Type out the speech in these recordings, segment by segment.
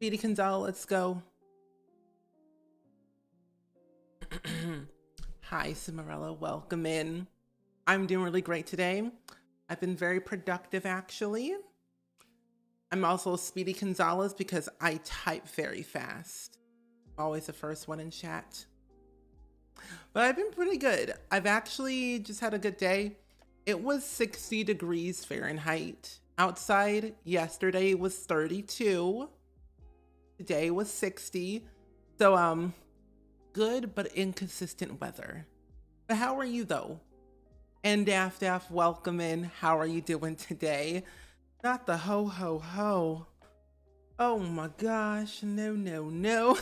Speedy Gonzalez, let's go. Hi, Cimarella. Welcome in. I'm doing really great today. I've been very productive, actually. I'm also Speedy Gonzalez because I type very fast. Always the first one in chat. But I've been pretty good. I've actually just had a good day. It was 60 degrees Fahrenheit outside. Yesterday was 32. Today was 60. So, good but inconsistent weather. But how are you though? And Daff, welcome in. How are you doing today? Not the ho ho ho. Oh my gosh, no.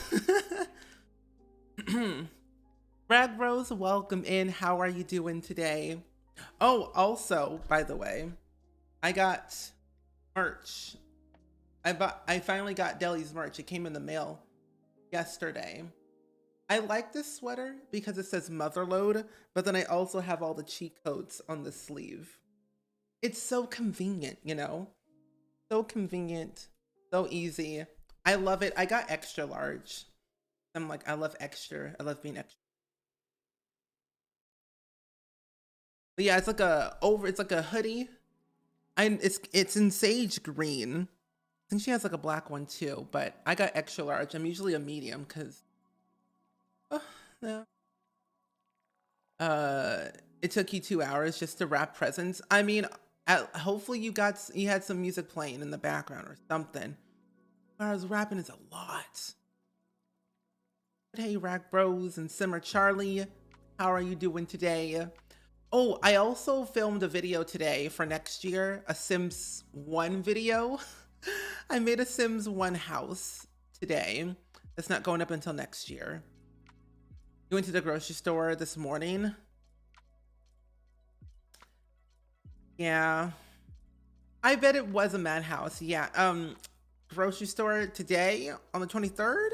Brad Rose, welcome in. How are you doing today? Oh, also, by the way, I got merch. I finally got Deli's merch. It came in the mail yesterday. I like this sweater because it says Motherload, but then I also have all the cheat codes on the sleeve. It's so convenient, you know? So convenient, so easy. I love it. I got extra large. I'm like, I love extra. I love being extra. But yeah, it's like a hoodie. It's in sage green. I think she has like a black one too, but I got extra large. I'm usually a medium because no. It took you 2 hours just to wrap presents. I mean, hopefully you had some music playing in the background or something. When I was rapping is a lot. But hey, Rack Bros and Simmer Charlie, how are you doing today? Oh, I also filmed a video today for next year, a Sims 1 video. I made a Sims 1 house today. It's not going up until next year. You went to the grocery store this morning? Yeah. I bet it was a madhouse. Yeah. Grocery store today on the 23rd?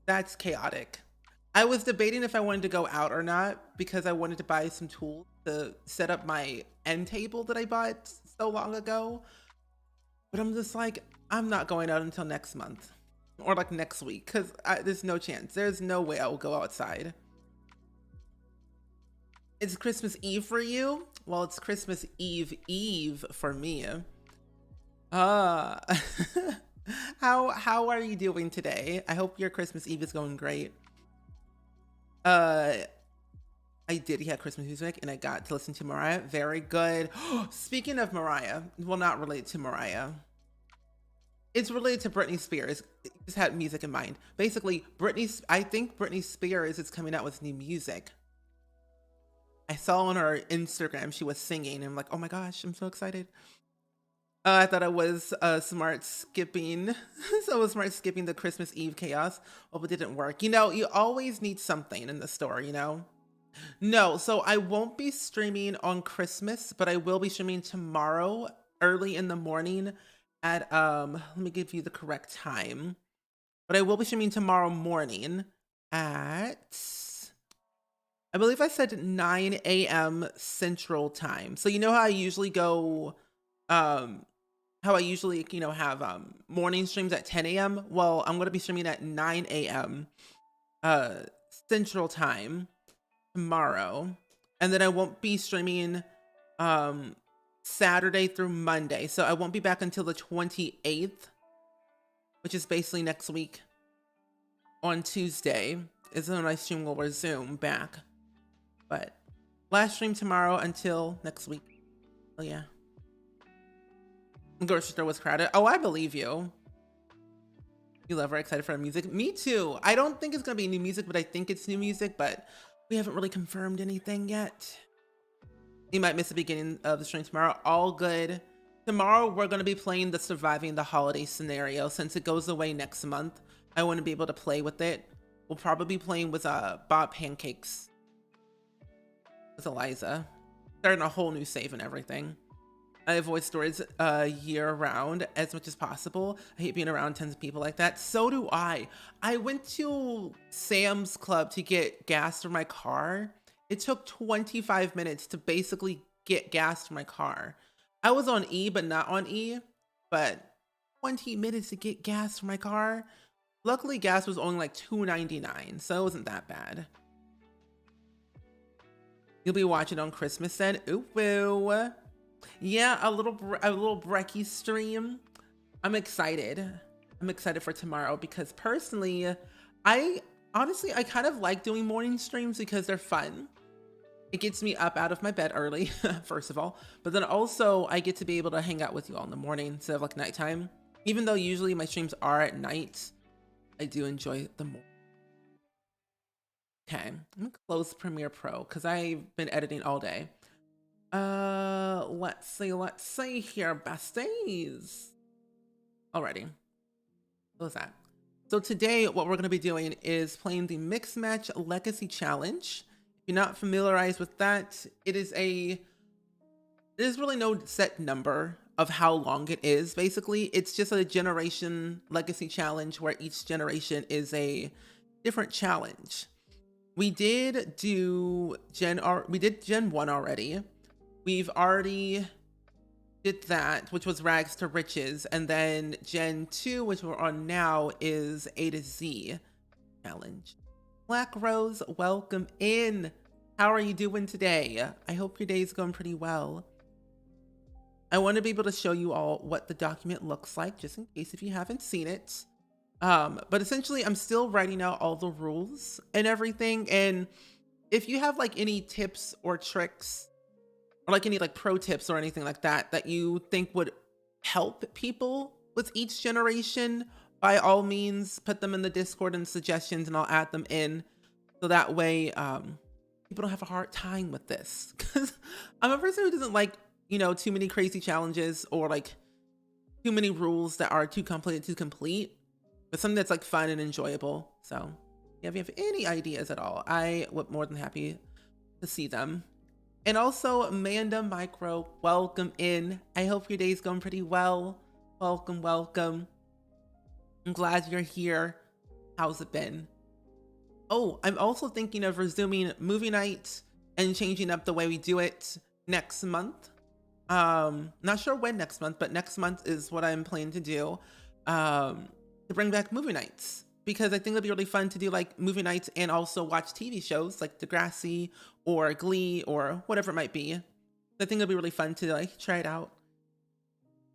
That's chaotic. I was debating if I wanted to go out or not because I wanted to buy some tools to set up my end table that I bought so long ago. But I'm just like, I'm not going out until next month or like next week because there's no chance. There's no way I will go outside. It's Christmas Eve for you? Well, it's Christmas Eve for me. Uh, how are you doing today? I hope your Christmas Eve is going great. I did. He had Christmas music and I got to listen to Mariah. Very good. Speaking of Mariah, well, not related to Mariah. It's related to Britney Spears. It just had music in mind. Basically, I think Britney Spears is coming out with new music. I saw on her Instagram, she was singing. And I'm like, oh my gosh, I'm so excited. I thought I was smart skipping. So I was smart skipping the Christmas Eve chaos. Well, it didn't work. You know, you always need something in the store, you know? No, so I won't be streaming on Christmas, but I will be streaming tomorrow early in the morning at, let me give you the correct time. But I will be streaming tomorrow morning at, I believe I said 9 a.m. Central Time. So you know how I usually go, have morning streams at 10 a.m. Well, I'm going to be streaming at 9 a.m. Central Time tomorrow. And then I won't be streaming Saturday through Monday. So I won't be back until the 28th, which is basically next week. On Tuesday is when my stream will resume back. But last stream tomorrow until next week. Oh yeah. The grocery store was crowded. Oh, I believe you. You love her, excited for her music. Me too. I don't think it's gonna be new music, but I think it's new music, but we haven't really confirmed anything yet. You might miss the beginning of the stream tomorrow. All good. Tomorrow we're gonna be playing the Surviving the Holiday scenario. Since it goes away next month, I want to be able to play with it. We'll probably be playing with Bob Pancakes. With Eliza. Starting a whole new save and everything. I avoid stories year round as much as possible. I hate being around tons of people like that. So do I. I went to Sam's Club to get gas for my car. It took 25 minutes to basically get gas for my car. I was on E, but not on E. But 20 minutes to get gas for my car. Luckily, gas was only like $2.99, so it wasn't that bad. You'll be watching on Christmas then? Ooh, woo. Yeah, a little brekkie stream. I'm excited. I'm excited for tomorrow because personally, I kind of like doing morning streams because they're fun. It gets me up out of my bed early, first of all, but then also I get to be able to hang out with you all in the morning instead of like nighttime. Even though usually my streams are at night, I do enjoy the morning. Okay, I'm gonna close Premiere Pro because I've been editing all day. Let's see here, besties. Alrighty, close that. So today, what we're gonna be doing is playing the Mix Match Legacy Challenge. If you're not familiarized with that, there's really no set number of how long it is. Basically, it's just a generation legacy challenge where each generation is a different challenge. We did do Gen 1 already. We've already did that, which was Rags to Riches, and then Gen 2, which we're on now, is A to Z challenge. Black Rose, welcome in. How are you doing today? I hope your day's going pretty well. I want to be able to show you all what the document looks like, just in case if you haven't seen it. But essentially, I'm still writing out all the rules and everything. And if you have like any tips or tricks, or like any like pro tips or anything like that, that you think would help people with each generation, by all means, put them in the Discord and suggestions and I'll add them in. So that way, people don't have a hard time with this. Because I'm a person who doesn't like, you know, too many crazy challenges or like too many rules that are too complicated to complete, but something that's like fun and enjoyable. So yeah, if you have any ideas at all, I would more than happy to see them. And also Amanda Micro, welcome in. I hope your day's going pretty well. Welcome, welcome. I'm glad you're here. How's it been? Oh, I'm also thinking of resuming movie night and changing up the way we do it next month. Not sure when next month, but next month is what I'm planning to do, to bring back movie nights, because I think it'd be really fun to do like movie nights and also watch TV shows like Degrassi or Glee or whatever it might be. I think it'd be really fun to like try it out.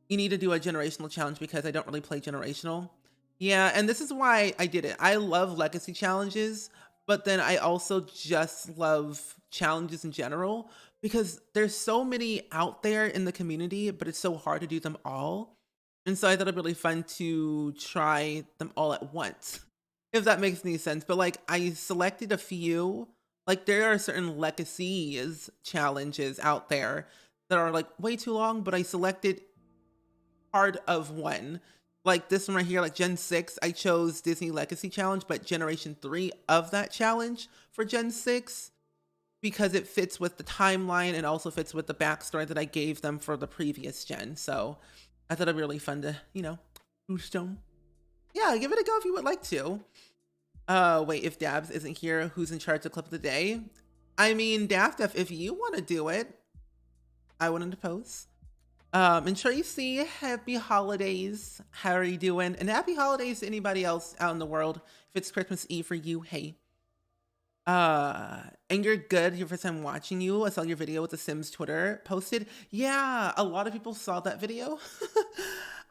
You need to do a generational challenge because I don't really play generational. Yeah, and this is why I did it. I love legacy challenges, but then I also just love challenges in general because there's so many out there in the community, but it's so hard to do them all. And so I thought it'd be really fun to try them all at once, if that makes any sense. But like I selected a few, like there are certain legacies challenges out there that are like way too long, but I selected part of one. Like this one right here, like Gen 6, I chose Disney Legacy Challenge, but Generation 3 of that challenge for Gen 6, because it fits with the timeline and also fits with the backstory that I gave them for the previous gen. So I thought it'd be really fun to, you know, boost them. Yeah, give it a go if you would like to. Wait, if Dabs isn't here, who's in charge of Clip of the Day? I mean, Daft, if you want to do it, I wouldn't oppose. And Tracy, happy holidays. How are you doing? And happy holidays to anybody else out in the world. If it's Christmas Eve for you, hey. And you're good. Your first time watching you. I saw your video with the Sims Twitter posted. Yeah, a lot of people saw that video.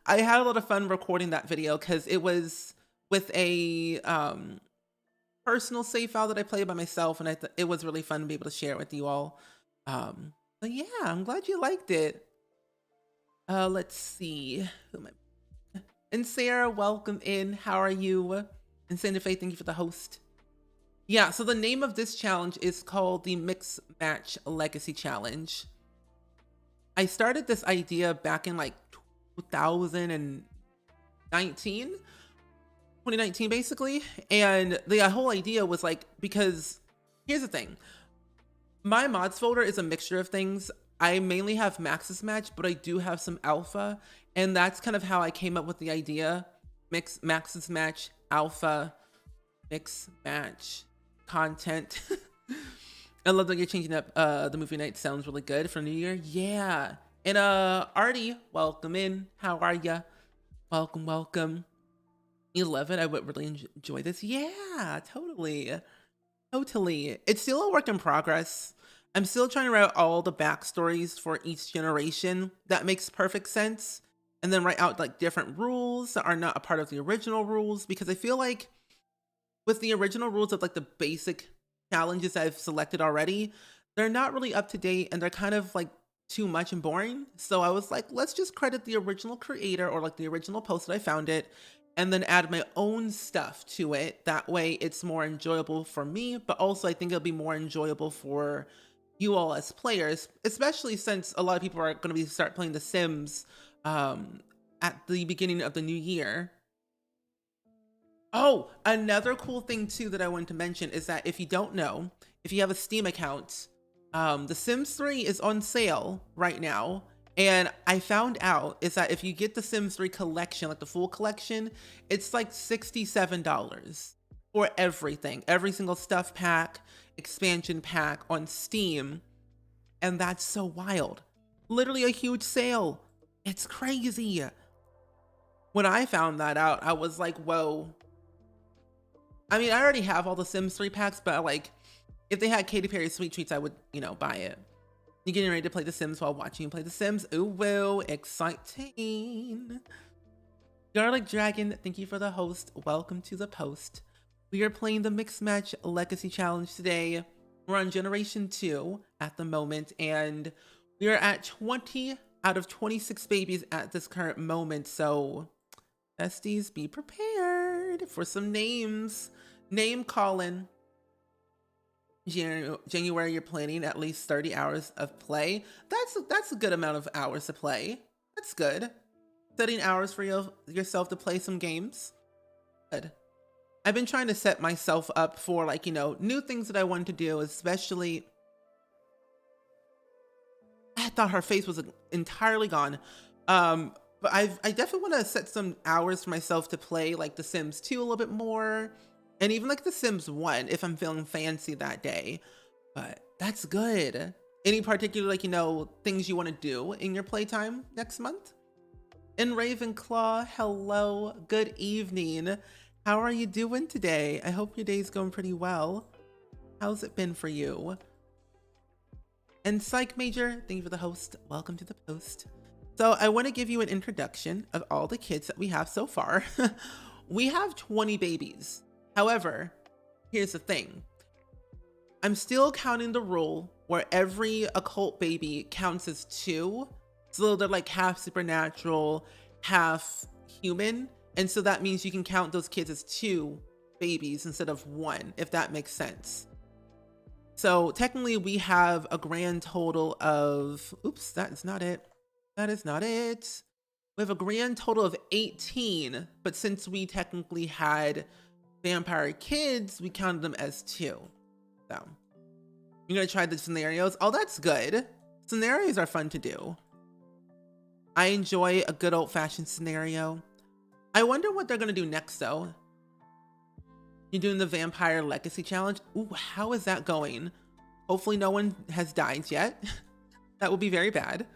I had a lot of fun recording that video because it was with a personal save file that I played by myself, and it was really fun to be able to share it with you all. But yeah, I'm glad you liked it. Let's see. Who am I? And Sarah, welcome in. How are you? And Santa Fe, thank you for the host. Yeah, so the name of this challenge is called the Mix Match Legacy Challenge. I started this idea back in like 2019 basically. And the whole idea was like, because here's the thing. My mods folder is a mixture of things. I mainly have Max's Match, but I do have some Alpha. And that's kind of how I came up with the idea. Max's Match, Alpha, Mix Match, content. I love that you're changing up the movie night. Sounds really good for New Year. Yeah. And Artie, welcome in. How are ya? Welcome, welcome. 11, I would really enjoy this. Yeah, totally. Totally. It's still a work in progress. I'm still trying to write all the backstories for each generation. That makes perfect sense. And then write out like different rules that are not a part of the original rules, because I feel like with the original rules of like the basic challenges I've selected already, they're not really up to date and they're kind of like too much and boring. So I was like, let's just credit the original creator or like the original post that I found it and then add my own stuff to it. That way it's more enjoyable for me, but also I think it'll be more enjoyable for you all as players, especially since a lot of people are going to be start playing The Sims at the beginning of the new year. Oh, another cool thing too that I wanted to mention is that if you don't know, if you have a Steam account, The Sims 3 is on sale right now. And I found out is that if you get the Sims 3 collection, like the full collection, it's like $67 for everything, every single stuff pack, expansion pack on Steam. And that's so wild. Literally a huge sale. It's crazy. When I found that out, I was like, whoa. I mean, I already have all the Sims 3 packs, but like, if they had Katy Perry Sweet Treats, I would, you know, buy it. You're getting ready to play The Sims while watching you play The Sims. Ooh, whoa, exciting. Garlic Dragon, thank you for the host. Welcome to the post. We are playing the Mixed Match Legacy Challenge today. We're on Generation 2 at the moment, and we are at 20 out of 26 babies at this current moment. So, besties, be prepared for some names. Name calling. January, you're planning at least 30 hours of play. That's a good amount of hours to play. That's good. Setting hours for yourself to play some games. Good. I've been trying to set myself up for like, you know, new things that I want to do, especially. I thought her face was entirely gone. But I definitely want to set some hours for myself to play like The Sims 2 a little bit more. And even like The Sims 1 if I'm feeling fancy that day. But that's good. Any particular like, you know, things you want to do in your playtime next month? And Ravenclaw, hello, good evening. How are you doing today? I hope your day's going pretty well. How's it been for you? And Psych Major, thank you for the host. Welcome to the post. So I want to give you an introduction of all the kids that we have so far. We have 20 babies. However, here's the thing. I'm still counting the rule where every occult baby counts as 2. So they're like half supernatural, half human. And so that means you can count those kids as 2 babies instead of 1, if that makes sense. So technically we have a grand total of, oops, that is not it. That is not it. We have a grand total of 18, but since we technically had vampire kids, we counted them as 2. So you're gonna try the scenarios. Oh, that's good. Scenarios are fun to do. I enjoy a good old-fashioned scenario. I wonder what they're gonna do next though. You're doing the Vampire Legacy Challenge. Ooh, how is that going? Hopefully no one has died yet. That would be very bad.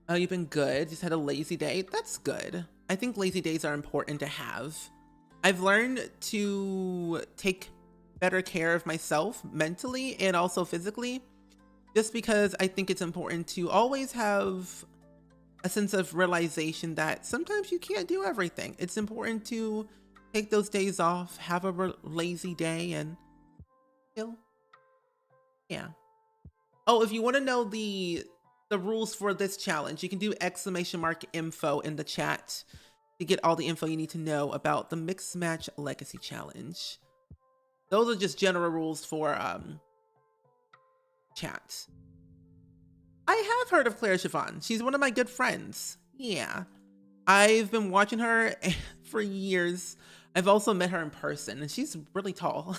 Oh, you've been good. Just had a lazy day. That's good. I think lazy days are important to have. I've learned to take better care of myself mentally and also physically, just because I think it's important to always have a sense of realization that sometimes you can't do everything. It's important to take those days off, have a lazy day, and chill. Yeah. Oh, if you want to know the rules for this challenge, you can do !info in the chat to get all the info you need to know about the Mixed Match Legacy Challenge. Those are just general rules for chat. I have heard of Claire Chiffon. She's one of my good friends. Yeah. I've been watching her for years. I've also met her in person and she's really tall.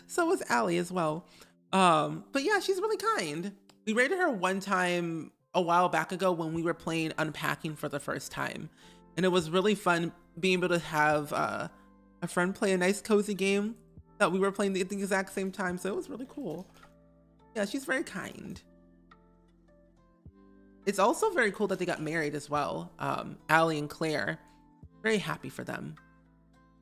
So is Allie as well. But yeah, she's really kind. We rated her one time a while back ago when we were playing Unpacking for the first time. And it was really fun being able to have a friend play a nice cozy game that we were playing at the exact same time. So it was really cool. Yeah, she's very kind. It's also very cool that they got married as well. Allie and Claire. Very happy for them.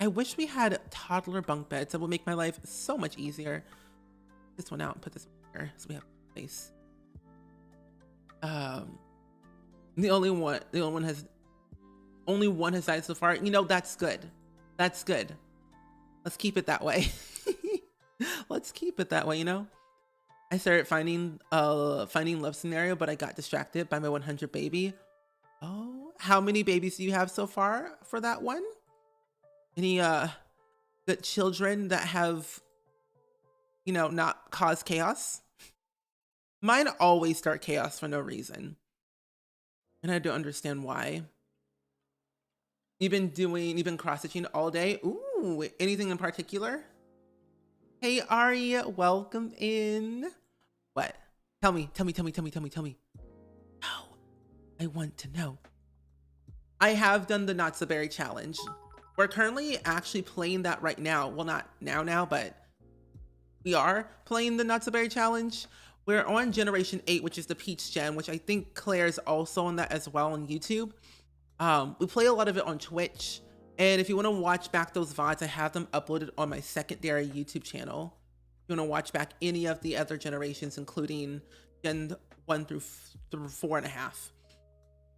I wish we had toddler bunk beds. That would make my life so much easier. This one out and put this here so we have space. The only one has died so far. You know, that's good. That's good. Let's keep it that way. Let's keep it that way, you know? I started finding love scenario, but I got distracted by my 100 baby. Oh, how many babies do you have so far for that one? Any good children that have, you know, not caused chaos? Mine always start chaos for no reason. And I don't understand why. You've been cross-stitching all day? Ooh, anything in particular? Hey, Ari, welcome in. What? Tell me. No, I want to know. I have done the Not So Berry challenge. We're currently actually playing that right now. Well, not now, but we are playing the Not So Berry challenge. We're on Generation 8, which is the Peach Gen, which I think Claire's also on that as well on YouTube. We play a lot of it on Twitch. And if you want to watch back those VODs, I have them uploaded on my secondary YouTube channel. If you want to watch back any of the other generations, including Gen 1 through 4.5.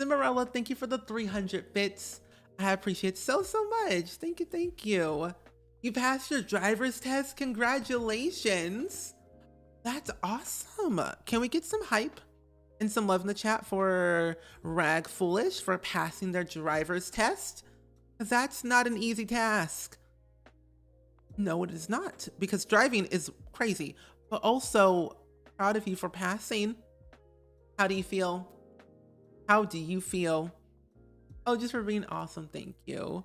Cimarella, thank you for the 300 bits. I appreciate so much. Thank you. You passed your driver's test. Congratulations. That's awesome. Can we get some hype and some love in the chat for Rag Foolish for passing their driver's test? Because that's not an easy task. No, it is not, because driving is crazy, but also proud of you for passing. How do you feel? How do you feel? Oh, just for being awesome. Thank you.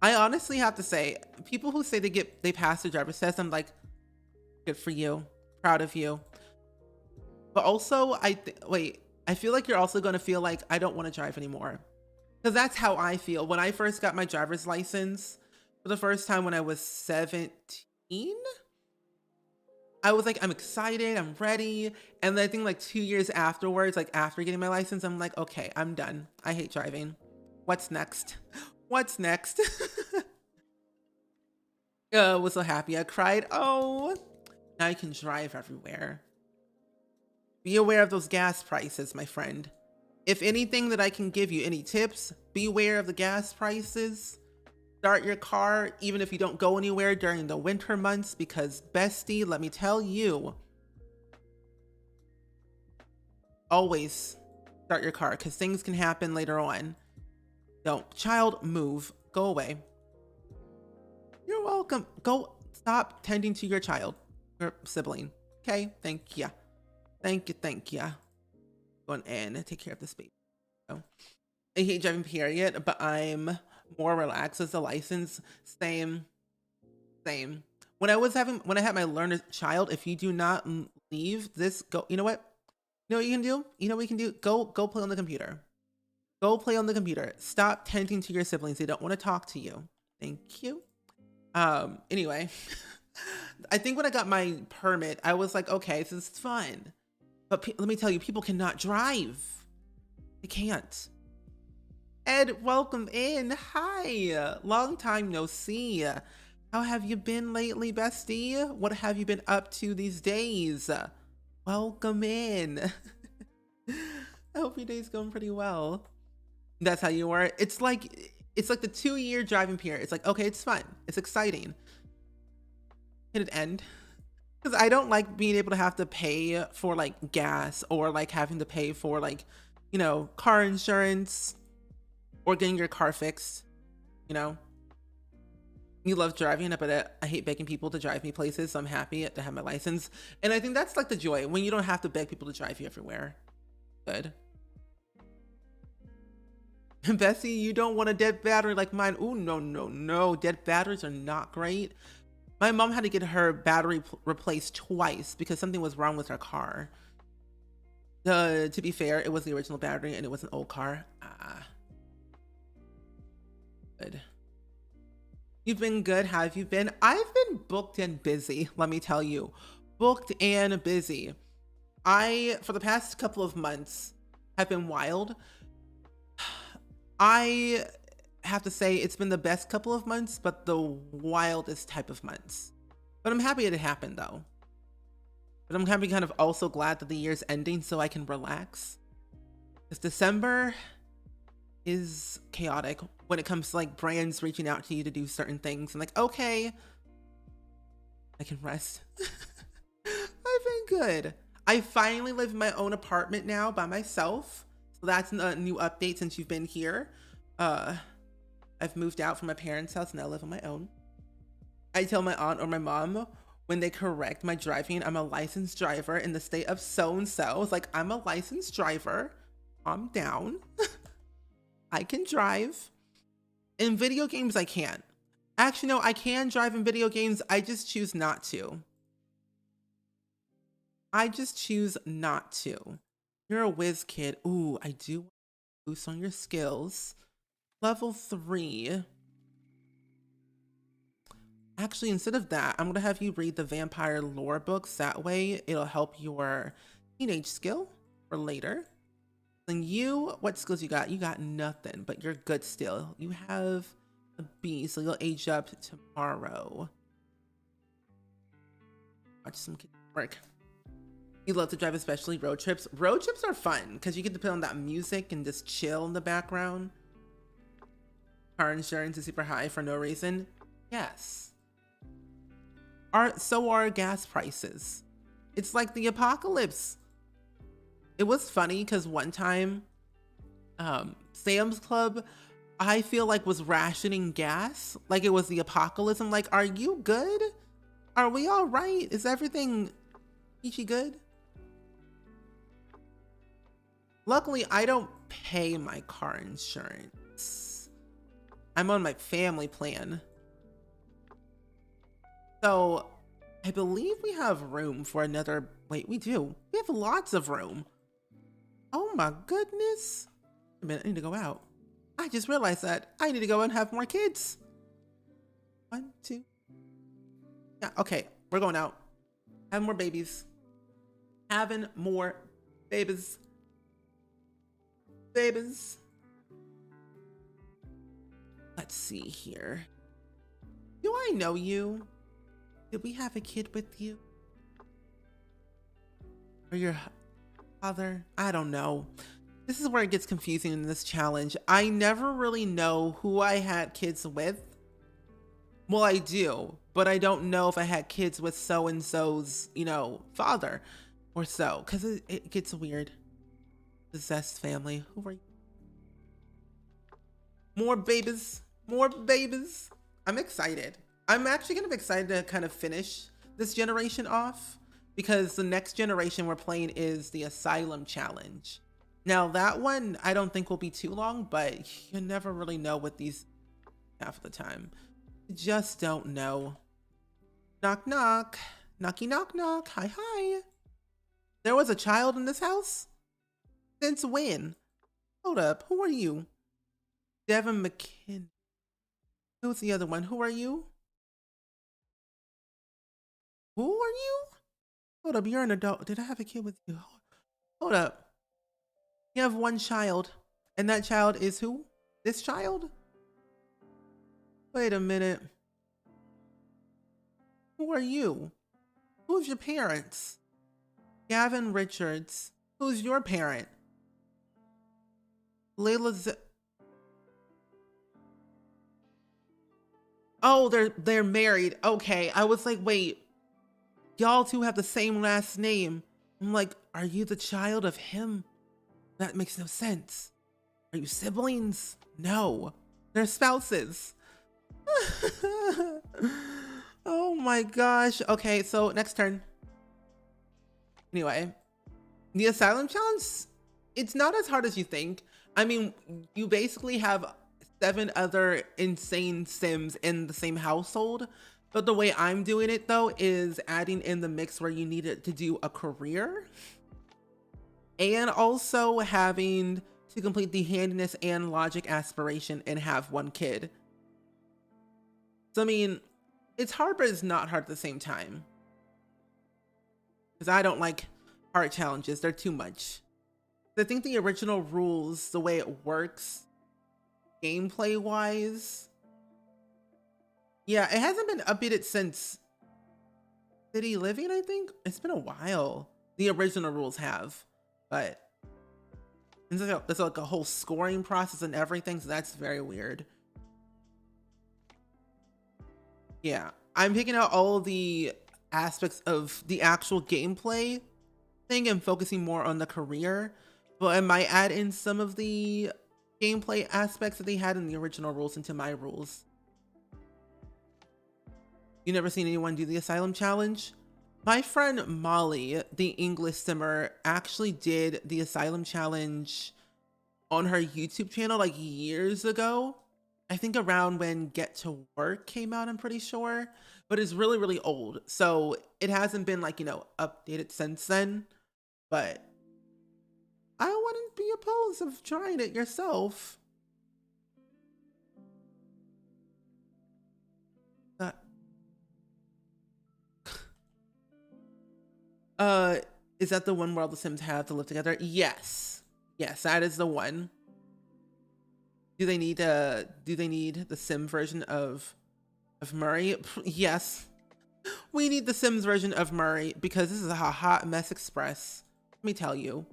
I honestly have to say, people who say they pass their driver's test, I'm like, good for you. Proud of you. But also, I feel like you're also going to feel like I don't want to drive anymore. Because that's how I feel. When I first got my driver's license for the first time when I was 17, I was like, I'm excited, I'm ready. And then I think like 2 years afterwards, like after getting my license, I'm like, okay, I'm done. I hate driving. What's next? What's next? I was so happy. I cried. Oh, now I can drive everywhere. Be aware of those gas prices, my friend. If anything that I can give you, any tips, be aware of the gas prices. Start your car even if you don't go anywhere during the winter months, because bestie, let me tell you, always start your car because things can happen later on. Don't. Child, move. Go away. You're welcome. Go. Stop tending to your child, your sibling. Okay? Thank you. Thank you. Go on and take care of this baby. So, I hate driving, period, but I'm more relaxed as a license. Same. When I had my learner child, if you do not leave this, go. You know what? You know what you can do? You know what you can do? Go play on the computer. Go play on the computer. Stop tending to your siblings. They don't want to talk to you. Thank you. Anyway, I think when I got my permit, I was like, okay, this is fun. But let me tell you, people cannot drive. They can't. Ed, welcome in. Hi. Long time no see. How have you been lately, bestie? What have you been up to these days? Welcome in. I hope your day's going pretty well. That's how you are. It's like the 2-year driving period. It's like, okay, it's fun. It's exciting. Can it end? Because I don't like being able to have to pay for like gas or like having to pay for like, you know, car insurance or getting your car fixed. You know, you love driving, but I hate begging people to drive me places. So I'm happy to have my license. And I think that's like the joy when you don't have to beg people to drive you everywhere. Good. Bessie, you don't want a dead battery like mine. Ooh, no. Dead batteries are not great. My mom had to get her battery replaced twice because something was wrong with her car. To be fair, it was the original battery and it was an old car. Good. You've been good. How have you been? I've been booked and busy, let me tell you. Booked and busy. For the past couple of months, have been wild. I have to say it's been the best couple of months, but the wildest type of months. But I'm happy it happened though. But I'm happy, kind of also glad that the year's ending so I can relax. Because December is chaotic when it comes to like brands reaching out to you to do certain things. And like, okay, I can rest. I've been good. I finally live in my own apartment now by myself. So that's a new update since you've been here. I've moved out from my parents' house and I live on my own. I tell my aunt or my mom when they correct my driving, I'm a licensed driver in the state of so-and-so. It's like, I'm a licensed driver. I'm down. I can drive. In video games, I can't. Actually, no, I can drive in video games. I just choose not to. I just choose not to. You're a whiz kid. Ooh, I do boost on your skills. Level 3. Actually, instead of that, I'm gonna have you read the vampire lore books. That way it'll help your teenage skill for later. Then you, what skills you got? You got nothing, but you're good still. You have a B, so you'll age up tomorrow. Watch some kids work. You love to drive, especially road trips. Road trips are fun because you get to put on that music and just chill in the background. Car insurance is super high for no reason. Yes. So are gas prices. It's like the apocalypse. It was funny because one time, Sam's Club, I feel like was rationing gas. Like it was the apocalypse. I'm like, are you good? Are we all right? Is everything peachy good? Luckily, I don't pay my car insurance. I'm on my family plan. So I believe we have room for another, wait, we do. We have lots of room. Oh my goodness. Wait a minute, I need to go out. I just realized that I need to go and have more kids. 1, 2. Yeah, okay, we're going out. Having more babies. Having more babies. Babies. Let's see here. Do I know you? Did we have a kid with you? Or your father? I don't know. This is where it gets confusing in this challenge. I never really know who I had kids with. Well, I do, but I don't know if I had kids with so-and-so's, you know, father or so, because it gets weird. Possessed family. Who are you? More babies. More babies. I'm excited. I'm actually kind of excited to kind of finish this generation off because the next generation we're playing is the Asylum challenge. Now that one, I don't think will be too long, but you never really know what these half of the time. You just don't know. Knock, knock. Knocky, knock, knock. Hi, hi. There was a child in this house? Since when? Hold up. Who are you? Devin McKin. Who's the other one? Who are you? Who are you? Hold up, you're an adult. Did I have a kid with you? Hold up. You have one child. And that child is who? This child? Wait a minute. Who are you? Who's your parents? Gavin Richards. Who's your parent? Layla Oh, they're married. Okay. I was like, wait. Y'all two have the same last name. I'm like, are you the child of him? That makes no sense. Are you siblings? No. They're spouses. Oh my gosh. Okay, so next turn. Anyway, the Asylum challenge, it's not as hard as you think. I mean, you basically have 7 other insane Sims in the same household. But the way I'm doing it though is adding in the mix where you need it to do a career and also having to complete the handiness and logic aspiration and have 1 kid. So I mean, it's hard, but it's not hard at the same time. Because I don't like hard challenges, they're too much. I think the original rules, the way it works, gameplay wise, yeah, it hasn't been updated since City Living, I think. It's been a while. The original rules have, but there's like a whole scoring process and everything, so that's very weird. Yeah, I'm picking out all the aspects of the actual gameplay thing and focusing more on the career, but I might add in some of the gameplay aspects that they had in the original rules into my rules. You never seen anyone do the Asylum challenge? My friend Molly, the English simmer, actually did the Asylum challenge on her YouTube channel like years ago. I think around when Get to Work came out, I'm pretty sure, but it's really, really old. So it hasn't been like, you know, updated since then, but I wouldn't be opposed of trying it yourself. Is that the one where all the Sims have to live together? Yes. Yes, that is the one. Do they need the Sim version of Murray? Yes. We need the Sims version of Murray because this is a hot mess express. Let me tell you.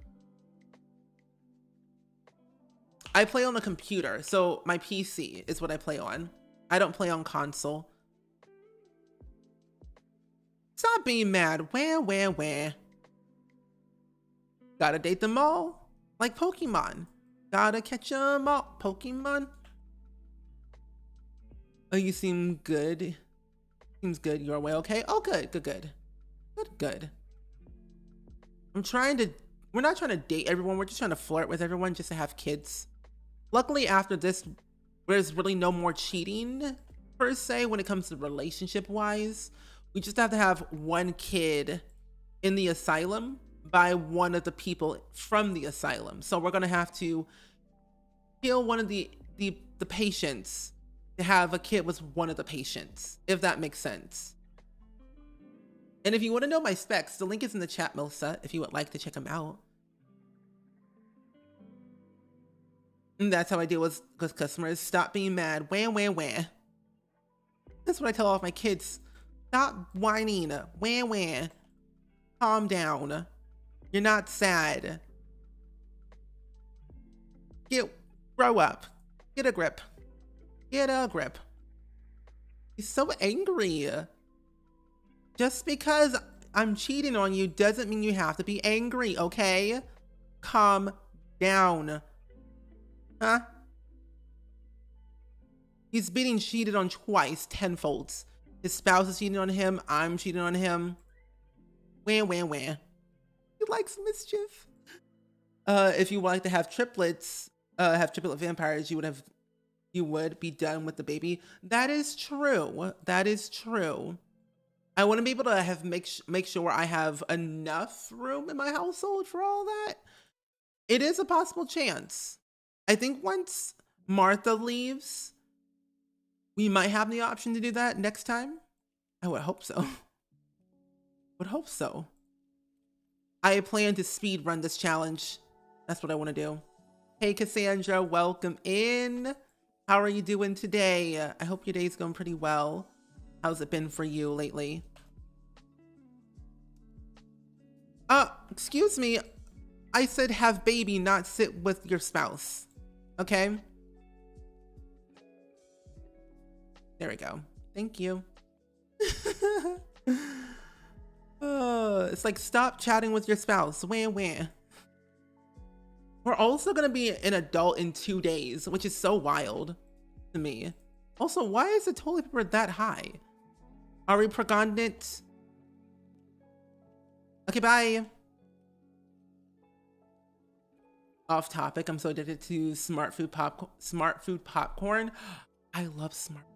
I play on a computer, so my PC is what I play on. I don't play on console. Stop being mad. Where? Gotta date them all. Like Pokemon. Gotta catch them all. Pokemon. Oh, you seem good. Seems good your way, okay? Oh, good. We're not trying to date everyone. We're just trying to flirt with everyone just to have kids. Luckily, after this, there's really no more cheating, per se, when it comes to relationship-wise. We just have to have one kid in the asylum by one of the people from the asylum. So we're gonna have to kill one of the patients to have a kid with one of the patients, if that makes sense. And if you want to know my specs, the link is in the chat, Melissa, if you would like to check them out. And that's how I deal with customers. Stop being mad. Wah. That's what I tell all of my kids. Stop whining. Wah. Calm down. You're not sad. Grow up. Get a grip. He's so angry. Just because I'm cheating on you doesn't mean you have to be angry, okay? Calm down. Huh? He's being cheated on twice, tenfold. His spouse is cheating on him. I'm cheating on him. Wah. He likes mischief. If you would like to have triplets, have triplet vampires, you would be done with the baby. That is true. I want to be able to make sure I have enough room in my household for all that. It is a possible chance. I think once Martha leaves, we might have the option to do that next time. I would hope so. I plan to speed run this challenge. That's what I want to do. Hey, Cassandra, welcome in. How are you doing today? I hope your day's going pretty well. How's it been for you lately? Excuse me. I said have baby, not sit with your spouse. Okay? There we go. Thank you. It's like, stop chatting with your spouse. Wah. We're also gonna be an adult in 2 days, which is so wild to me. Also, why is the toilet paper that high? Are we pregnant? Okay, bye. Off topic, I'm so addicted to smart food popcorn. I love smart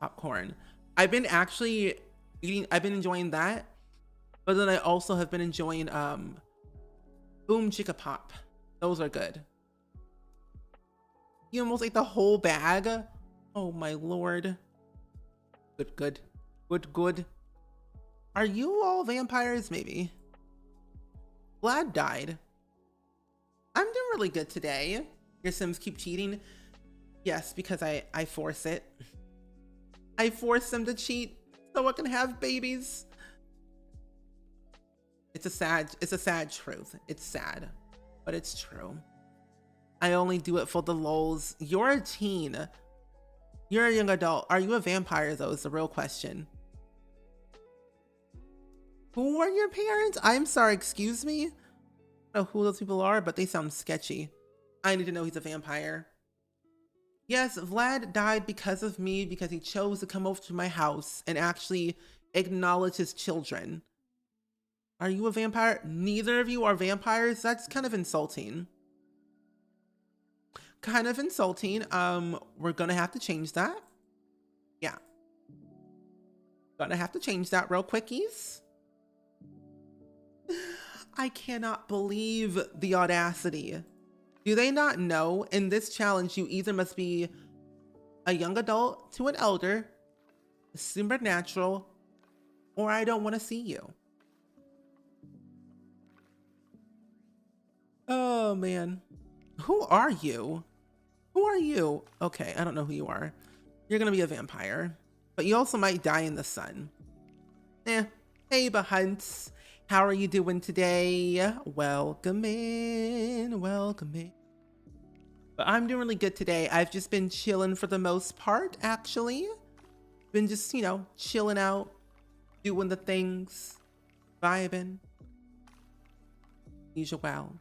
popcorn. I've been enjoying that, but then I also have been enjoying Boom Chicka Pop. Those are good. You almost ate the whole bag? Oh my lord. Good. Are you all vampires? Maybe. Vlad died. I'm doing really good today. Your Sims keep cheating. Yes, because I force it. I force them to cheat so I can have babies. It's a sad truth. It's sad, but it's true. I only do it for the lols. You're a teen. You're a young adult. Are you a vampire though is the real question. Who are your parents? I'm sorry, excuse me? I don't know who those people are, but they sound sketchy. I need to know he's a vampire. Yes, Vlad died because of me, because he chose to come over to my house and actually acknowledge his children. Are you a vampire? Neither of you are vampires? That's kind of insulting. Kind of insulting. We're gonna have to change that. Yeah. Gonna have to change that real quickies. I cannot believe the audacity. Do they not know in this challenge you either must be a young adult to an elder, supernatural, or I don't want to see you. Oh man. Who are you? Who are you? Okay, I don't know who you are. You're gonna be a vampire, but you also might die in the sun. Hey, Bahunts. How are you doing today? Welcome in, welcome in. But I'm doing really good today. I've just been chilling for the most part, actually. Been just, you know, chilling out, doing the things, vibing. Usual.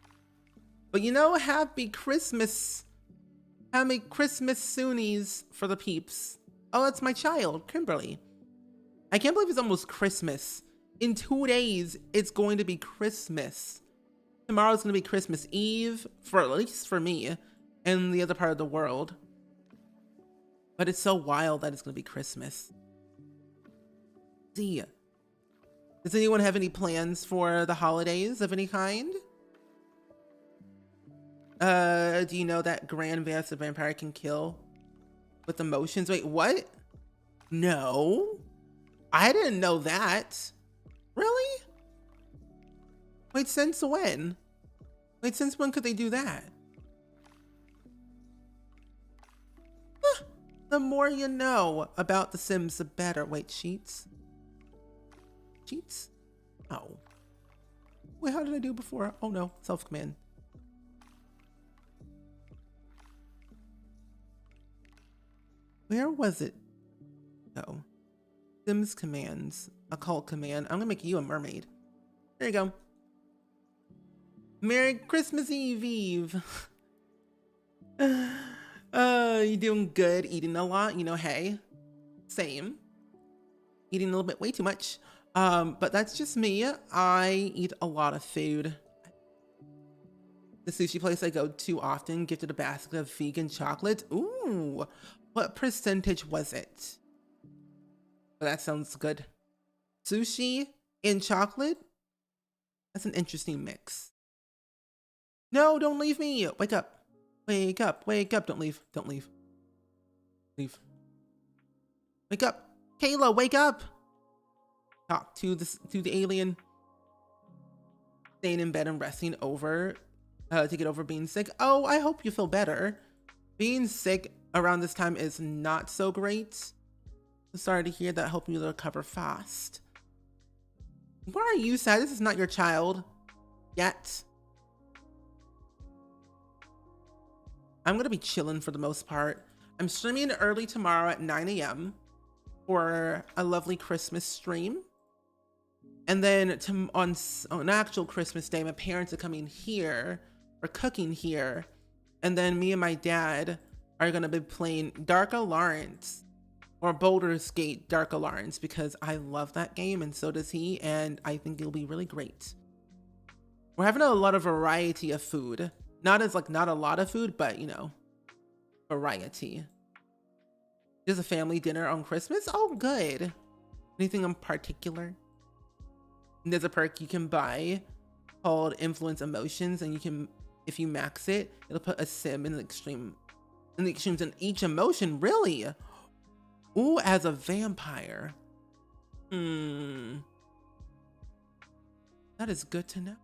But you know, happy Christmas. Happy Christmas Soonies for the peeps. Oh, that's my child, Kimberly. I can't believe it's almost Christmas. In 2 days, it's going to be Christmas. Tomorrow's going to be Christmas Eve, for at least for me, and the other part of the world. But it's so wild that it's going to be Christmas. See, does anyone have any plans for the holidays of any kind? Do you know that Grand Vast Vampire can kill with emotions? Wait, what? No, I didn't know that. Really? Wait, since when? Wait, since when could they do that? Huh. The more you know about the Sims, the better. Wait, cheats? Cheats? Oh. Wait, how did I do before? Oh no, self-command. Where was it? Oh. Sims commands. Occult command. I'm gonna make you a mermaid. There you go. Merry Christmas Eve. You doing good? Eating a lot? You know, hey. Same. Eating a little bit, way too much. But that's just me. I eat a lot of food. The sushi place I go to often gifted a basket of vegan chocolate. Ooh, what percentage was it? Well, that sounds good. Sushi and chocolate? That's an interesting mix. No, don't leave me. Wake up. Wake up. Wake up. Don't leave. Don't leave. Leave. Wake up. Kayla, wake up. Talk to the alien. Staying in bed and resting over to get over being sick. Oh, I hope you feel better. Being sick around this time is not so great. Sorry to hear that. Hope you recover fast. Why are you sad? This is not your child yet. I'm gonna be chilling for the most part. I'm streaming early tomorrow at 9 a.m. for a lovely Christmas stream. And then on actual Christmas Day, my parents are coming here, or cooking here. And then me and my dad are gonna be playing Dark Alliance, or Baldur's Gate Dark Alliance, because I love that game and so does he, and I think it'll be really great. We're having a lot of variety of food. Not a lot of food, but you know, variety. There's a family dinner on Christmas. Oh, good. Anything in particular? And there's a perk you can buy called Influence Emotions, and you can, if you max it, it'll put a sim in the extremes in each emotion. Really? Ooh, as a vampire. That is good to know.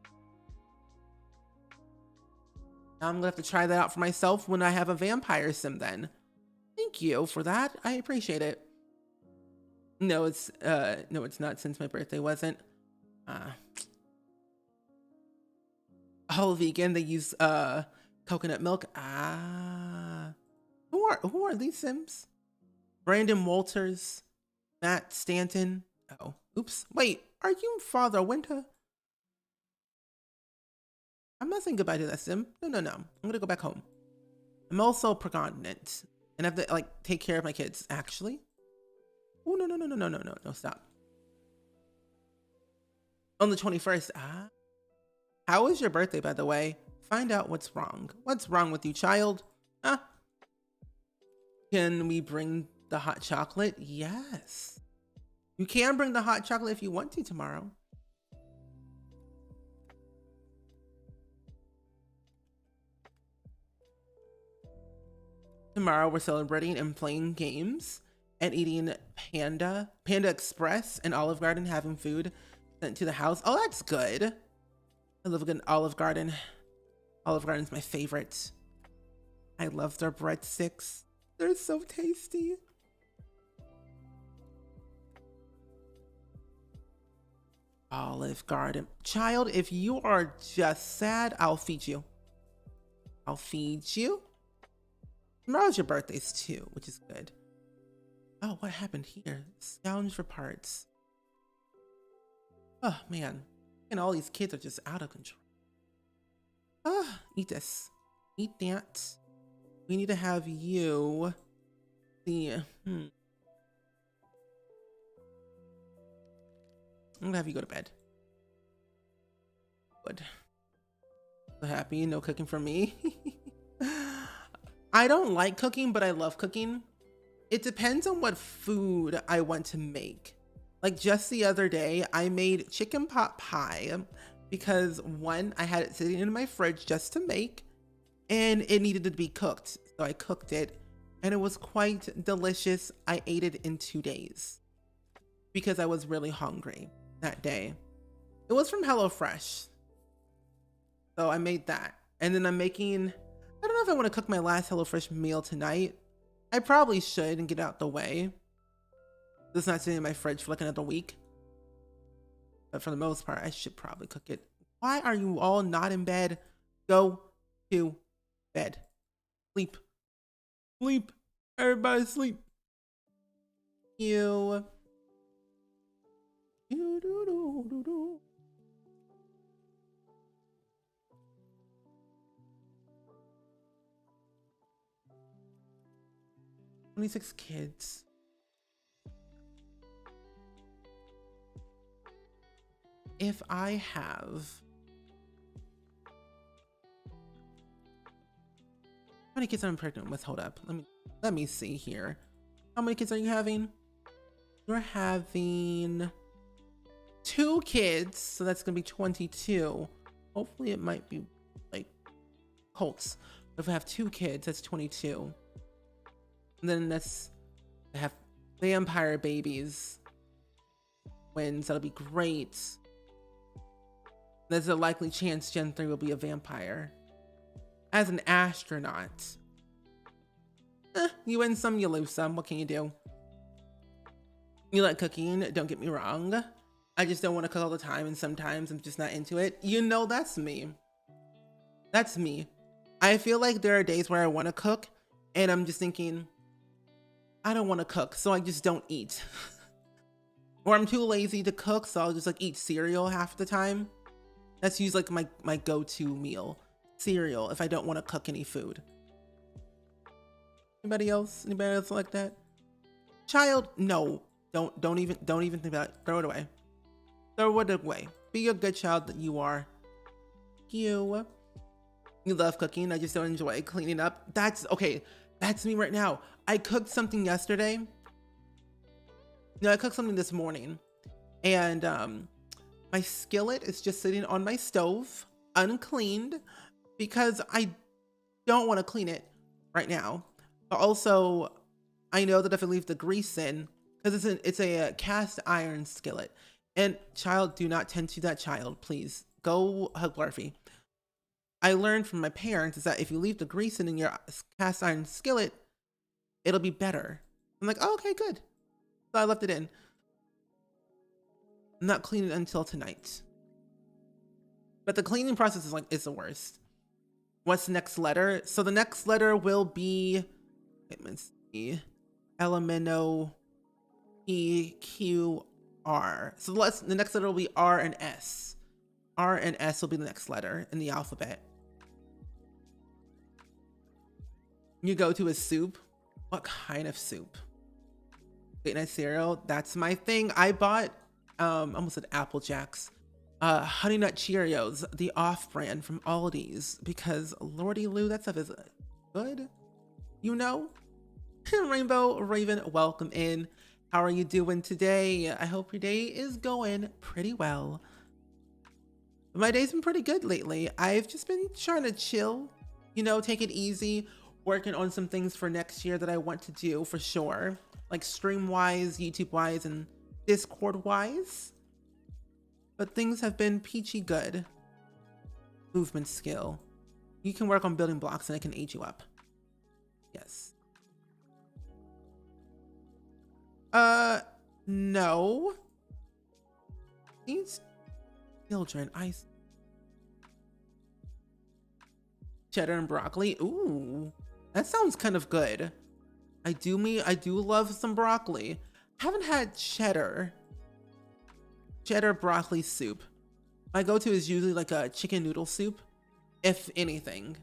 Now I'm gonna have to try that out for myself when I have a vampire sim then. Thank you for that. I appreciate it. No, it's not, since my birthday wasn't. All vegan, they use coconut milk. Who are these Sims? Brandon Walters, Matt Stanton. Oh, oops. Wait, are you Father Winter? I'm not saying goodbye to that Sim. No. I'm gonna go back home. I'm also pregnant and I have to like take care of my kids. Actually. Oh no, stop. On the 21st. How was your birthday, by the way? Find out what's wrong. What's wrong with you, child? Can we bring the hot chocolate? Yes. You can bring the hot chocolate if you want to tomorrow. Tomorrow we're celebrating and playing games and eating Panda Express and Olive Garden, having food sent to the house. Oh, that's good. I love a good Olive Garden. Olive Garden's my favorite. I love their breadsticks. They're so tasty. Olive Garden. Child, if you are just sad, I'll feed you. I'll feed you. Tomorrow's your birthdays too, which is good. Oh, what happened here? Scrounge for parts. Oh man, and all these kids are just out of control. Eat this. Eat that. We need to have you I'm gonna have you go to bed. Good. So happy, no cooking for me. I don't like cooking, but I love cooking. It depends on what food I want to make. Like just the other day, I made chicken pot pie because one, I had it sitting in my fridge just to make, and it needed to be cooked. So I cooked it and it was quite delicious. I ate it in 2 days because I was really hungry that day. It was from HelloFresh. So I made that. And then I'm making, I don't know if I want to cook my last HelloFresh meal tonight. I probably should and get out the way. It's not sitting in my fridge for like another week. But for the most part, I should probably cook it. Why are you all not in bed? Go to bed. Sleep. Sleep. Everybody sleep. You. 26 kids. If I have... How many kids I'm pregnant with? Hold up. Let me see here. How many kids are you having? You're having 2 kids, so that's gonna be 22. Hopefully it might be like Colts. If I have 2 kids, that's 22. And then I have vampire babies. Twins, that'll be great. There's a likely chance Gen 3 will be a vampire. As an astronaut. You win some, you lose some. What can you do? You like cooking, don't get me wrong. I just don't want to cook all the time, and sometimes I'm just not into it. You know, that's me. That's me. I feel like there are days where I want to cook, and I'm just thinking, I don't want to cook, so I just don't eat. Or I'm too lazy to cook, so I'll just like eat cereal half the time. That's usually like my go-to meal. Cereal, if I don't want to cook any food. Anybody else? Anybody else like that? Child, no. Don't even think about it. Throw it away. Throw it away. Be a good child that you are. You love cooking. I just don't enjoy cleaning up. That's okay. That's me right now. I cooked something yesterday. No, I cooked something this morning, and my skillet is just sitting on my stove, uncleaned, because I don't want to clean it right now. But also, I know that if I leave the grease in, because it's a cast iron skillet. And child, do not tend to that child, please. Go hug Larfy. I learned from my parents is that if you leave the grease in your cast iron skillet, it'll be better. I'm like, oh, okay, good. So I left it in. I'm not cleaning it until tonight. But the cleaning process is the worst. What's the next letter? So the next letter will be, let's see, Elemento P Q R. So the next letter will be R and S. R and S will be the next letter in the alphabet. You go to a soup. What kind of soup? Late night cereal. That's my thing. I bought, almost said Apple Jacks. Honey Nut Cheerios, the off-brand from Aldi's, because Lordy Lou, that stuff is good. You know? Rainbow Raven, welcome in. How are you doing today? I hope your day is going pretty well. My day's been pretty good lately. I've just been trying to chill, you know, take it easy, working on some things for next year that I want to do for sure, like stream-wise, YouTube-wise, and Discord-wise. But things have been peachy good. Movement skill. You can work on building blocks and it can age you up. Yes. No. These children, cheddar and broccoli. Ooh, that sounds kind of good. I do love some broccoli. Haven't had cheddar broccoli soup. My go-to is usually like a chicken noodle soup, if anything.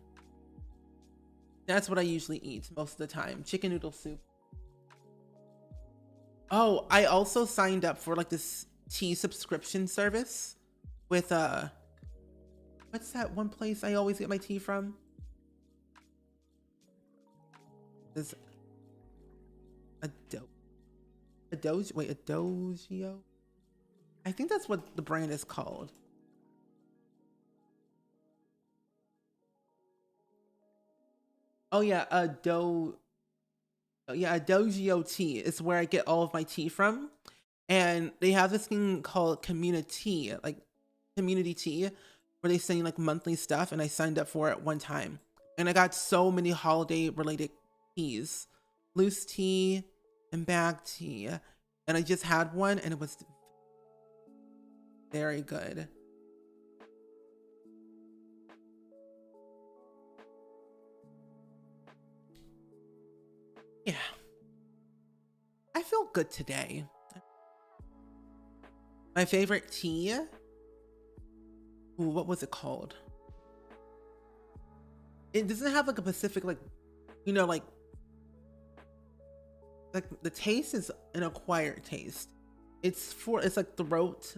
That's what I usually eat most of the time, chicken noodle soup. Oh, I also signed up for like this tea subscription service with what's that one place I always get my tea from? Is Adagio? I think that's what the brand is called. Oh yeah, Adagio tea is where I get all of my tea from. And they have this thing called community tea, where they send you like monthly stuff, and I signed up for it one time. And I got so many holiday related teas. Loose tea and bag tea. And I just had one and it was very good. Yeah. I feel good today. My favorite tea? Ooh, what was it called? It doesn't have like a specific, like, you know, like the taste is an acquired taste. It's like throat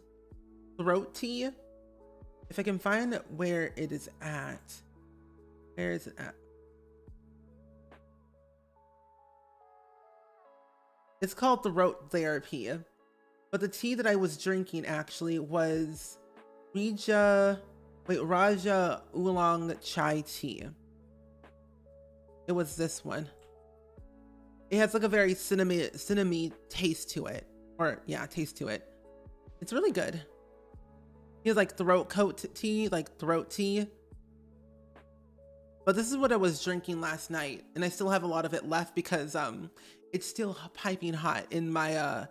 tea. If I can find where it is at. Where is it at? It's called throat therapy. But the tea that I was drinking actually was Raja Oolong Chai tea. It was this one. It has like a very cinnamony taste to it. Or yeah, taste to it. It's really good. It has like throat tea. But this is what I was drinking last night, and I still have a lot of it left because it's still piping hot in my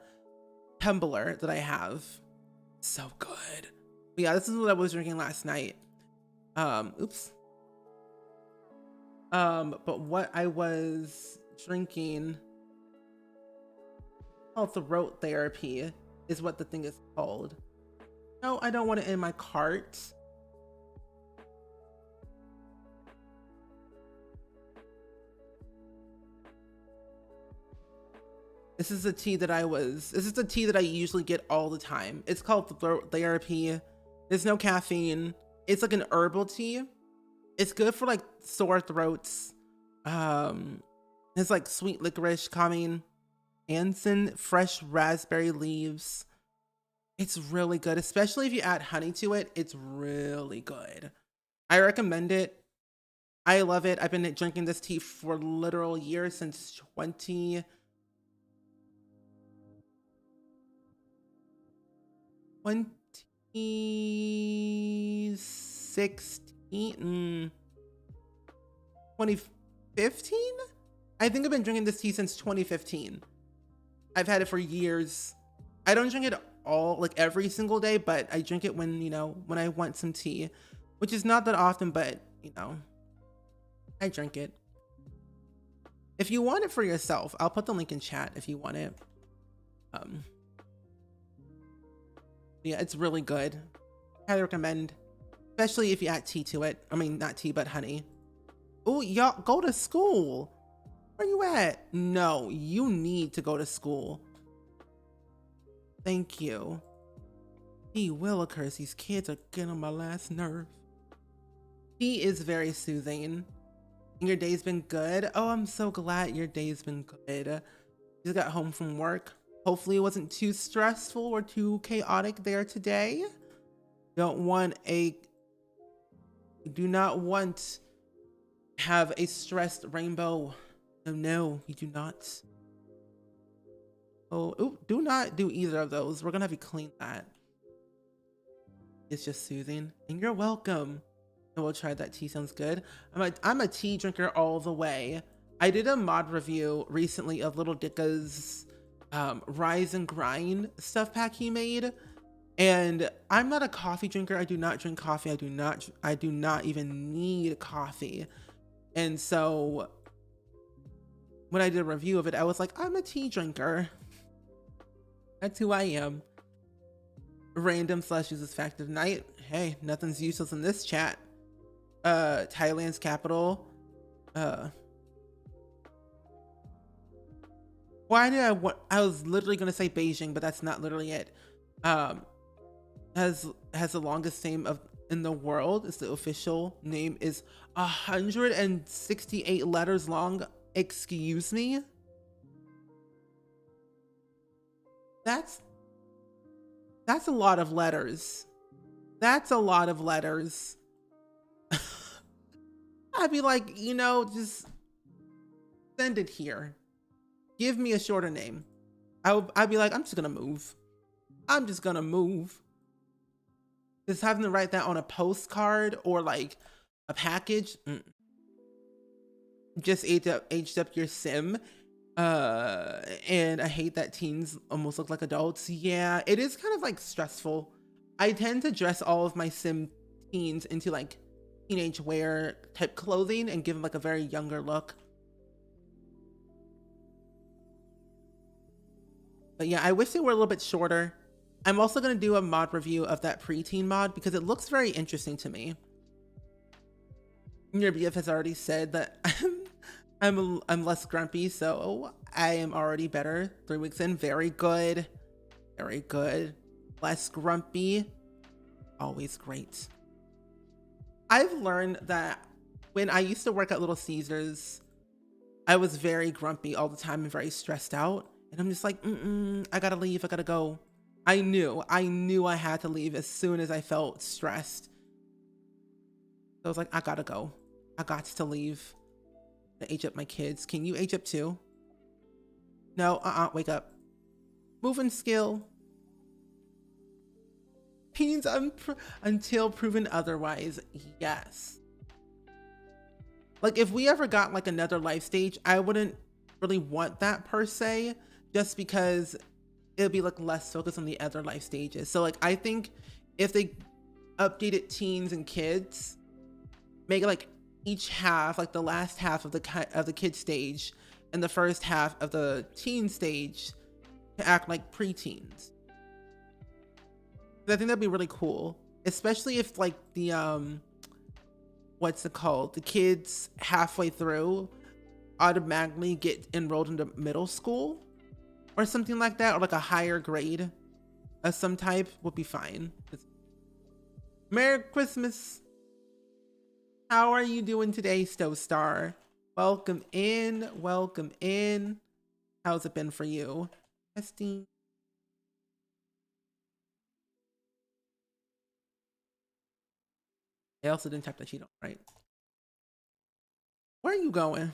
tumbler that I have. So good. But yeah, this is what I was drinking last night. Oops. But what I was drinking, called throat therapy, is what the thing is called. No, I don't want it in my cart. This is the tea that I usually get all the time. It's called throat therapy. There's no caffeine. It's like an herbal tea. It's good for like sore throats. It's like sweet licorice, calming, anise, fresh raspberry leaves. It's really good, especially if you add honey to it. It's really good. I recommend it. I love it. I've been drinking this tea for literal years, since 2016. tea? 2015? I think I've been drinking this tea since 2015. I've had it for years. I don't drink it all, like every single day, but I drink it when, you know, when I want some tea, which is not that often, but, you know, I drink it. If you want it for yourself, I'll put the link in chat if you want it. Yeah, it's really good. Highly recommend, especially if you add tea to it. I mean, not tea, but honey. Oh, y'all go to school. Where you at? No, you need to go to school. Thank you. Tea will occur. These kids are getting on my last nerve. Tea is very soothing. Your day's been good? Oh, I'm so glad your day's been good. You got home from work. Hopefully it wasn't too stressful or too chaotic there today. Do not want to have a stressed rainbow. No, you do not. Oh, do not do either of those. We're gonna have you clean that. It's just soothing. And you're welcome. And we'll try that. Tea sounds good. I'm a tea drinker all the way. I did a mod review recently of Little Dicka's Rise and Grind stuff pack he made. And I'm not a coffee drinker. I do not drink coffee. I do not even need coffee. And so when I did a review of it, I was like, I'm a tea drinker. That's who I am. Random / uses fact of night. Hey, nothing's useless in this chat. Thailand's capital. Why did I was literally gonna say Beijing, but that's not literally it. Has the longest name in the world. Is the official name is 168 letters long. Excuse me? That's a lot of letters. That's a lot of letters. I'd be like, you know, just send it here. Give me a shorter name. I'd be like, I'm just gonna move. I'm just gonna move. Just having to write that on a postcard or like a package. Just aged up your sim. And I hate that teens almost look like adults. Yeah, it is kind of like stressful. I tend to dress all of my sim teens into like teenage wear type clothing and give them like a very younger look. But yeah, I wish they were a little bit shorter. I'm also going to do a mod review of that preteen mod because it looks very interesting to me. Your BF has already said that I'm less grumpy, so I am already better. 3 weeks in, very good. Very good. Less grumpy, always great. I've learned that when I used to work at Little Caesars, I was very grumpy all the time and very stressed out. And I'm just like, I gotta leave, I gotta go. I knew I had to leave as soon as I felt stressed. So I was like, I gotta go. I got to leave. I age up my kids. Can you age up too? No, wake up. Moving skill. Teens until proven otherwise. Yes. Like if we ever got like another life stage, I wouldn't really want that per se, just because it'll be like less focused on the other life stages. So like I think if they updated teens and kids, make it like each half, like the last half of the kid stage and the first half of the teen stage to act like preteens. I think that'd be really cool, especially if like the what's it called, the kids halfway through automatically get enrolled into middle school or something like that, or like a higher grade of some type would be fine. Merry Christmas. How are you doing today, Stowstar? Welcome in, welcome in. How's it been for you? Testing. I also didn't type that sheet on, right? Where are you going?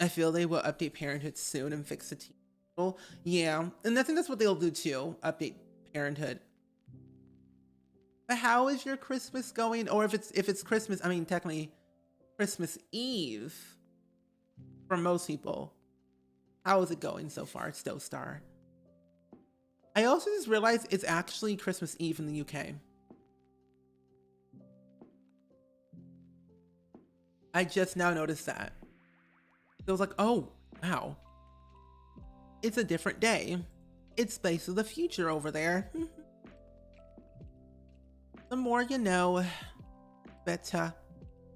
I feel they will update Parenthood soon and fix the teen. Yeah, and I think that's what they'll do too, update Parenthood. But how is your Christmas going? Or if it's Christmas, I mean, technically Christmas Eve for most people. How is it going so far, Still Star? I also just realized it's actually Christmas Eve in the UK. I just now noticed that. So I was like, oh, wow. It's a different day. It's Space of the Future over there. The more you know, better.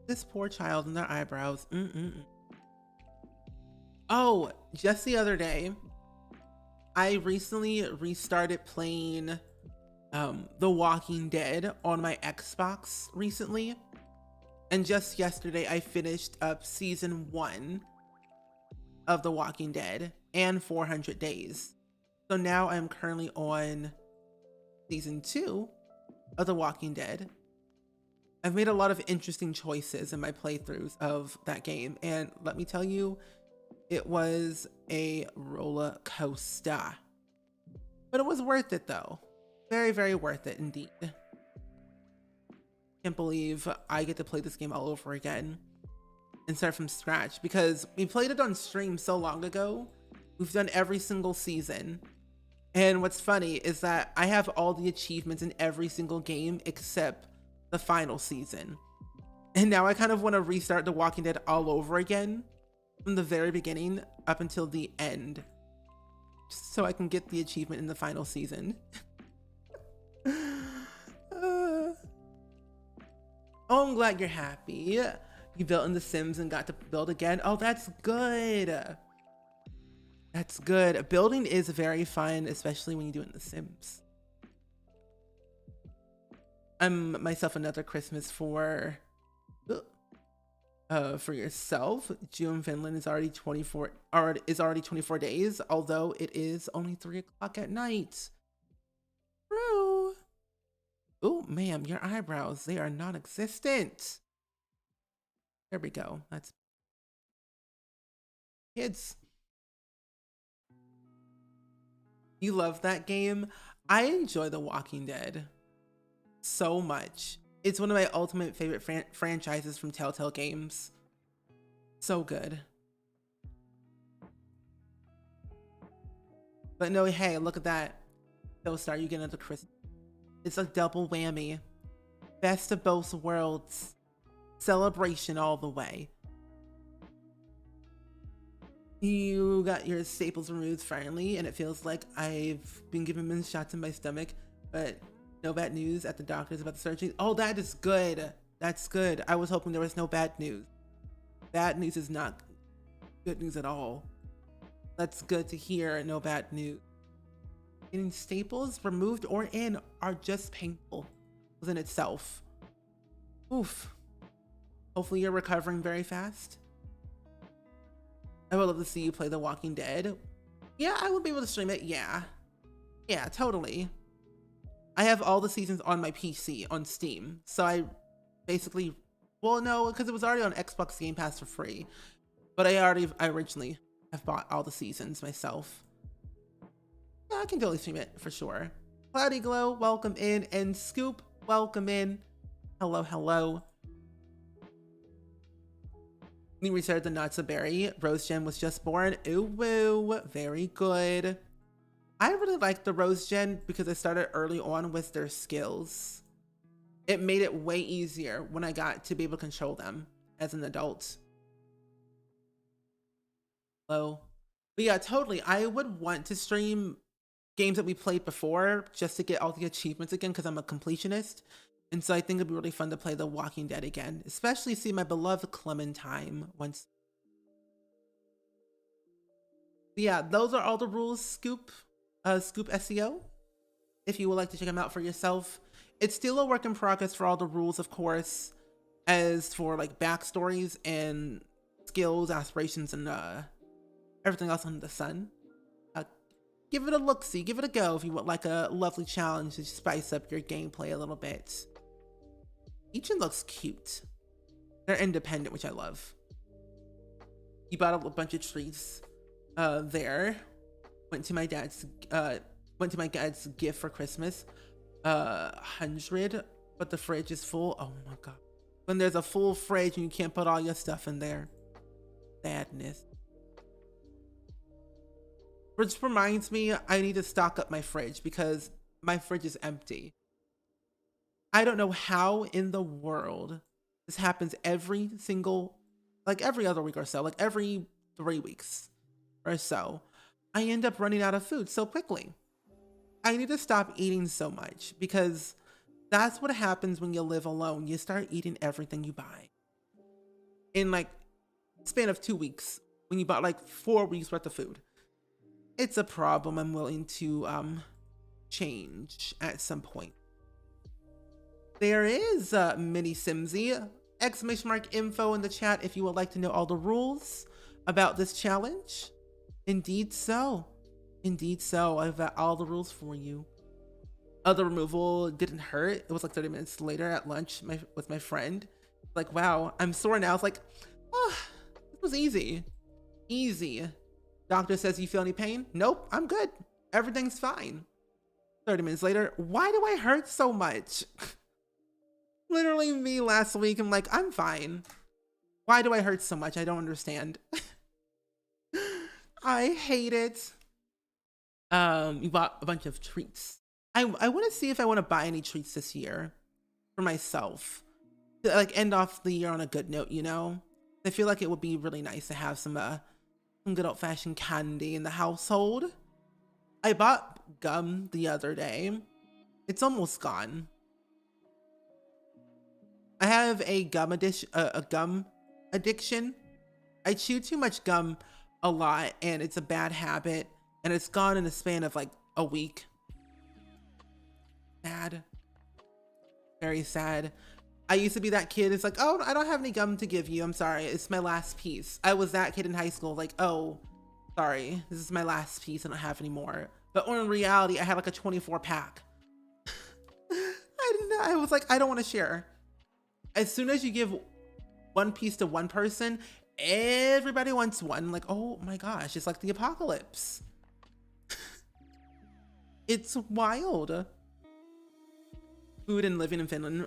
This poor child and their eyebrows. Oh, just the other day, I recently restarted playing The Walking Dead on my Xbox recently. And just yesterday, I finished up season 1 of The Walking Dead and 400 Days. So now I'm currently on season 2 of The Walking Dead. I've made a lot of interesting choices in my playthroughs of that game. And let me tell you, it was a roller coaster. But it was worth it though. Very, very worth it indeed. Can't believe I get to play this game all over again and start from scratch, because we played it on stream so long ago. We've done every single season. And what's funny is that I have all the achievements in every single game except the final season. And now I kind of want to restart The Walking Dead all over again from the very beginning up until the end, so I can get the achievement in the final season. Oh, I'm glad you're happy. You built in The Sims and got to build again. Oh, that's good. That's good. Building is very fun, especially when you do it in The Sims. I'm myself another Christmas for yourself. June Finland is already 24 days, although it is only 3 o'clock at night. True. Oh, ma'am, your eyebrows, they are non-existent. There we go. That's kids. You love that game? I enjoy The Walking Dead so much. It's one of my ultimate favorite franchises from Telltale Games. So good. But no, hey, look at that. So Star, you get another Christmas. It's a double whammy. Best of both worlds. Celebration all the way. You got your staples removed finally, and it feels like I've been given many shots in my stomach, but no bad news at the doctor's about the surgery. Oh, that is good. That's good. I was hoping there was no bad news. Bad news is not good news at all. That's good to hear. No bad news. Getting staples removed or in are just painful within itself. Oof. Hopefully you're recovering very fast. I would love to see you play The Walking Dead. Yeah, I would be able to stream it. Yeah. Yeah, totally. I have all the seasons on my PC on Steam. So I basically, well, no, because it was already on Xbox Game Pass for free. But I originally have bought all the seasons myself. Yeah, I can totally stream it for sure. Cloudy Glow, welcome in. And Scoop, welcome in. Hello, hello. We restarted the Nuts of Berry. Rose Gen was just born. Ooh, woo. Very good. I really like the Rose Gen because I started early on with their skills. It made it way easier when I got to be able to control them as an adult. Hello. But yeah, totally. I would want to stream games that we played before just to get all the achievements again because I'm a completionist. And so I think it'd be really fun to play The Walking Dead again, especially see my beloved Clementine once. But yeah, those are all the rules, Scoop SEO. If you would like to check them out for yourself. It's still a work in progress for all the rules, of course, as for like backstories and skills, aspirations, and everything else under the sun. Give it a look-see, give it a go if you would like a lovely challenge to spice up your gameplay a little bit. Each one looks cute. They're independent, which I love. You bought a bunch of treats there. Went to my dad's gift for Christmas. 100 but the fridge is full. Oh my God. When there's a full fridge and you can't put all your stuff in there. Sadness. Which reminds me, I need to stock up my fridge because my fridge is empty. I don't know how in the world this happens every single, like every other week or so, like every 3 weeks or so. I end up running out of food so quickly. I need to stop eating so much because that's what happens when you live alone. You start eating everything you buy. In like span of 2 weeks, when you bought like 4 weeks worth of food. It's a problem I'm willing to change at some point. There is mini Simsy !info in the chat if you would like to know all the rules about this challenge. Indeed so. Indeed so. I've got all the rules for you. The removal didn't hurt. It was like 30 minutes later at lunch with my friend. Like, wow, I'm sore now. It's like, oh, it was easy. Easy. Doctor says, you feel any pain? Nope, I'm good. Everything's fine. 30 minutes later, why do I hurt so much? Literally me last week, I'm like, I'm fine. Why do I hurt so much? I don't understand. I hate it. You bought a bunch of treats. I want to see if I want to buy any treats this year for myself. To like end off the year on a good note, you know? I feel like it would be really nice to have some good old-fashioned candy in the household. I bought gum the other day. It's almost gone. I have a gum addiction. I chew too much gum a lot, and it's a bad habit, and it's gone in the span of like a week. Sad. Very sad. I used to be that kid. It's like, oh, I don't have any gum to give you. I'm sorry. It's my last piece. I was that kid in high school. Like, oh, sorry. This is my last piece. I don't have any more. But in reality, I had like a 24 pack. I was like, I don't want to share. As soon as you give one piece to one person, everybody wants one. Like, oh my gosh, it's like the apocalypse. It's wild. Food and living in Finland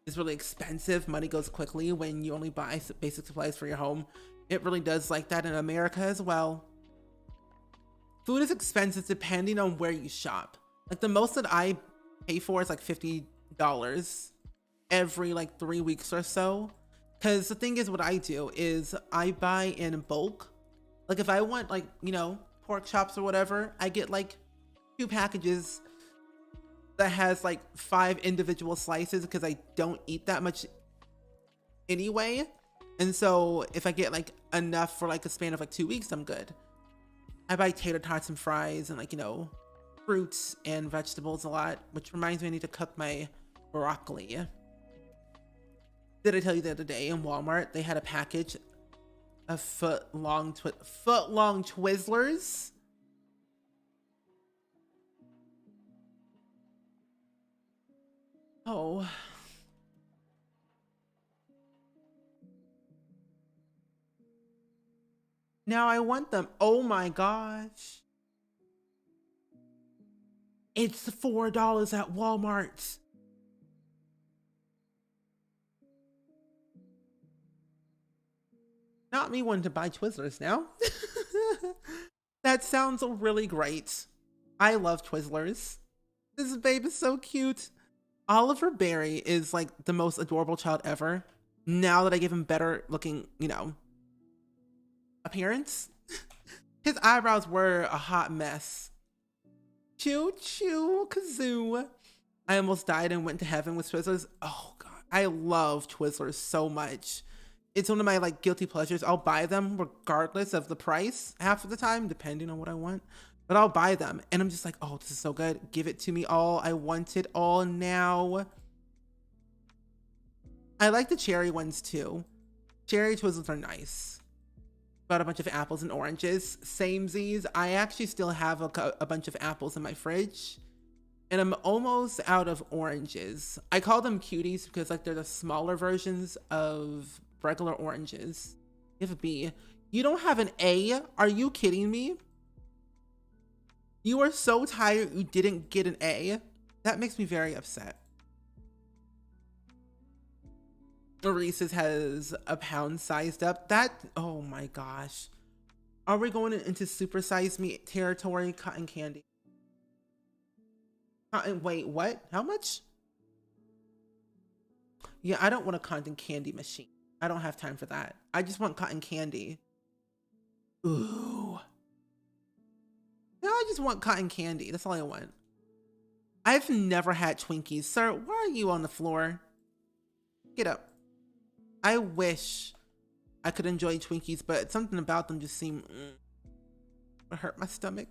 is really expensive. Money goes quickly when you only buy basic supplies for your home. It really does like that in America as well. Food is expensive depending on where you shop. Like the most that I pay for is like $50 every like 3 weeks or so. Because the thing is, what I do is I buy in bulk. Like if I want like, you know, pork chops or whatever, I get like 2 packages that has like 5 individual slices because I don't eat that much anyway. And so if I get like enough for like a span of like 2 weeks, I'm good. I buy tater tots and fries and like, you know, fruits and vegetables a lot, which reminds me I need to cook my broccoli. Did I tell you the other day in Walmart, they had a package of foot-long Twizzlers? Oh. Now I want them. Oh my gosh. It's $4 at Walmart. Not me wanting to buy Twizzlers now. That sounds really great. I love Twizzlers. This babe is so cute. Oliver Berry is like the most adorable child ever. Now that I give him better looking, you know, appearance. His eyebrows were a hot mess. Choo choo kazoo. I almost died and went to heaven with Twizzlers. Oh god, I love Twizzlers so much. It's one of my like guilty pleasures. I'll buy them regardless of the price half of the time, depending on what I want. But I'll buy them and I'm just like, oh, this is so good. Give it to me all. I want it all now. I like the cherry ones too. Cherry Twizzlers are nice. Got a bunch of apples and oranges. Samesies. I actually still have a bunch of apples in my fridge. And I'm almost out of oranges. I call them cuties because like they're the smaller versions of regular oranges. You have a B. You don't have an A? Are you kidding me? You are so tired you didn't get an A? That makes me very upset. Reese's has a pound sized up. That, oh my gosh. Are we going into super size me territory? Cotton candy. Wait, what? How much? Yeah, I don't want a cotton candy machine. I don't have time for that. I just want cotton candy. Ooh. No, I just want cotton candy. That's all I want. I've never had Twinkies. Sir, why are you on the floor? Get up. I wish I could enjoy Twinkies, but something about them just seem it hurt my stomach.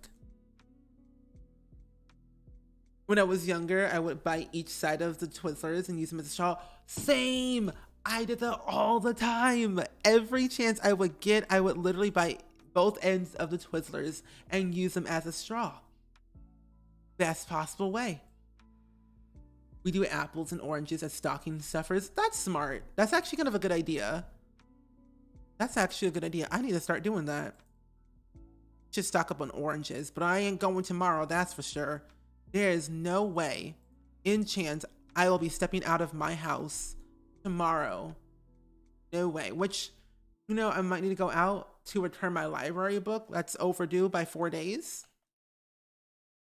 When I was younger, I would bite each side of the Twizzlers and use them as a straw. Same! I did that all the time. Every chance I would get, I would literally bite both ends of the Twizzlers and use them as a straw. Best possible way. We do apples and oranges as stocking stuffers. That's smart. That's actually kind of a good idea. That's actually a good idea. I need to start doing that. Just stock up on oranges, but I ain't going tomorrow, that's for sure. There is no way, in chance, I will be stepping out of my house tomorrow. No way. Which, you know, I might need to go out to return my library book. That's overdue by 4 days.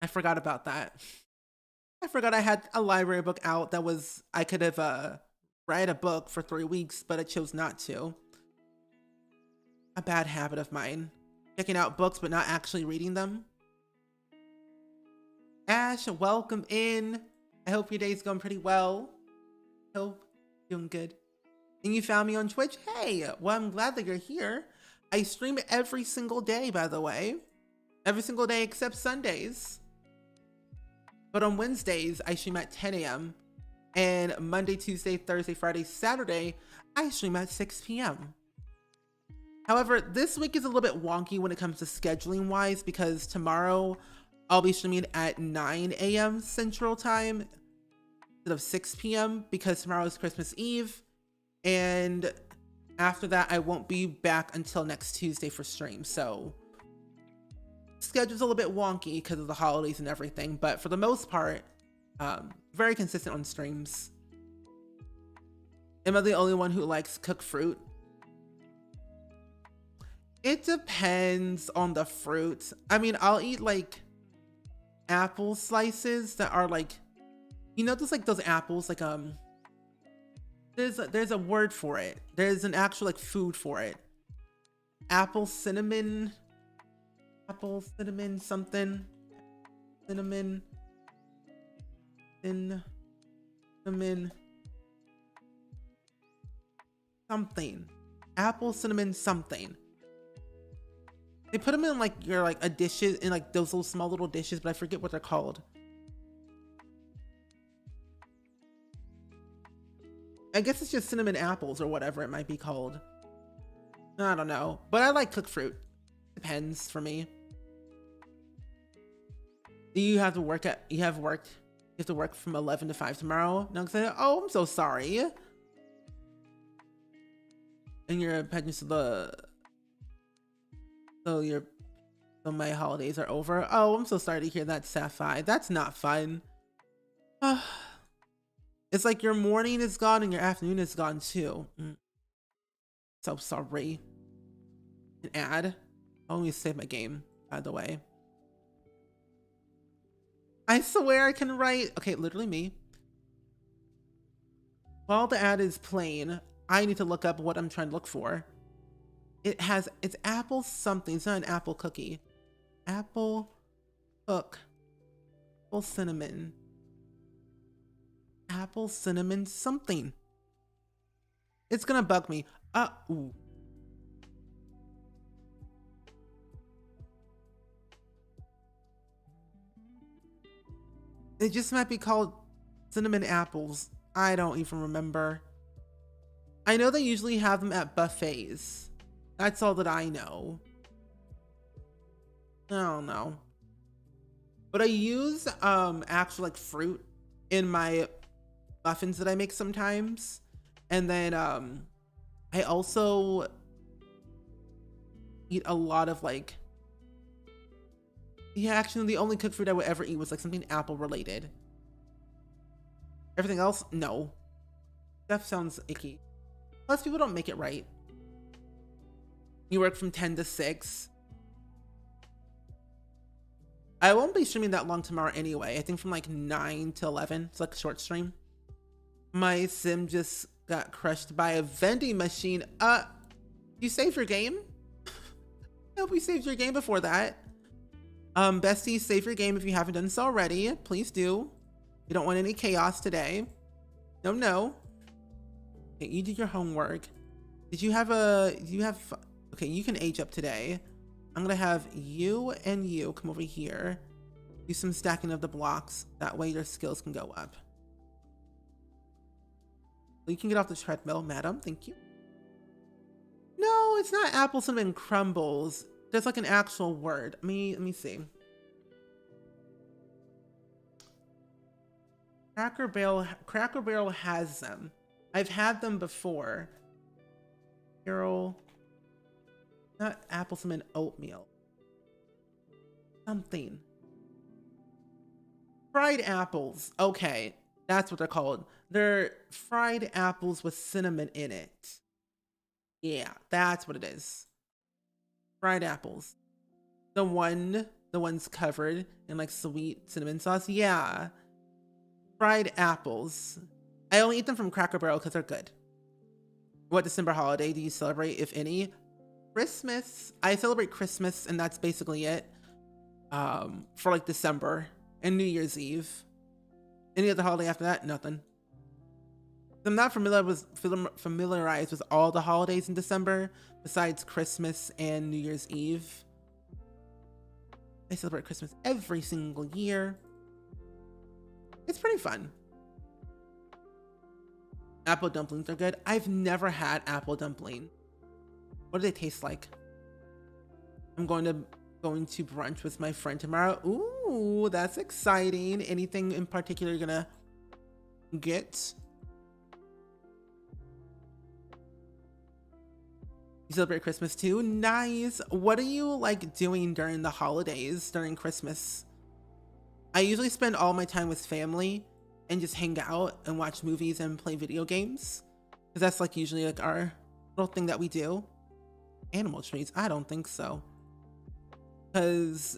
I forgot about that. I forgot I had a library book out that was, I could have read a book for 3 weeks, but I chose not to. A bad habit of mine. Checking out books, but not actually reading them. Ash, welcome in. I hope your day's going pretty well. Hope you're doing good. And you found me on Twitch? Hey, well, I'm glad that you're here. I stream every single day, by the way. Every single day except Sundays. But on Wednesdays, I stream at 10 a.m. And Monday, Tuesday, Thursday, Friday, Saturday, I stream at 6 p.m. However, this week is a little bit wonky when it comes to scheduling wise, because tomorrow I'll be streaming at 9 a.m. Central Time instead of 6 p.m. because tomorrow is Christmas Eve. And after that, I won't be back until next Tuesday for stream. So schedule's a little bit wonky because of the holidays and everything. But for the most part, very consistent on streams. Am I the only one who likes cooked fruit? It depends on the fruit. I mean, I'll eat like apple slices that are like, you know, those apples like there's a word for it. There's an actual like food for it. Apple cinnamon something. Cinnamon something. Apple cinnamon something. They put them in like a dishes, in like those little small little dishes, but I forget what they're called. I guess it's just cinnamon apples or whatever it might be called. I don't know, but I like cooked fruit. Depends for me. Do you have to work you have to work from 11 to 5 tomorrow? No, oh, I'm so sorry. And you're heading to so my holidays are over. Oh, I'm so sorry to hear that, Sapphire. That's not fun. It's like your morning is gone and your afternoon is gone too. So sorry. An ad. I'll only save my game, by the way. I swear I can write. Okay, literally me. While the ad is playing, I need to look up what I'm trying to look for. It's apple something. It's not an apple cookie. Apple cook. Apple cinnamon. Apple cinnamon something. It's gonna bug me. Ooh. It just might be called cinnamon apples. I don't even remember. I know they usually have them at buffets. That's all that I know. I don't know. But I use actual like fruit in my muffins that I make sometimes. And then I also eat a lot of like, yeah, actually the only cooked fruit I would ever eat was like something apple related. Everything else, no. That sounds icky. Most people don't make it right. You work from 10 to 6. I won't be streaming that long tomorrow anyway. I think from like 9 to 11. It's like a short stream. My sim just got crushed by a vending machine. You saved your game? I hope you saved your game before that. Bestie, save your game if you haven't done so already. Please do. You don't want any chaos today. No. Okay, you did your homework. Okay, you can age up today. I'm gonna have you and you come over here. Do some stacking of the blocks. That way your skills can go up. You can get off the treadmill, madam. Thank you. No, it's not apple cinnamon crumbles. There's like an actual word. Let me see. Cracker Barrel has them. I've had them before. Barrel. Not apple cinnamon oatmeal. Something. Fried apples. Okay, that's what they're called. They're fried apples with cinnamon in it. Yeah, that's what it is. Fried apples. The ones covered in like sweet cinnamon sauce. Yeah. Fried apples. I only eat them from Cracker Barrel because they're good. What December holiday do you celebrate, if any? Christmas. I celebrate Christmas and that's basically it. For like December and New Year's Eve. Any other holiday after that? Nothing. I'm not familiarized with all the holidays in December besides Christmas and New Year's Eve. I celebrate Christmas every single year. It's pretty fun. Apple dumplings are good. I've never had apple dumpling. What do they taste like? I'm going to brunch with my friend tomorrow. Ooh, that's exciting. Anything in particular you're gonna get? You celebrate Christmas too? Nice. What are you like doing during the holidays, during Christmas? I usually spend all my time with family and just hang out and watch movies and play video games. Because that's like usually like our little thing that we do. Animal treats? I don't think so. Because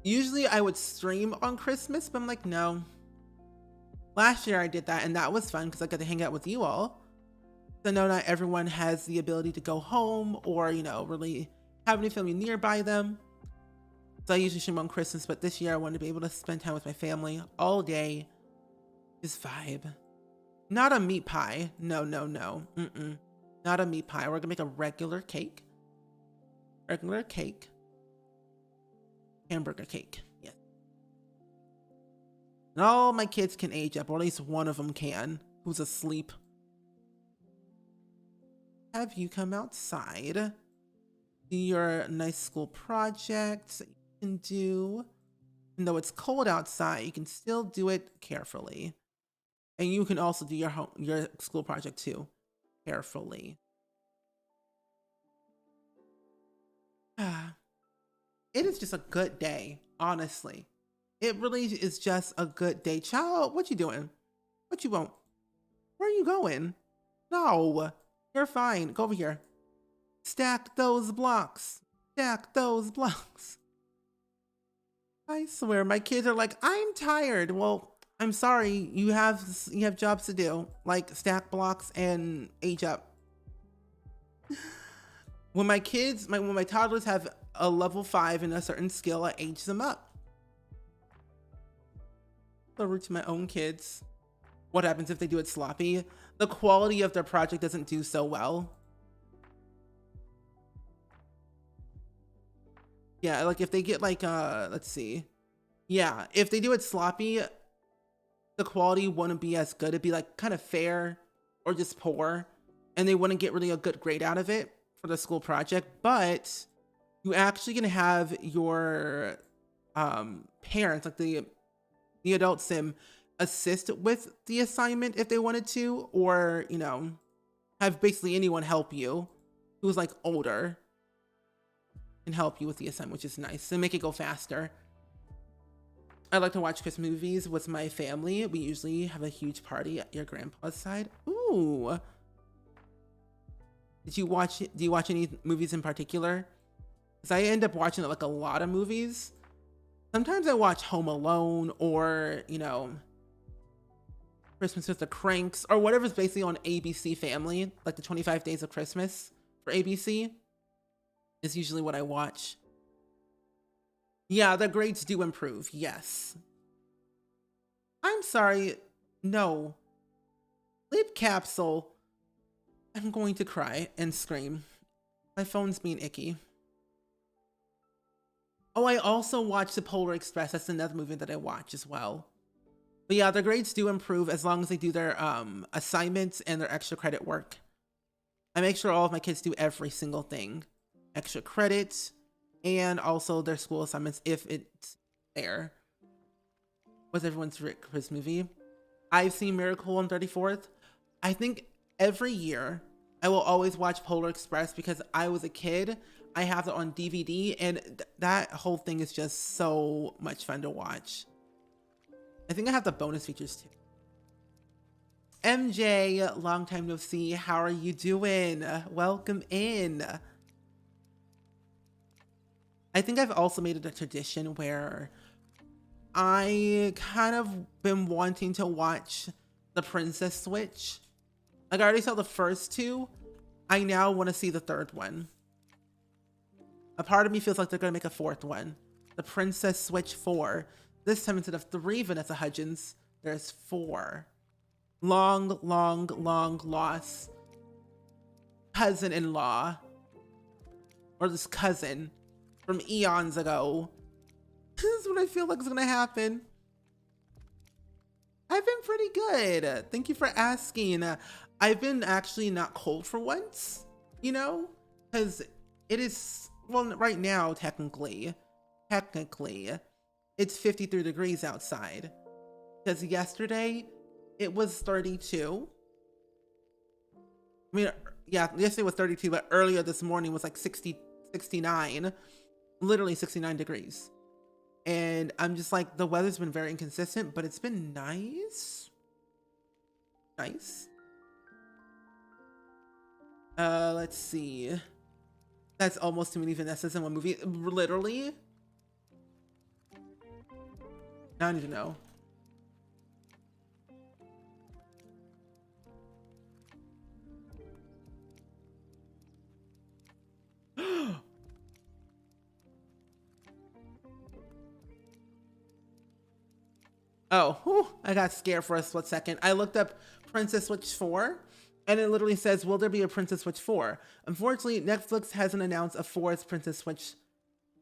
usually I would stream on Christmas, but I'm like, no. Last year I did that and that was fun because I got to hang out with you all. So no, not everyone has the ability to go home or, you know, really have any family nearby them. So I usually stream on Christmas, but this year I wanted to be able to spend time with my family all day. Just vibe. Not a meat pie. No. Not a meat pie. We're gonna make a regular cake. Regular cake. Hamburger cake. Yes. And all my kids can age up, or at least one of them can, who's asleep. Have you come outside, do your nice school projects that you can do. Even though it's cold outside, you can still do it carefully. And you can also do your school project too, carefully. It is just a good day, honestly. It really is just a good day. Child, what you doing? What you want? Where are you going? No. You're fine. Go over here. Stack those blocks. Stack those blocks. I swear, my kids are like, I'm tired. Well, I'm sorry. You have jobs to do, like stack blocks and age up. When my kids, when my toddlers have a level 5 in a certain skill, I age them up. So rude to my own kids. What happens if they do it sloppy? The quality of their project doesn't do so well. Yeah, like if they get like, let's see. Yeah, if they do it sloppy, the quality wouldn't be as good. It'd be like kind of fair or just poor. And they wouldn't get really a good grade out of it for the school project. But you actually gonna have your parents, like the adult sim, assist with the assignment if they wanted to, or, you know, have basically anyone help you who's like older and help you with the assignment, which is nice and make it go faster. I like to watch Christmas movies with my family. We usually have a huge party at your grandpa's side. Ooh. Do you watch any movies in particular? Because I end up watching like a lot of movies. Sometimes I watch Home Alone or, you know, Christmas with the Cranks or whatever's basically on ABC Family, like the 25 Days of Christmas for ABC is usually what I watch. Yeah, the grades do improve, yes. I'm sorry, no. Sleep capsule. I'm going to cry and scream. My phone's being icky. Oh, I also watched The Polar Express. That's another movie that I watch as well. But yeah, their grades do improve as long as they do their assignments and their extra credit work. I make sure all of my kids do every single thing. Extra credits and also their school assignments if it's there. What's everyone's favorite Christmas movie? I've seen Miracle on 34th. I think every year I will always watch Polar Express because I was a kid. I have it on DVD and that whole thing is just so much fun to watch. I think I have the bonus features too. MJ, long time no see. How are you doing? Welcome in. I think I've also made it a tradition where I kind of been wanting to watch the Princess Switch. Like I already saw the first two. I now want to see the third one. A part of me feels like they're going to make a fourth one. The Princess Switch 4. This time instead of 3 Vanessa Hudgens, there's 4. Long lost cousin-in-law. Or this cousin from eons ago. This is what I feel like is going to happen. I've been pretty good. Thank you for asking. I've been actually not cold for once, you know, because it is, well, right now, technically, it's 53 degrees outside. Because yesterday, it was 32. I mean, yeah, yesterday was 32, but earlier this morning was like 69. Literally 69 degrees. And I'm just like, the weather's been very inconsistent, but it's been nice. Nice. Let's see. That's almost too many Vanessas in one movie. Literally. Now I need to know. Oh, whew, I got scared for a split second. I looked up Princess Switch 4, and it literally says, will there be a Princess Switch 4? Unfortunately, Netflix hasn't announced a 4th Princess Switch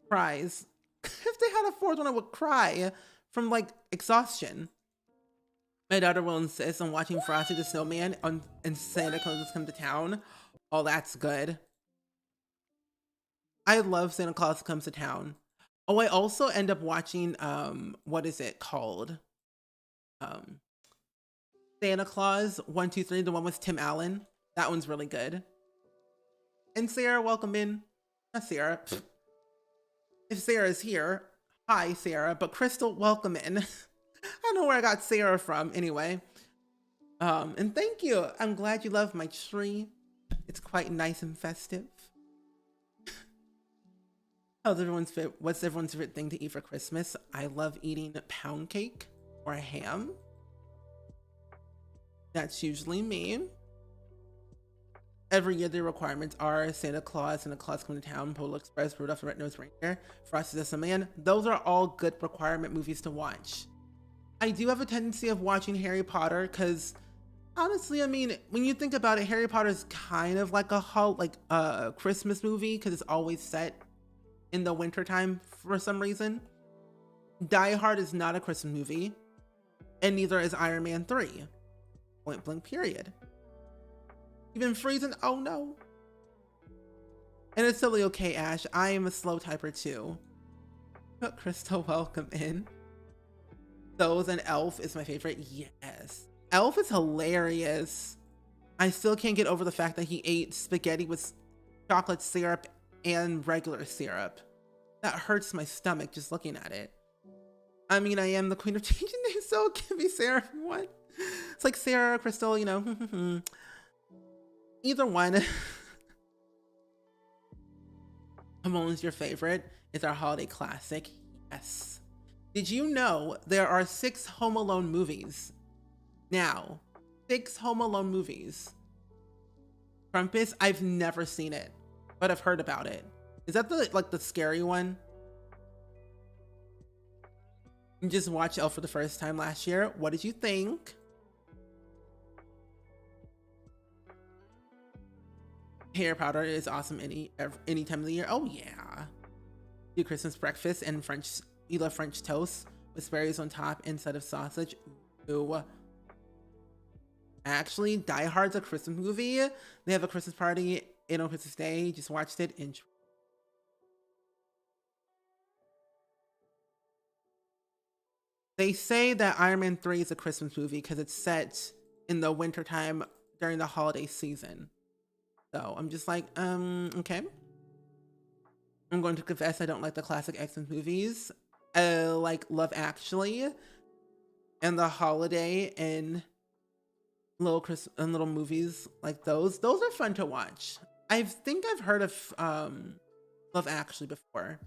prize. If they had a 4th one, I would cry from, like, exhaustion. My daughter will insist on watching Frosty the Snowman and Santa Claus Has Come to Town. Oh, that's good. I love Santa Claus Comes to Town. Oh, I also end up watching, what is it called? Santa Claus 1, 2, 3, the one with Tim Allen. That one's really good. And Sarah, welcome in. Not Sarah. If Sarah's here, hi Sarah. But Crystal, welcome in. I don't know where I got Sarah from. Anyway, and thank you. I'm glad you love my tree. It's quite nice and festive. What's everyone's favorite thing to eat for Christmas? I love eating pound cake or ham. That's usually me. Every year the requirements are Santa Claus Come to Town, Polar Express, Rudolph the Red-Nosed Reindeer, Frosty the Snowman. Those are all good requirement movies to watch. I do have a tendency of watching Harry Potter because honestly, I mean, when you think about it, Harry Potter is kind of like a Christmas movie because it's always set in the winter time for some reason. Die Hard is not a Christmas movie, and neither is Iron Man 3. Point blank period. Even Freezing, oh no. And it's totally okay, Ash. I am a slow typer too. But Crystal, welcome in. Those and Elf is my favorite. Yes. Elf is hilarious. I still can't get over the fact that he ate spaghetti with chocolate syrup and regular syrup. That hurts my stomach just looking at it. I mean, I am the queen of changing names, so give me Sarah if you want. It's like Sarah, Crystal, you know. Either one. Home Alone is your favorite. It's our holiday classic. Yes. Did you know there are 6 Home Alone movies? Now, 6 Home Alone movies. Krampus, I've never seen it, but I've heard about it. Is that the scary one? You just watched Elf for the first time last year. What did you think? Hair powder is awesome any time of the year. Oh yeah. Do Christmas breakfast and you love French toast with berries on top instead of sausage. Ooh. Actually, Die Hard's a Christmas movie. They have a Christmas party on Christmas Day. Just watched it. They say that Iron Man 3 is a Christmas movie because it's set in the wintertime during the holiday season. So I'm just like, okay. I'm going to confess I don't like the classic X-Men movies. Like Love Actually and The Holiday and little movies like those. Those are fun to watch. I think I've heard of Love Actually before.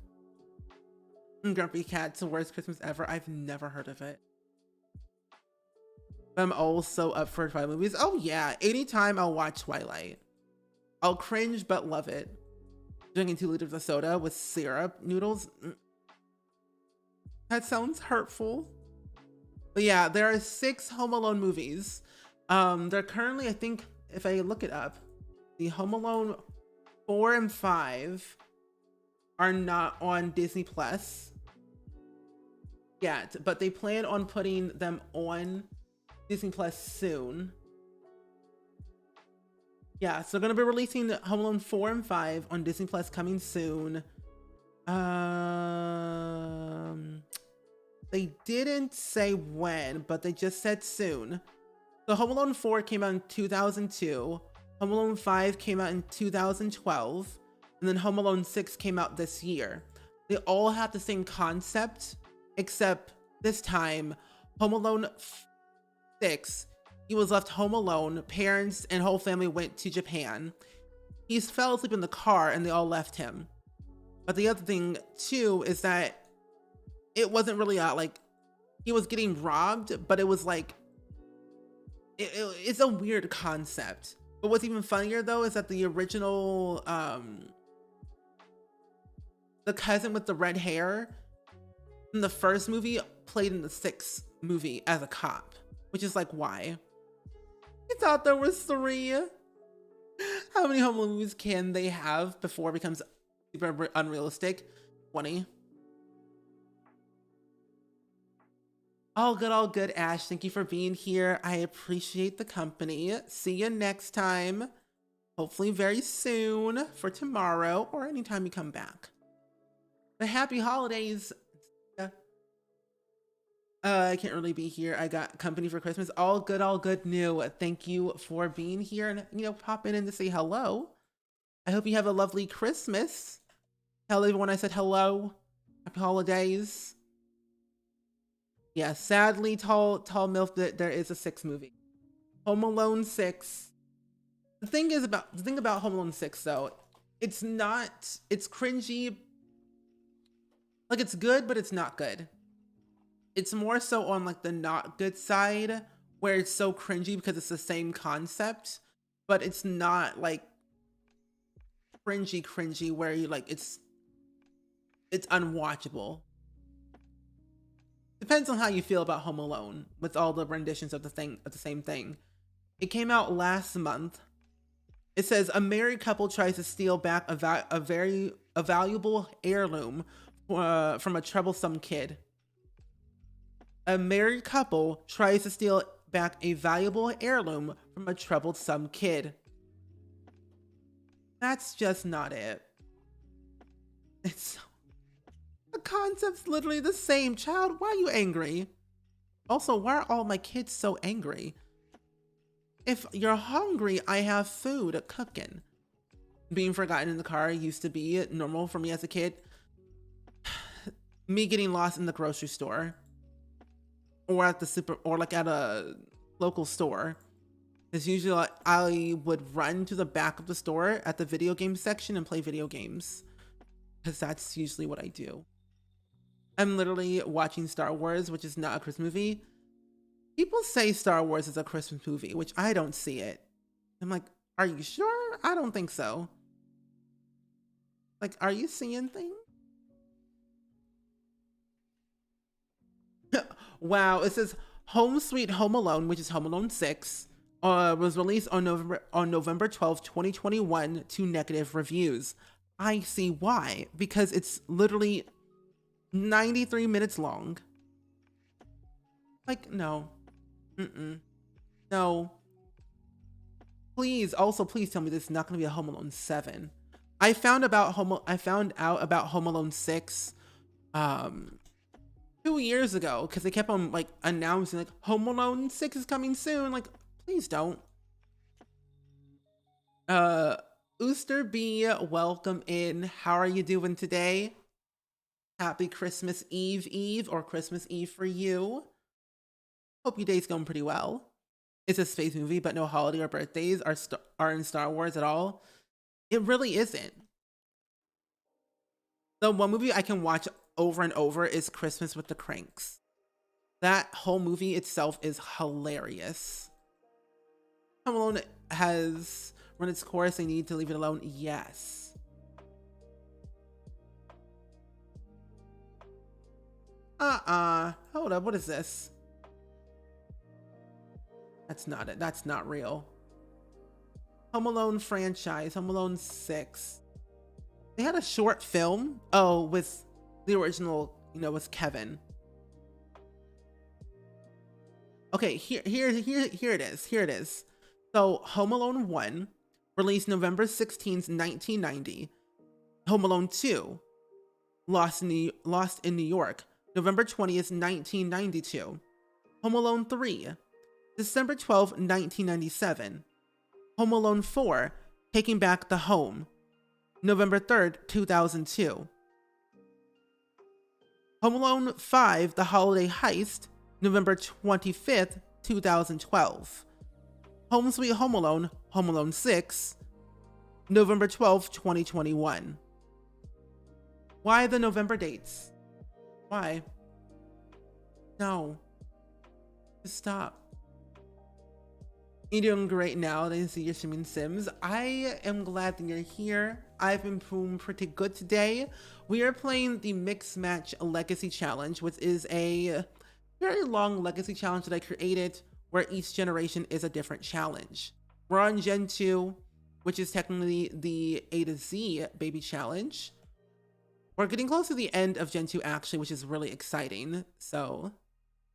Grumpy Cat's the worst Christmas ever. I've never heard of it. I'm also up for Twilight movies. Oh yeah, anytime I'll watch Twilight. I'll cringe but love it. Drinking 2 liters of soda with syrup noodles. That sounds hurtful. But yeah, there are 6 Home Alone movies. They're currently, I think, if I look it up, the Home Alone 4 and 5 are not on Disney Plus yet, but they plan on putting them on Disney Plus soon. Yeah, so they're going to be releasing Home Alone 4 and 5 on Disney Plus coming soon. They didn't say when, but they just said soon. So Home Alone 4 came out in 2002. Home Alone 5 came out in 2012. And then Home Alone 6 came out this year. They all have the same concept, except this time, Home Alone 6, he was left home alone. Parents and whole family went to Japan. He fell asleep in the car and they all left him. But the other thing too is that it wasn't really like he was getting robbed, but it was like, it's a weird concept. But what's even funnier though is that the original, the cousin with the red hair in the first movie played in the 6th movie as a cop, which is like, why? I thought there was 3. How many Home Alone movies can they have before it becomes super unrealistic? 20. All good, Ash. Thank you for being here. I appreciate the company. See you next time. Hopefully very soon for tomorrow or anytime you come back. But happy holidays. I can't really be here. I got company for Christmas. All good new. Thank you for being here and, you know, popping in to say hello. I hope you have a lovely Christmas. Tell everyone I said hello. Happy holidays. Yeah, sadly, Tall MILF, that there is a 6th movie. Home Alone 6. The thing about Home Alone 6 though, it's cringy. Like, it's good, but it's not good. It's more so on like the not good side where it's so cringy because it's the same concept, but it's not like cringy where you like it's unwatchable. Depends on how you feel about Home Alone with all the renditions of the same thing. It came out last month. It says a married couple tries to steal back a valuable heirloom from a troublesome kid. A married couple tries to steal back a valuable heirloom from a troublesome kid. That's just not it. The concept's literally the same. Child, why are you angry? Also, why are all my kids so angry? If you're hungry, I have food cooking. Being forgotten in the car used to be normal for me as a kid. Me getting lost in the grocery store. Or at a local store. It's usually like I would run to the back of the store at the video game section and play video games. because that's usually what I do. I'm literally watching Star Wars, which is not a Christmas movie. People say Star Wars is a Christmas movie, which I don't see it. I'm like, are you sure? I don't think so. Like, are you seeing things? Wow, it says Home Sweet Home Alone, which is Home Alone 6, was released on November 12th, 2021 to negative reviews. I see why, because it's literally 93 minutes long. Like, no. No. Please, also please tell me this is not going to be a Home Alone 7. I found out about Home Alone 6 2 years ago because they kept on like announcing like Home Alone 6 is coming soon. Like, please don't. Ooster B, welcome in. How are you doing today? Happy Christmas Eve or Christmas Eve for you. Hope your day's going pretty well. It's a space movie, but no holiday or birthdays are in Star Wars at all. It really isn't. The one movie I can watch over and over is Christmas with the Cranks. That whole movie itself is hilarious. Home Alone has run its course. They need to leave it alone. Yes. Hold up. What is this? That's not it. That's not real. Home Alone franchise. Home Alone 6. They had a short film. Oh, with the original, with Kevin. Okay, here it is. Here it is. So, Home Alone 1, released November 16th, 1990. Home Alone 2, Lost in New York, November 20th, 1992. Home Alone 3, December 12th, 1997. Home Alone 4, Taking Back the Home, November 3rd, 2002. Home Alone 5, The Holiday Heist, November 25th, 2012. Home Sweet Home Alone, Home Alone 6, November 12th, 2021. Why the November dates? Why? No. Just stop. You're doing great now. I see you're streaming Sims. I am glad that you're here. I've been doing pretty good today. We are playing the Mix Match Legacy Challenge, which is a very long legacy challenge that I created where each generation is a different challenge. We're on Gen 2, which is technically the A to Z baby challenge. We're getting close to the end of Gen 2 actually, which is really exciting. So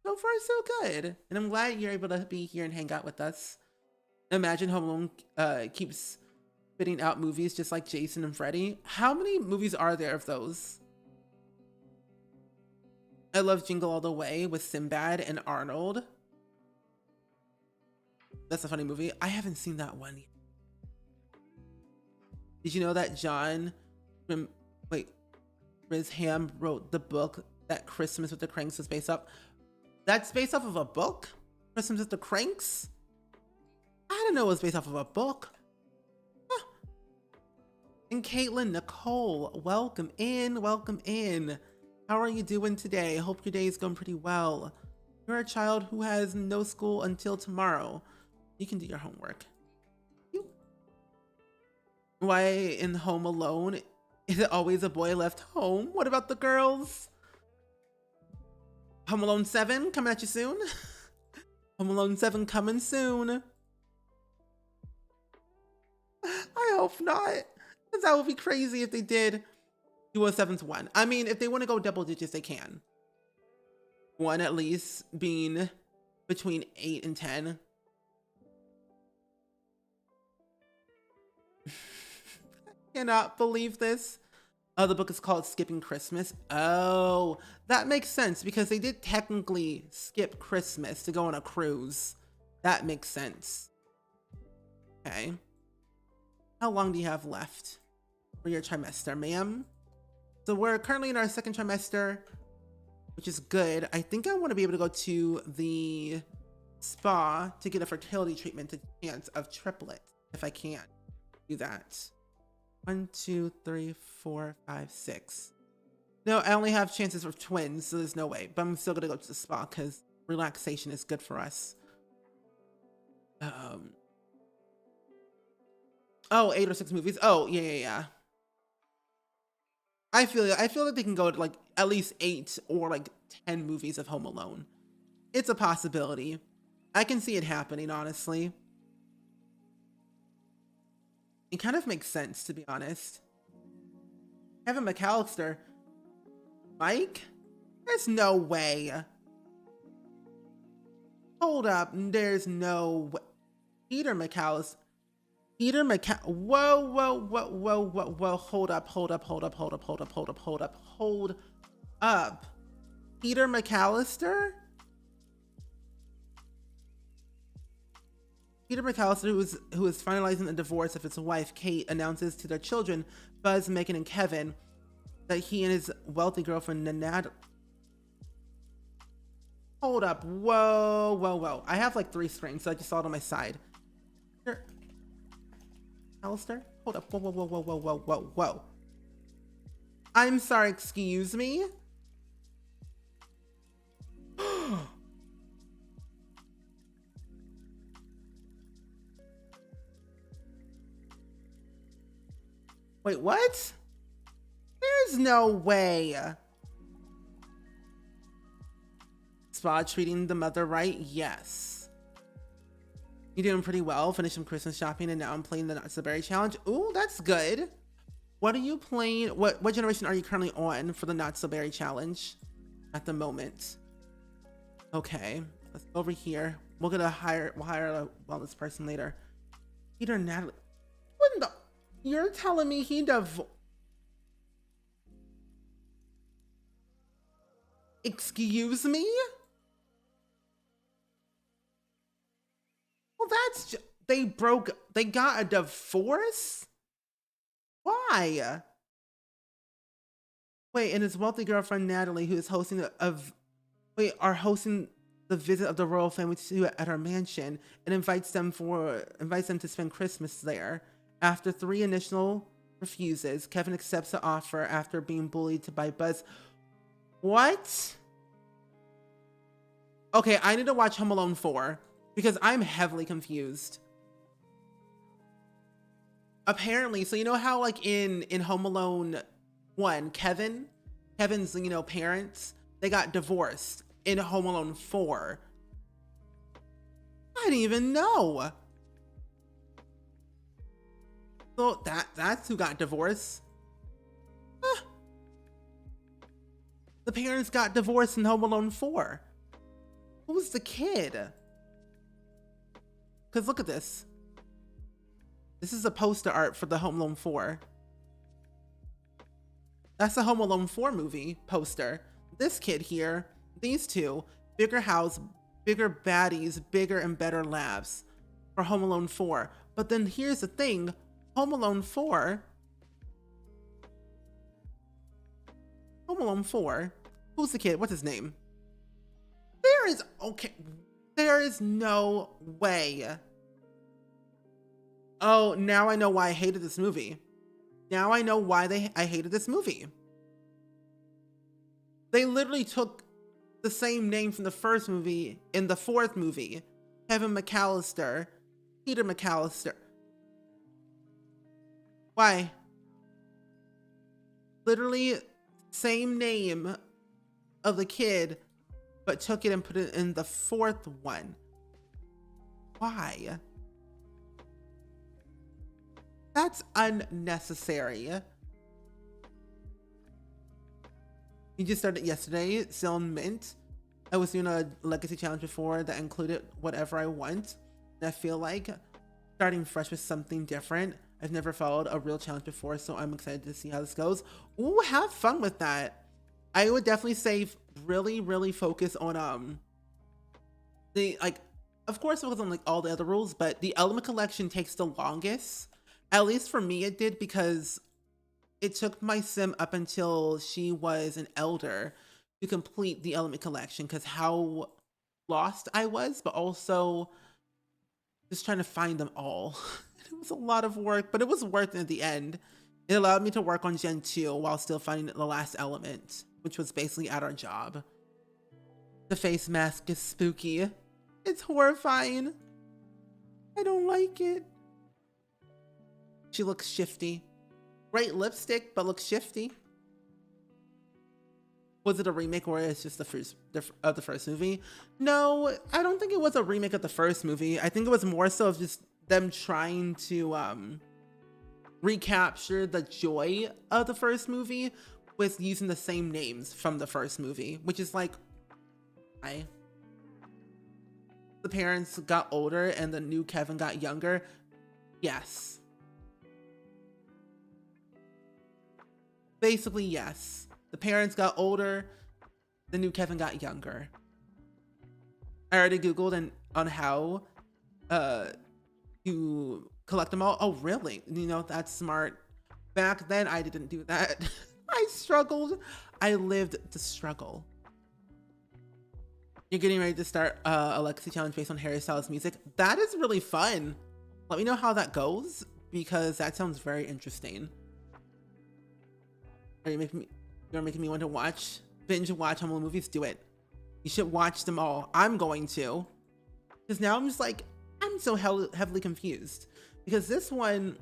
far so good. And I'm glad you're able to be here and hang out with us. Imagine Home Alone keeps spitting out movies just like Jason and Freddy. How many movies are there of those? I love Jingle All the Way with Sinbad and Arnold. That's a funny movie. I haven't seen that one yet. Did you know that John Risham wrote the book that Christmas with the Cranks was based off? That's based off of a book? Christmas with the Cranks? I didn't know it was based off of a book. Huh. And Caitlin Nicole, welcome in, welcome in. How are you doing today? Hope your day is going pretty well. You're a child who has no school until tomorrow. You can do your homework. Why in Home Alone is it always a boy left home? What about the girls? Home Alone 7 coming at you soon. Home Alone 7 coming soon. I hope not, because that would be crazy if they did do a 7th one. I mean, if they want to go double digits, they can. One at least being between 8 and 10. I cannot believe this. Oh, the book is called Skipping Christmas. Oh, that makes sense because they did technically skip Christmas to go on a cruise. That makes sense. Okay. How long do you have left for your trimester, ma'am? So we're currently in our 2nd trimester, which is good. I think I want to be able to go to the spa to get a fertility treatment to chance of triplet if I can do that. 1, 2, 3, 4, 5, 6. No, I only have chances for twins, so there's no way. But I'm still gonna go to the spa because relaxation is good for us. Oh, 8 or 6 movies. Oh, yeah. I feel like they can go to like at least 8 or like 10 movies of Home Alone. It's a possibility. I can see it happening, honestly. It kind of makes sense, to be honest. Kevin McAllister. Mike? There's no way. Hold up. There's no way. Peter McAllister. Whoa. Hold up. Peter McAllister? Peter McAllister, who is finalizing the divorce of his wife, Kate, announces to their children, Buzz, Megan, and Kevin, that he and his wealthy girlfriend, Nanad. Hold up. Whoa. I have like 3 screens, so I just saw it on my side. Peter McAllister? Hold up. Whoa. I'm sorry, excuse me? Wait, what? There's no way. Spa treating the mother right? Yes. You're doing pretty well. Finished some Christmas shopping and now I'm playing the Not So Berry Challenge. Ooh, that's good. What are you playing? What generation are you currently on for the Not So Berry Challenge at the moment? Okay, let's go over here. We'll hire a wellness person later. Peter and Natalie. What in the? You're telling me he Excuse me? Well, that's just, they got a divorce? Why? Wait, and his wealthy girlfriend Natalie, who is hosting hosting the visit of the royal family at her mansion, and invites them to spend Christmas there. After 3 initial refuses, Kevin accepts the offer after being bullied by Buzz. What? Okay, I need to watch Home Alone 4 because I'm heavily confused. Apparently, so you know how like in Home Alone 1, Kevin's, parents, they got divorced. In Home Alone 4. I didn't even know. So that's who got divorced. Huh. The parents got divorced in Home Alone 4. Who's the kid? Because look at this. This is a poster art for the Home Alone 4. That's the Home Alone 4 movie poster. This kid here, these two, bigger house, bigger baddies, bigger and better labs for Home Alone 4. But then here's the thing, Home Alone 4, who's the kid? What's his name? There is no way. Oh, now I know why I hated this movie. Now I know why I hated this movie. They literally took the same name from the first movie in the 4th movie. Kevin McAllister, Peter McAllister. Why? Literally same name of the kid, but took it and put it in the 4th one. Why? That's unnecessary. You just started yesterday, still in Mint. I was doing a legacy challenge before that included whatever I want. And I feel like starting fresh with something different. I've never followed a real challenge before, so I'm excited to see how this goes. Ooh, have fun with that. I would definitely say really focus on of course focus on like all the other rules, but the element collection takes the longest. At least for me it did, because it took my sim up until she was an elder to complete the element collection, because how lost I was, but also just trying to find them all. It was a lot of work, but it was worth it at the end. It allowed me to work on Gen 2 while still finding the last element, which was basically at our job. The face mask is spooky. It's horrifying. I don't like it. She looks shifty. Great lipstick, but looks shifty. Was it a remake or it's just the first movie? No, I don't think it was a remake of the first movie. I think it was more so of just them trying to recapture the joy of the first movie with using the same names from the first movie, which is like, the parents got older and the new Kevin got younger. Yes. Basically, yes. The parents got older, the new Kevin got younger. I already Googled on how to collect them all. Oh, really? You know, that's smart. Back then, I didn't do that. I struggled. I lived the struggle. You're getting ready to start a legacy challenge based on Harry Styles' music. That is really fun. Let me know how that goes, because that sounds very interesting. You're making me want to binge watch Home Alone movies. Do it. You should watch them all. I'm going to. Because now I'm just like, I'm so heavily confused. Because this one,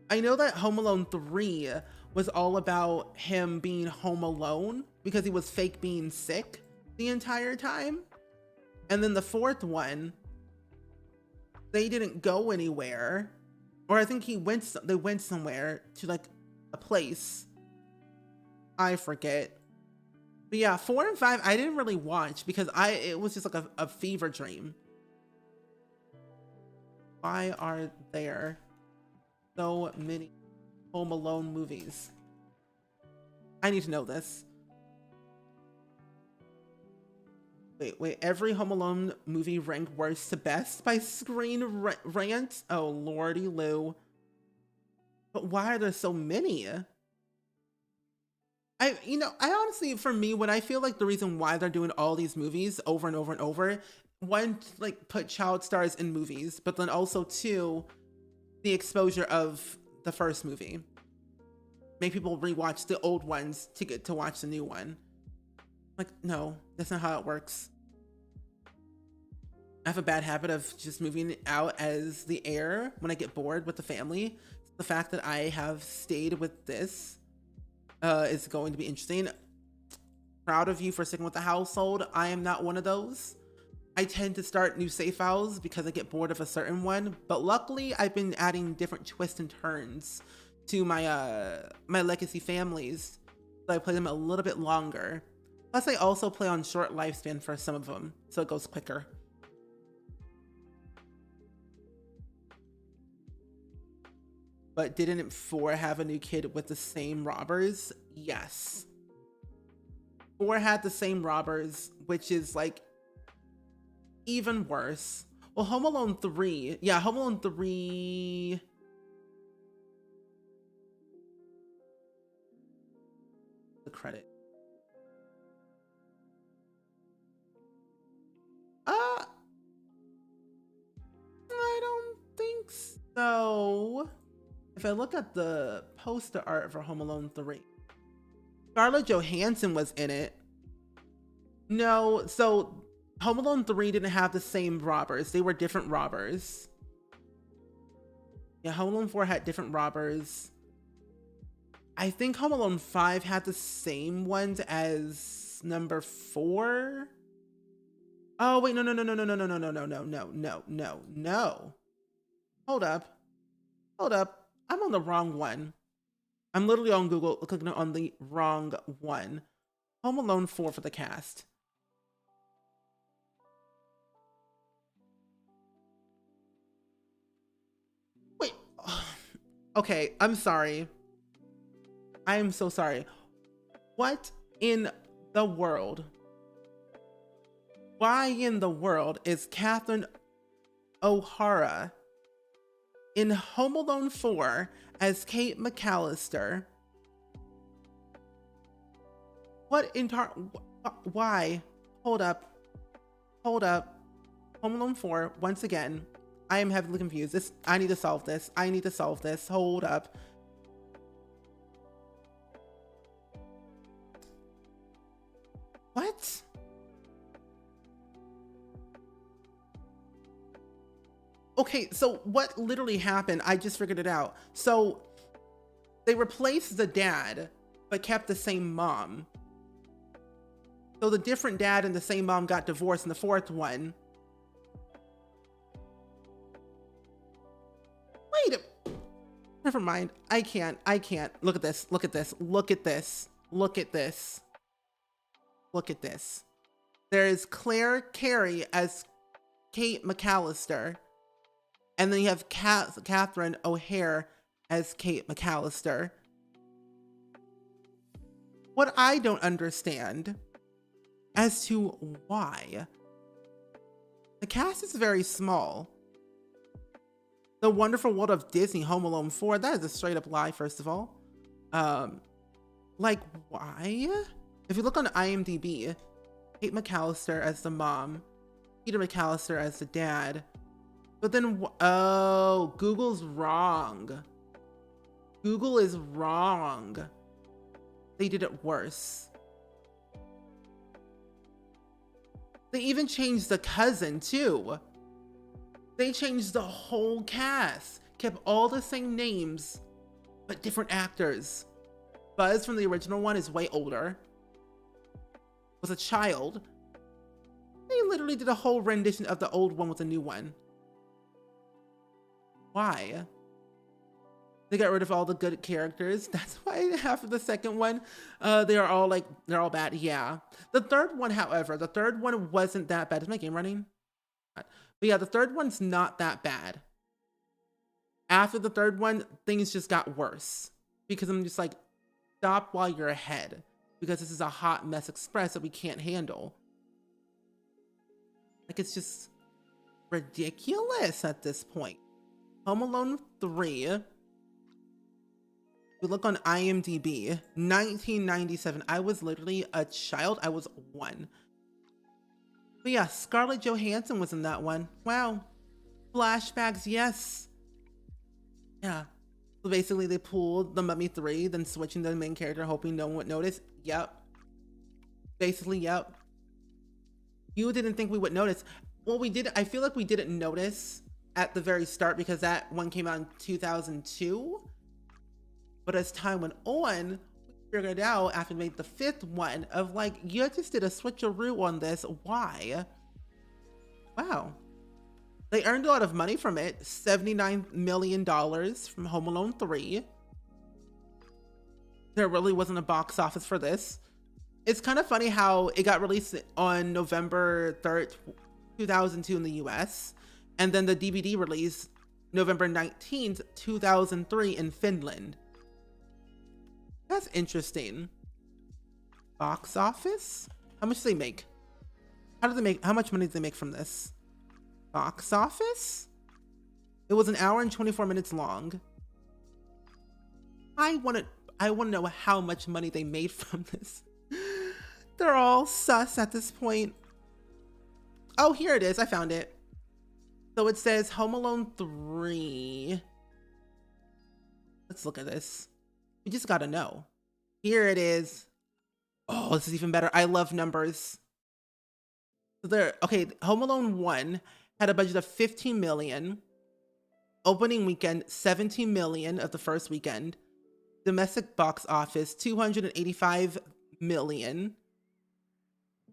I know that Home Alone 3 was all about him being home alone because he was fake being sick the entire time. And then the fourth one, they didn't go anywhere. Or I think they went somewhere to like a place. I forget. But yeah, 4 and 5 I didn't really watch because it was just like a fever dream. Why are there so many Home Alone movies? I need to know this. Wait, every Home Alone movie ranked worst to best by Screen Rant? Oh, lordy Lou. But why are there so many? I honestly, for me, when I feel like the reason why they're doing all these movies over and over and over, one, like put child stars in movies, but then also two, the exposure of the first movie. Make people rewatch the old ones to get to watch the new one. Like, no, that's not how it works. I have a bad habit of just moving out as the heir when I get bored with the family. The fact that I have stayed with this is going to be interesting. Proud of you for sticking with the household. I am not one of those. I tend to start new save files because I get bored of a certain one, but luckily I've been adding different twists and turns to my my legacy families, so I play them a little bit longer. Plus I also play on short lifespan for some of them, so it goes quicker. But didn't 4 have a new kid with the same robbers? Yes. 4 had the same robbers, which is like even worse. Well, Home Alone 3. Yeah, Home Alone 3. The credit. I don't think so. If I look at the poster art for Home Alone 3, Scarlett Johansson was in it. No, so Home Alone 3 didn't have the same robbers. They were different robbers. Yeah, Home Alone 4 had different robbers. I think Home Alone 5 had the same ones as number 4. Oh, wait, no. Hold up. I'm on the wrong one. I'm literally on Google clicking on the wrong one. Home Alone 4 for the cast. Wait. Okay, I'm sorry. I am so sorry. What in the world? Why in the world is Catherine O'Hara in Home Alone 4 as Kate McAllister? Why? Hold up. Home Alone 4, once again, I am heavily confused. I need to solve this. Hold up. What? Okay, so what literally happened? I just figured it out. So they replaced the dad, but kept the same mom. So the different dad and the same mom got divorced in the fourth one. Wait, never mind. I can't. Look at this. Look at this. Look at this. Look at this. Look at this. There is Claire Carey as Kate McAllister. And then you have Catherine O'Hare as Kate McAllister. What I don't understand as to why. The cast is very small. The Wonderful World of Disney, Home Alone 4, that is a straight up lie, first of all. Like, why? If you look on IMDb, Kate McAllister as the mom, Peter McAllister as the dad. But then, oh, Google's wrong. Google is wrong. They did it worse. They even changed the cousin too. They changed the whole cast, kept all the same names, but different actors. Buzz from the original one is way older, was a child. They literally did a whole rendition of the old one with a new one. Why? They got rid of all the good characters. That's why half of the second one, they're all bad. Yeah. The third one, however, the third one wasn't that bad. Is my game running? But yeah, the third one's not that bad. After the third one, things just got worse. Because I'm just like, stop while you're ahead. Because this is a hot mess express that we can't handle. Like, it's just ridiculous at this point. Home Alone 3. We look on IMDb, 1997. I was literally a child. I was 1. But yeah, Scarlett Johansson was in that one. Wow. Flashbacks, yes. Yeah. So basically they pulled The Mummy 3, then switching the main character, hoping no one would notice. Yep. Basically, yep. You didn't think we would notice. Well, we did. I feel like we didn't notice at the very start because that one came out in 2002. But as time went on, we figured out after we made the 5th one of like, you just did a switcheroo on this. Why? Wow. They earned a lot of money from it. $79 million from Home Alone 3. There really wasn't a box office for this. It's kind of funny how it got released on November 3rd, 2002 in the US. And then the DVD release November 19th, 2003 in Finland. That's interesting. Box office? How much do they make? How much money did they make from this? Box office? It was an hour and 24 minutes long. I want to know how much money they made from this. They're all sus at this point. Oh, here it is. I found it. So it says Home Alone 3. Let's look at this. We just gotta know. Here it is. Oh, this is even better. I love numbers. So there, okay, Home Alone 1 had a budget of 15 million. Opening weekend, 17 million of the first weekend. Domestic box office, 285 million.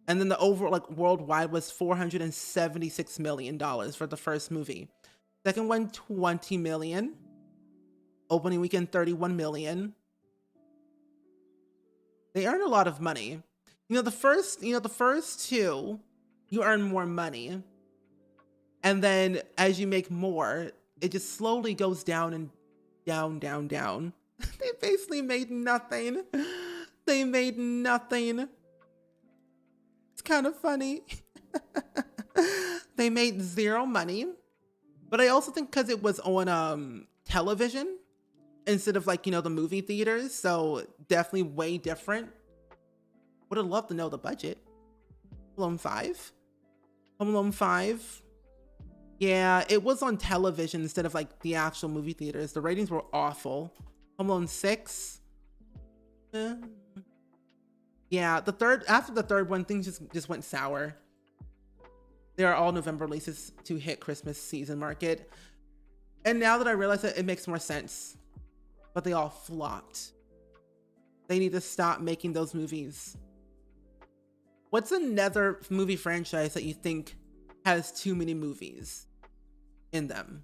And then the overall, like, worldwide was $476 million for the first movie. Second one, 20 million. Opening weekend, 31 million. They earn a lot of money. The first two, you earn more money. And then as you make more, it just slowly goes down and down, down, down. They basically made nothing. They made nothing. It's kind of funny. They made zero money. But I also think because it was on television instead of like, the movie theaters. So definitely way different. Would have loved to know the budget. Home Alone 5? Home Alone 5? Yeah, it was on television instead of like the actual movie theaters. The ratings were awful. Home Alone 6? Yeah, after the third one, things just went sour. They are all November releases to hit Christmas season market. And now that I realize it makes more sense. But they all flopped. They need to stop making those movies. What's another movie franchise that you think has too many movies in them?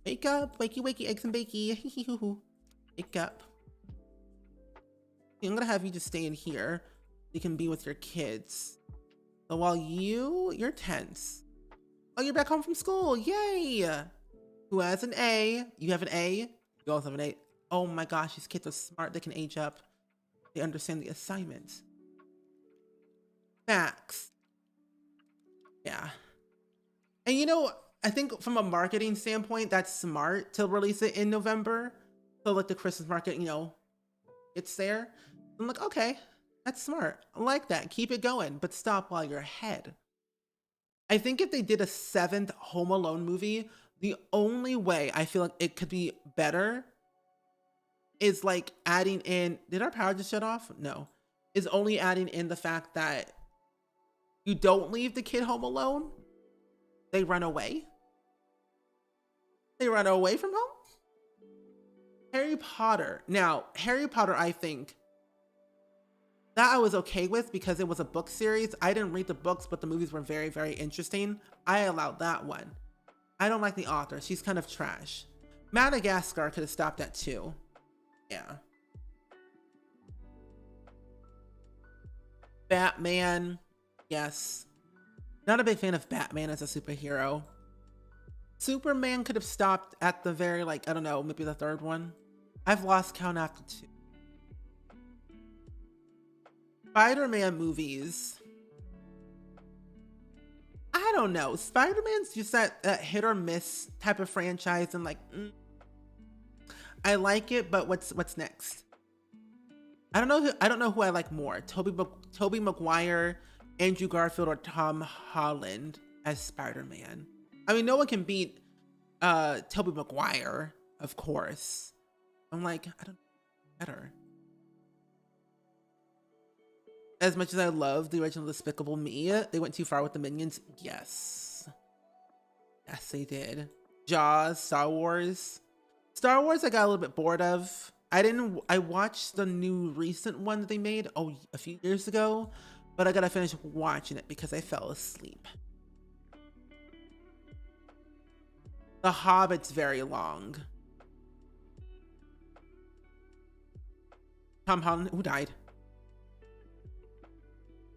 Wake up, wakey, wakey, eggs and bakey. Wake up. I'm gonna have you just stay in here. You can be with your kids. So while you're tense. Oh, you're back home from school. Yay! Who has an A? You have an A? You also have an A. Oh my gosh, these kids are smart. They can age up. They understand the assignment. Max. Yeah. And you know, I think from a marketing standpoint, that's smart to release it in November. So like the Christmas market, you know, it's there. I'm like, okay, that's smart. I like that. Keep it going, but stop while you're ahead. I think if they did a 7th Home Alone movie, the only way I feel like it could be better is like adding in, did our power just shut off? No. Is only adding in the fact that you don't leave the kid home alone. They run away. They run away from home. Harry Potter. Now, Harry Potter, I think that I was okay with because it was a book series. I didn't read the books, but the movies were very, very interesting. I allowed that one. I don't like the author. She's kind of trash. Madagascar could have stopped at 2. Yeah. Batman. Yes. Not a big fan of Batman as a superhero. Superman could have stopped at the very, like, I don't know, maybe the 3rd one. I've lost count after 2. Spider-Man movies. I don't know. Spider-Man's just that hit or miss type of franchise, and like, I like it, but what's next? I don't know who I like more. Tobey Maguire, Andrew Garfield, or Tom Holland as Spider-Man. I mean, no one can beat Tobey Maguire, of course. I'm like, I don't know better. As much as I love the original Despicable Me, they went too far with the Minions. Yes. Yes, they did. Jaws, Star Wars. Star Wars I got a little bit bored of. I watched the new recent one that they made, a few years ago, but I gotta finish watching it because I fell asleep. The Hobbit's very long. Tom Holland, who died?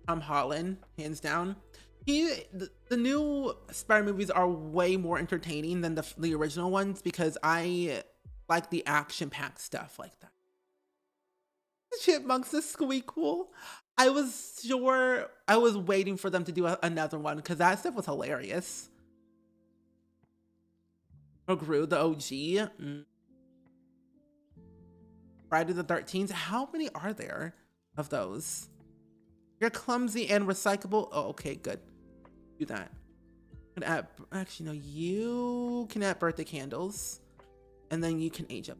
Tom Holland, hands down. The new Spider movies are way more entertaining than the original ones because I like the action-packed stuff like that. Chipmunks is Squeakquel. I was waiting for them to do another one because that stuff was hilarious. Or Gru, the OG. Friday the 13th. How many are there of those? You're clumsy and recyclable. Oh, okay, good. Do that. Actually, no, you can add birthday candles. And then you can age up.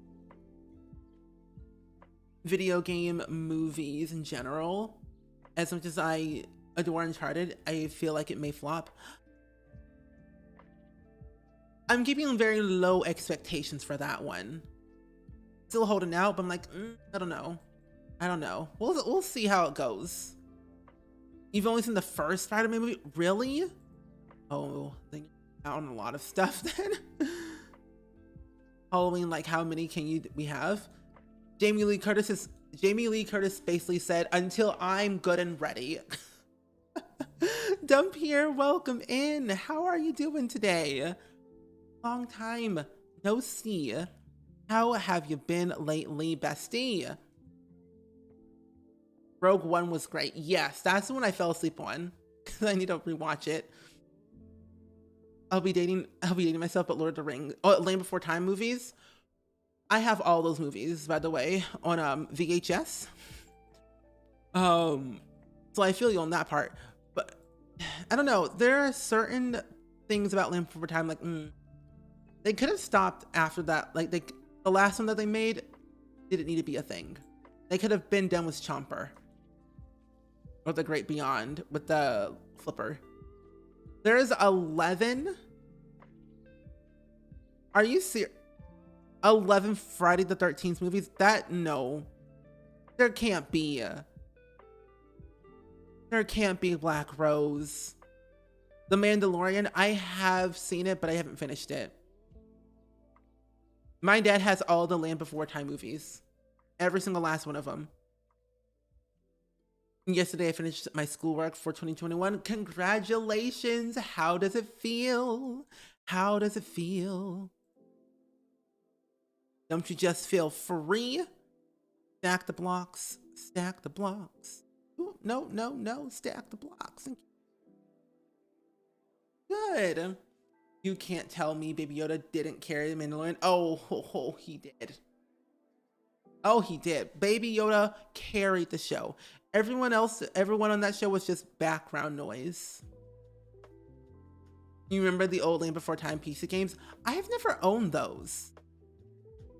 Video game movies in general. As much as I adore Uncharted, I feel like it may flop. I'm keeping very low expectations for that one. Still holding out, but I'm like, I don't know. I don't know. We'll see how it goes. You've only seen the first Spider-Man movie? Really? Oh, then you're out on a lot of stuff then. Halloween, like how many can we have? Jamie Lee Curtis basically said, until I'm good and ready. Dump here, welcome in. How are you doing today? Long time no see. How have you been lately, bestie? Rogue One was great. Yes, that's the one I fell asleep on because I need to rewatch it. I'll be dating myself, but Lord of the Rings, Land Before Time movies. I have all those movies, by the way, on VHS. So I feel you on that part, but I don't know. There are certain things about Land Before Time, like they could have stopped after that. Like the last one that they made didn't need to be a thing. They could have been done with Chomper. Or The Great Beyond with the flipper. There's 11. Are you serious? 11 Friday the 13th movies? No. There can't be. There can't be Black Rose. The Mandalorian, I have seen it, but I haven't finished it. My dad has all the Land Before Time movies. Every single last one of them. Yesterday I finished my schoolwork for 2021. Congratulations! How does it feel? How does it feel? Don't you just feel free? Stack the blocks. Stack the blocks. Ooh, no, no, no. Stack the blocks. Good. You can't tell me Baby Yoda didn't carry the Mandalorian. Oh, he did. Oh, he did. Baby Yoda carried the show. Everyone on that show was just background noise. You remember the old Land Before Time PC games? I have never owned those.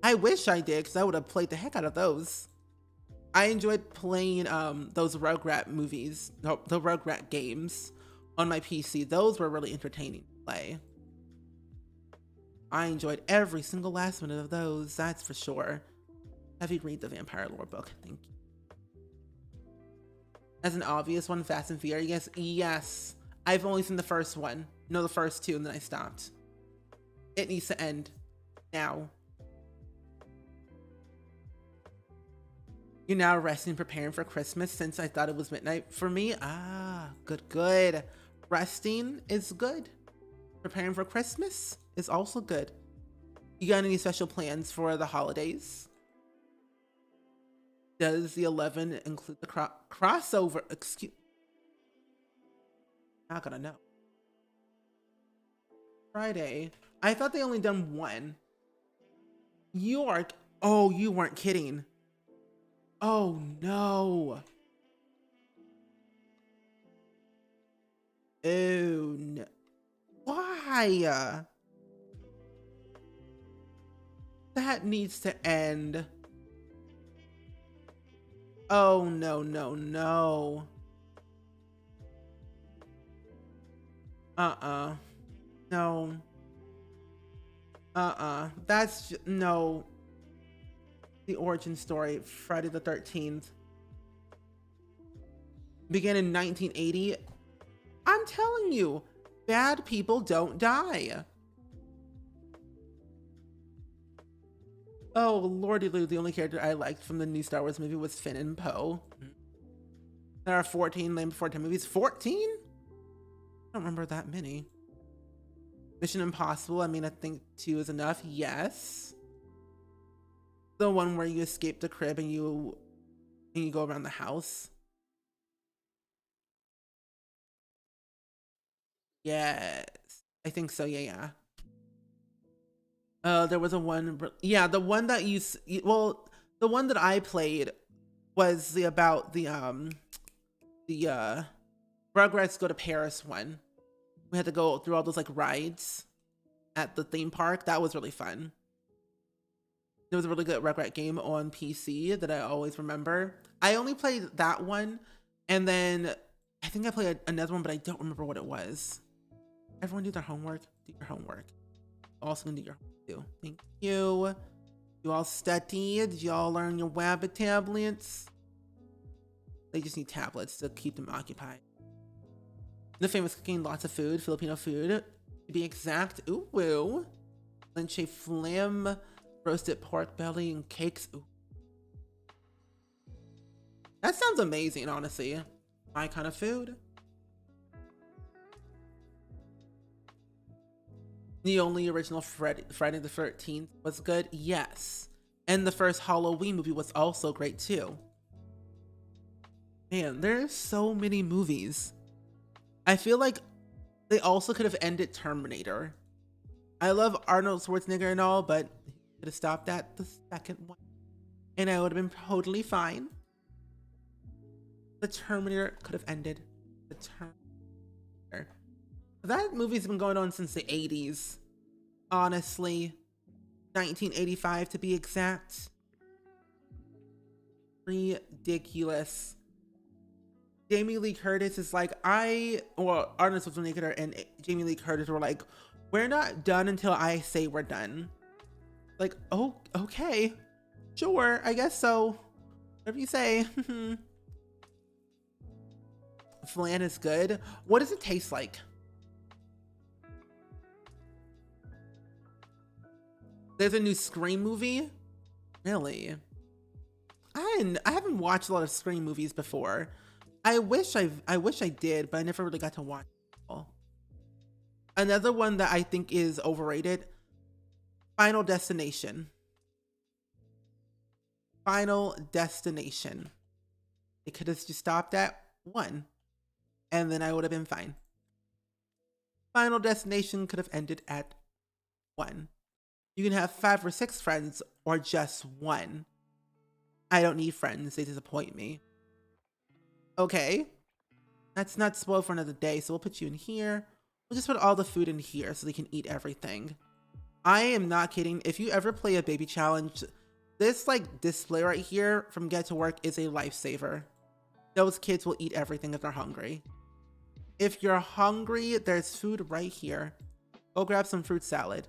I wish I did, because I would have played the heck out of those. I enjoyed playing those Rugrat movies, the Rugrat games on my PC. Those were really entertaining to play. I enjoyed every single last minute of those, that's for sure. Have you read the Vampire Lore book? Thank you. As an obvious one, Fast and Furious. Yes. I've only seen the first one. No, the first two, and then I stopped. It needs to end. Now. You're now resting, preparing for Christmas since I thought it was midnight. For me, good. Resting is good. Preparing for Christmas is also good. You got any special plans for the holidays? Does the 11 include the crossover? Excuse. Not gonna know. Friday. I thought they only done one. Oh, you weren't kidding. Oh no. Oh no. Why? That needs to end. Oh no, no, no. No. That's just, no. The origin story, Friday the 13th. Began in 1980. I'm telling you, bad people don't die. Oh, Lordy Lou, the only character I liked from the new Star Wars movie was Finn and Poe. There are 14 Land Before Time movies. 14? I don't remember that many. Mission Impossible, I mean, I think 2 is enough. Yes. The one where you escape the crib and you go around the house. Yes. I think so, yeah. There was a one, yeah, the one that the one that I played was about the Rugrats Go to Paris one. We had to go through all those like rides at the theme park. That was really fun. There was a really good Rugrat game on PC that I always remember. I only played that one, and then I think I played another one, but I don't remember what it was. Everyone do their homework. Do your homework. Also gonna do your homework too. Thank you. You all study? Did you all learn your Wabbit tablets? They just need tablets to keep them occupied. The famous cooking, lots of food, Filipino food, to be exact. Ooh, woo. Linche flam, roasted pork belly, and cakes. Ooh. That sounds amazing, honestly. My kind of food. The only original Friday the 13th was good, yes. And the first Halloween movie was also great too. Man, there's so many movies. I feel like they also could have ended Terminator. I love Arnold Schwarzenegger and all, but he could have stopped at the second one. And I would have been totally fine. The Terminator could have ended. The Terminator. That movie's been going on since the 80s. Honestly. 1985 to be exact. ridiculous. Jamie Lee Curtis is like, or Arnold Schwarzenegger and Jamie Lee Curtis were like, we're not done until I say we're done. Like, oh, okay, sure, I guess so. Whatever you say. Flan is good. What does it taste like? There's a new Scream movie? Really? I haven't watched a lot of Scream movies before. I wish I did, but I never really got to watch it. Another one that I think is overrated, Final Destination. Final Destination. It could have just stopped at 1, and then I would have been fine. Final Destination could have ended at 1. You can have 5 or 6 friends, or just 1. I don't need friends, they disappoint me. Okay, that's not spoiled for another day, so we'll put you in here. We'll just put all the food in here so they can eat everything. I am not kidding. If you ever play a baby challenge, this like display right here from Get to Work is a lifesaver. Those kids will eat everything if they're hungry. If you're hungry, there's food right here. Go grab some fruit salad.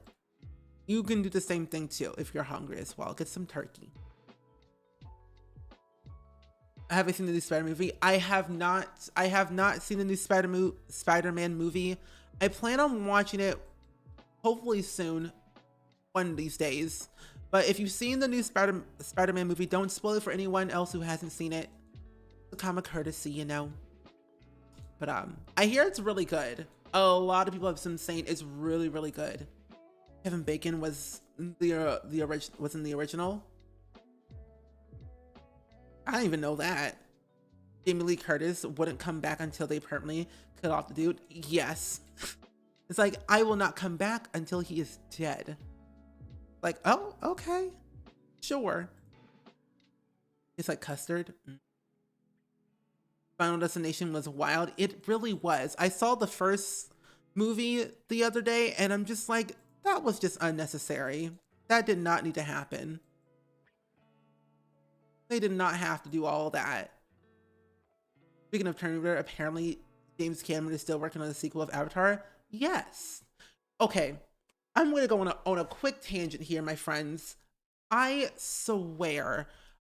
You can do the same thing too if you're hungry as well. Get some turkey. I haven't seen the new Spider-Man movie. I have not seen the new Spider-Man movie. I plan on watching it hopefully soon, one of these days. But if you've seen the new Spider-Man movie, don't spoil it for anyone else who hasn't seen it. It's a common courtesy, you know. But I hear it's really good. A lot of people have been saying it's really, really good. Kevin Bacon was in the original. I don't even know that. Jamie Lee Curtis wouldn't come back until they permanently cut off the dude. Yes. It's like, I will not come back until he is dead. Like, oh, okay. Sure. It's like custard. Final Destination was wild. It really was. I saw the first movie the other day and I'm just like, that was just unnecessary. That did not need to happen. They did not have to do all that. Speaking of Terminator, apparently James Cameron is still working on the sequel of Avatar. Yes. Okay, I'm going to go on a quick tangent here, my friends. I swear,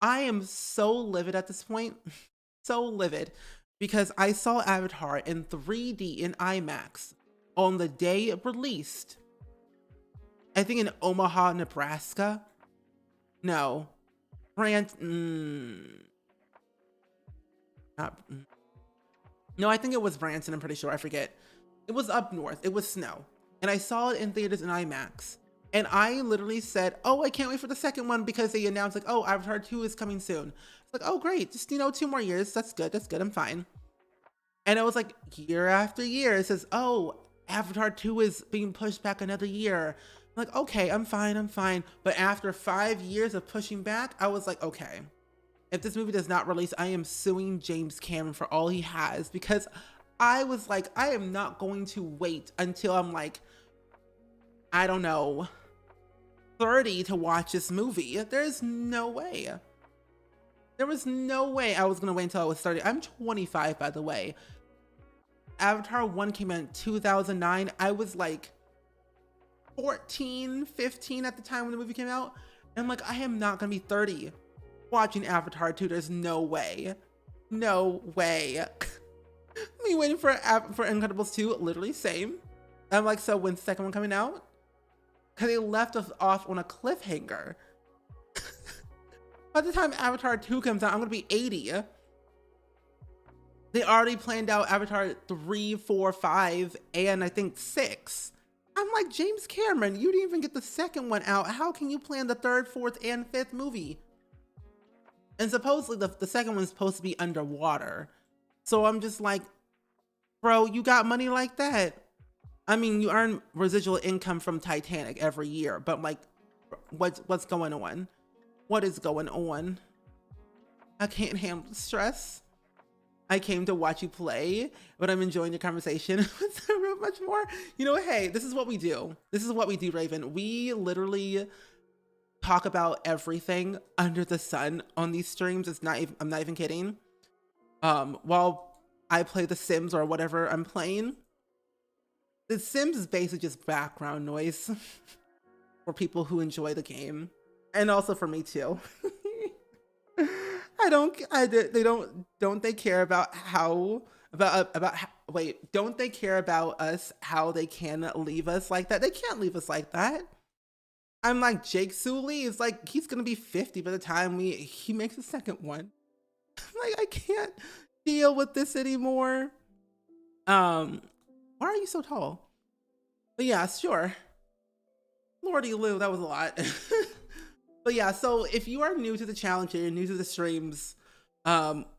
I am so livid at this point. So livid. Because I saw Avatar in 3D in IMAX on the day it released. I think in Omaha, Nebraska. No. No, I think it was Branson, I'm pretty sure, I forget. It was up north, it was snow. And I saw it in theaters in IMAX. And I literally said, oh, I can't wait for the second one because they announced like, oh, Avatar 2 is coming soon. It's like, oh great, just, 2 more years, that's good, I'm fine. And it was like year after year, it says, oh, Avatar 2 is being pushed back another year. Like, okay, I'm fine. But after 5 years of pushing back, I was like, okay, if this movie does not release, I am suing James Cameron for all he has, because I was like, I am not going to wait until I'm like, I don't know, 30 to watch this movie. There's no way. There was no way I was gonna wait until I was 30. I'm 25, by the way. Avatar 1 came out in 2009. I was like 14, 15 at the time when the movie came out. And I'm like, I am not gonna be 30 watching Avatar 2. There's no way. No way. Me waiting for Incredibles 2, literally same. I'm like, so when's the second one coming out? Because they left us off on a cliffhanger. By the time Avatar 2 comes out, I'm gonna be 80. They already planned out Avatar 3, 4, 5, and I think 6. I'm like, James Cameron, you didn't even get the second one out. How can you plan the 3rd, 4th, and 5th movie? And supposedly the second one's supposed to be underwater. So I'm just like, bro, you got money like that? I mean, you earn residual income from Titanic every year, but like, what's going on? What is going on? I can't handle the stress. I came to watch you play, but I'm enjoying the conversation so much more. You know, hey, this is what we do. This is what we do, Raven. We literally talk about everything under the sun on these streams. It's not even, I'm not even kidding. While I play The Sims or whatever I'm playing, The Sims is basically just background noise for people who enjoy the game, and also for me too. Don't they care about how, wait, don't they care about us, how they can leave us like that? They can't leave us like that. I'm like, Jake Sully is like, he's gonna be 50 by the time he makes a second one. Like, I can't deal with this anymore. Why are you so tall? But yeah, sure. Lordy Lou, that was a lot. But yeah, so if you are new to the challenge or you're new to the streams,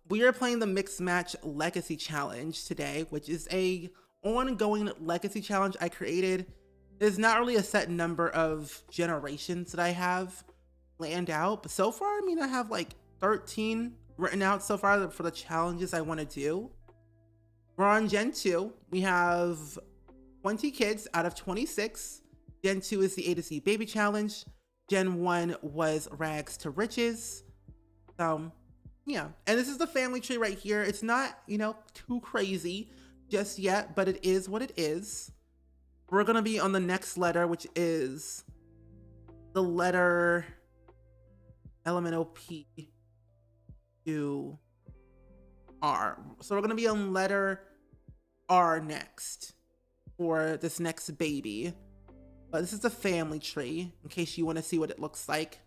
we are playing the Mixed Match Legacy Challenge today, which is a ongoing legacy challenge I created. There's not really a set number of generations that I have planned out, but so far, I mean, I have like 13 written out so far for the challenges I want to do. We're on Gen 2. We have 20 kids out of 26. Gen 2 is the A to Z Baby Challenge. Gen 1 was Rags to Riches. So, yeah. And this is the family tree right here. It's not, you know, too crazy just yet, but it is what it is. We're going to be on the next letter, which is the letter LMNOP to R. So we're going to be on letter R next for this next baby. But this is the family tree, in case you want to see what it looks like.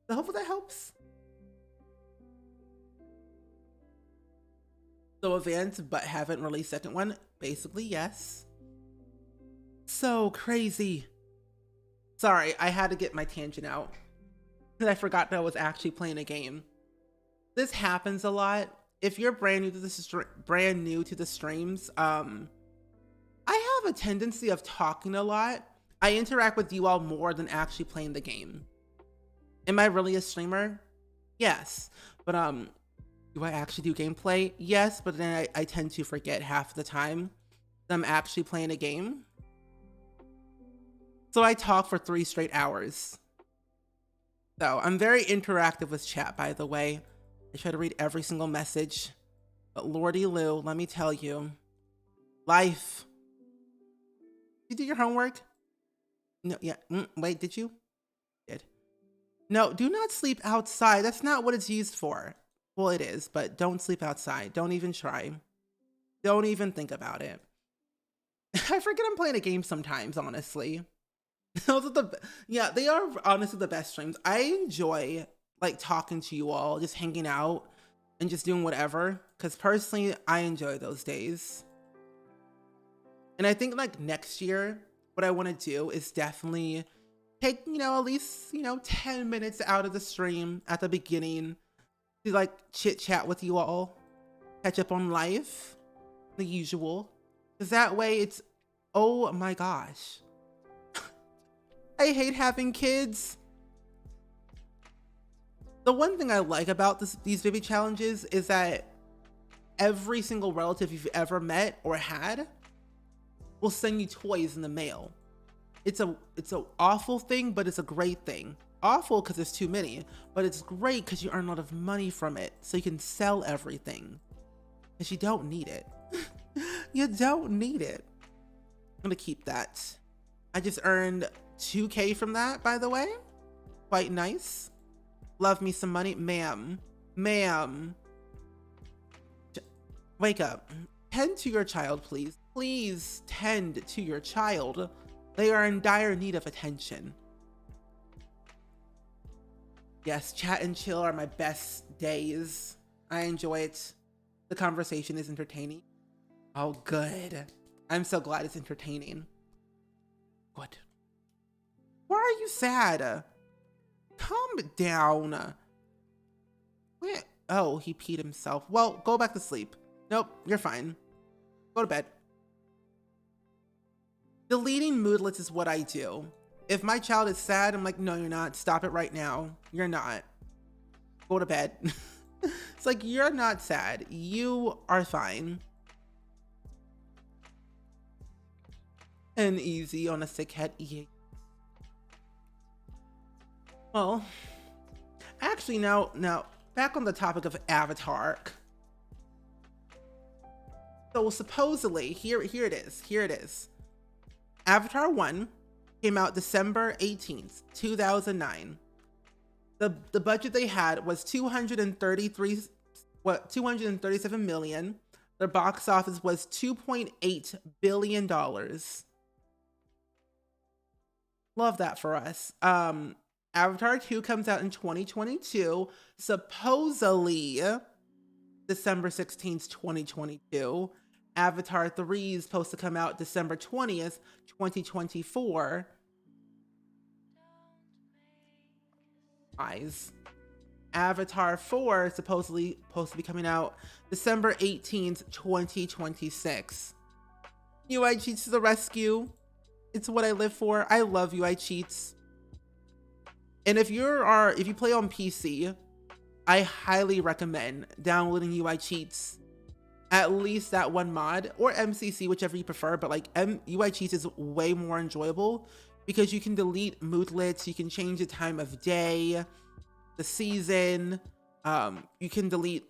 So hopefully that helps. So advanced, but haven't released second one. Basically, yes. So crazy. Sorry, I had to get my tangent out. I forgot that I was actually playing a game. This happens a lot. If you're brand new to the streams, I have a tendency of talking a lot. I interact with you all more than actually playing the game. Am I really a streamer? Yes. But do I actually do gameplay? Yes, but then I tend to forget half the time that I'm actually playing a game. So I talk for 3 straight hours. So I'm very interactive with chat, by the way. I try to read every single message. But Lordy Lou, let me tell you, life. You do your homework? No, yeah. Wait, did you? Did. No, do not sleep outside. That's not what it's used for. Well, it is, but don't sleep outside. Don't even try. Don't even think about it. I forget I'm playing a game sometimes, honestly. Those are yeah, they are honestly the best streams. I enjoy like talking to you all, just hanging out and just doing whatever. Because personally, I enjoy those days. And I think like next year, what I want to do is definitely take, you know, at least, you know, 10 minutes out of the stream at the beginning to like chit chat with you all, catch up on life, the usual. Because that way it's, oh my gosh. I hate having kids. The one thing I like about these baby challenges is that every single relative you've ever met or had will send you toys in the mail. It's an awful thing, but it's a great thing. Awful because there's too many, but it's great because you earn a lot of money from it, so you can sell everything. Because you don't need it. You don't need it. I'm gonna keep that. I just earned 2K from that, by the way. Quite nice. Love me some money. Ma'am. Wake up. Tend to your child, please. Please tend to your child. They are in dire need of attention. Yes, chat and chill are my best days. I enjoy it. The conversation is entertaining. Oh, good. I'm so glad it's entertaining. Good. Why are you sad? Calm down. Wait. Oh, he peed himself. Well, go back to sleep. Nope, you're fine. Go to bed. Deleting moodlets is what I do. If my child is sad, I'm like, no, you're not. Stop it right now. You're not. Go to bed. It's like, you're not sad. You are fine. And easy on a sick head. Well, actually, now back on the topic of Avatar. So supposedly, here it is. Avatar 1 came out December 18th, 2009. The budget they had was 237 million. Their box office was $2.8 billion. Love that for us. Avatar 2 comes out in 2022, supposedly December 16th, 2022. Avatar 3 is supposed to come out December 20th, 2024. Avatar 4 is supposedly supposed to be coming out December 18th, 2026. UI cheats to the rescue. It's what I live for. I love UI cheats. And if you play on PC, I highly recommend downloading UI cheats. At least that one mod, or MCC, whichever you prefer, but like UI cheats is way more enjoyable because you can delete moodlets, you can change the time of day, the season, you can delete,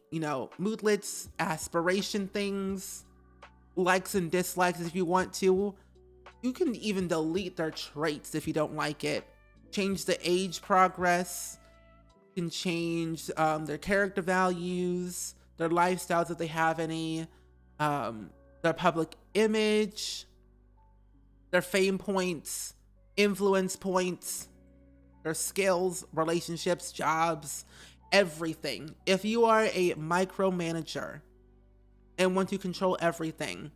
moodlets, aspiration things, likes and dislikes if you want to. You can even delete their traits if you don't like it. Change the age progress. You can change their character values, their lifestyles if they have any, their public image, their fame points, influence points, their skills, relationships, jobs, everything. If you are a micromanager and want to control everything,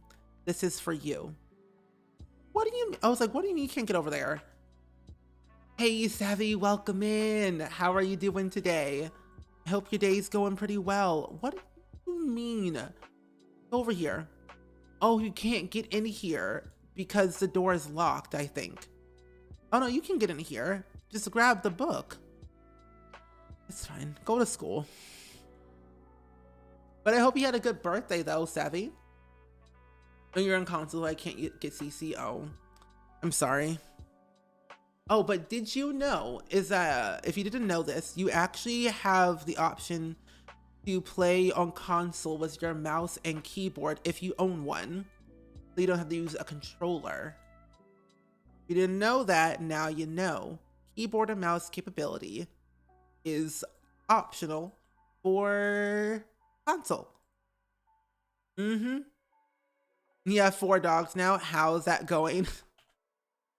this is for you. What do you mean? I was like, what do you mean you can't get over there? Hey, Savvy, welcome in. How are you doing today? I hope your day's going pretty well. What do you mean? Over here. Oh, you can't get in here because the door is locked, I think. Oh no, you can get in here. Just grab the book. It's fine. Go to school. But I hope you had a good birthday though, Savvy. When you're on console, I can't get CC. Oh, I'm sorry. Oh, but did you know, if you didn't know this, you actually have the option to play on console with your mouse and keyboard if you own one. So you don't have to use a controller. If you didn't know that, now you know. Keyboard and mouse capability is optional for console. You have 4 dogs now. How's that going?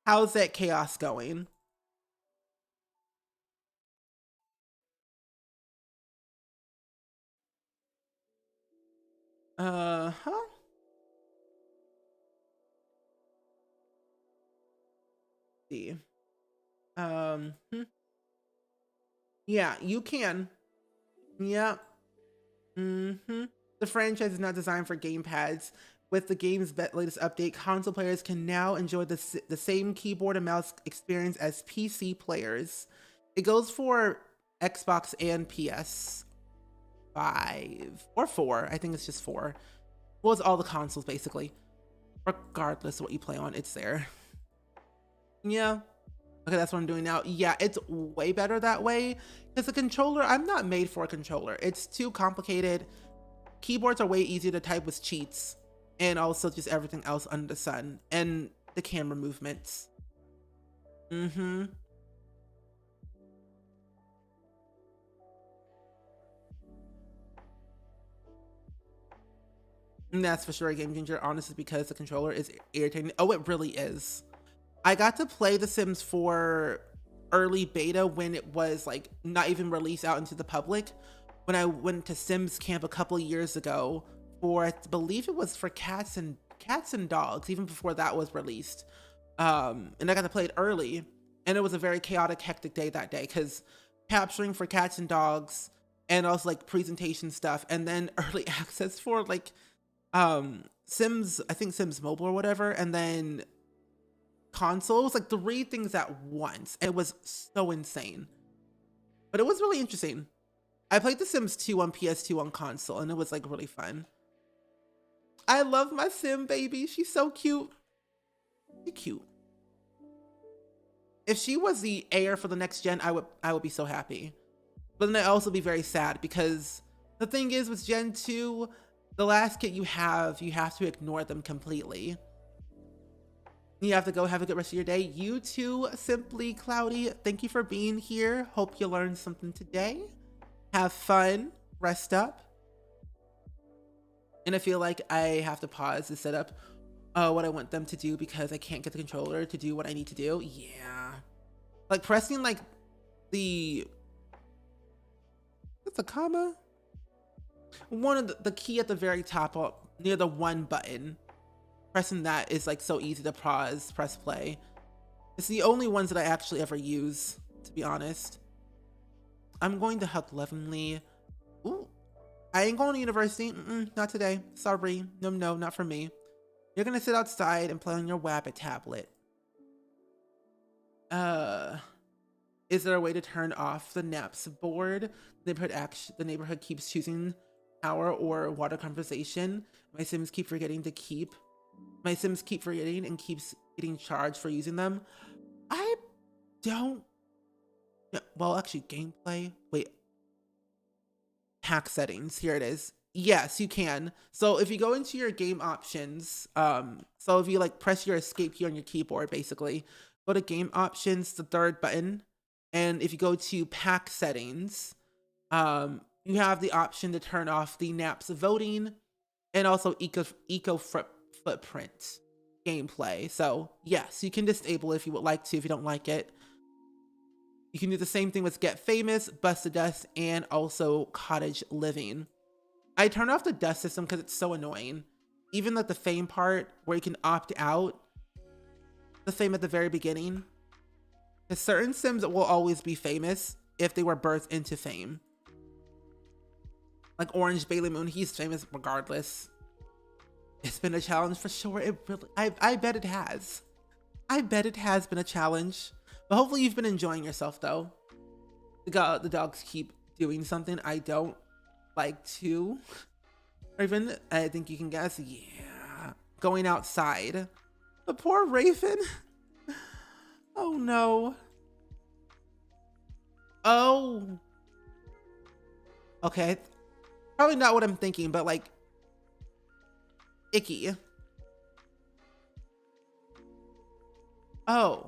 How's that chaos going? See. Yeah, you can. Yeah. The franchise is not designed for gamepads. With the game's latest update, console players can now enjoy the same keyboard and mouse experience as PC players. It goes for Xbox and PS5 or 4. I think it's just 4. Well, it's all the consoles basically. Regardless of what you play on, it's there. Yeah. Okay, that's what I'm doing now. Yeah, it's way better that way because the controller, I'm not made for a controller. It's too complicated. Keyboards are way easier to type with cheats and also just everything else under the sun and the camera movements. And that's for sure a game changer, honestly, because the controller is irritating. Oh, it really is. I got to play The Sims 4 early beta when it was like not even released out into the public. When I went to Sims Camp a couple of years ago for, I believe it was for cats and dogs, even before that was released. And I got to play it early, and it was a very chaotic, hectic day that day because capturing for cats and dogs and also like presentation stuff, and then early access for like Sims, I think Sims Mobile or whatever, and then console. It was like 3 things at once. It was so insane, but it was really interesting. I played The Sims 2 on PS2 on console, and it was like really fun. I love my Sim baby. She's so cute. She's cute. If she was the heir for the next gen, I would be so happy. But then I'd also be very sad because the thing is with Gen 2, the last kid you have to ignore them completely. You have to go have a good rest of your day. You too, Simply Cloudy. Thank you for being here. Hope you learned something today. Have fun. Rest up. And I feel like I have to pause to set up what I want them to do because I can't get the controller to do what I need to do. Yeah. Like pressing like the... What's a comma? One of the key at the very top near the one button. Pressing that is like so easy to press play. It's the only ones that I actually ever use, to be honest. I'm going to help lovingly. Ooh, I ain't going to university. Not today. Sorry. No, not for me. You're gonna sit outside and play on your Wabbit tablet. Is there a way to turn off the naps board? The neighborhood keeps choosing power or water conversation. My Sims keep forgetting and keeps getting charged for using them. I don't... Well, actually, gameplay. Wait. Hack settings. Here it is. Yes, you can. So if you go into your game options, so if you like press your escape key on your keyboard, basically, go to game options, the third button, and if you go to pack settings, you have the option to turn off the naps voting and also eco footprint gameplay. So yes, you can disable it if you would like to, if you don't like it. You can do the same thing with Get Famous, Bust to Dust, and also Cottage Living. I turn off the dust system because it's so annoying. Even like the fame part where you can opt out the fame at the very beginning. Because certain Sims will always be famous if they were birthed into fame. Like Orange Bailey Moon, he's famous regardless. It's been a challenge for sure. It really, I bet it has. I bet it has been a challenge. But hopefully you've been enjoying yourself though. The dogs keep doing something I don't like to. Raven, I think you can guess. Yeah. Going outside. The poor Raven. Oh no. Oh. Okay. Probably not what I'm thinking, but like icky. Oh.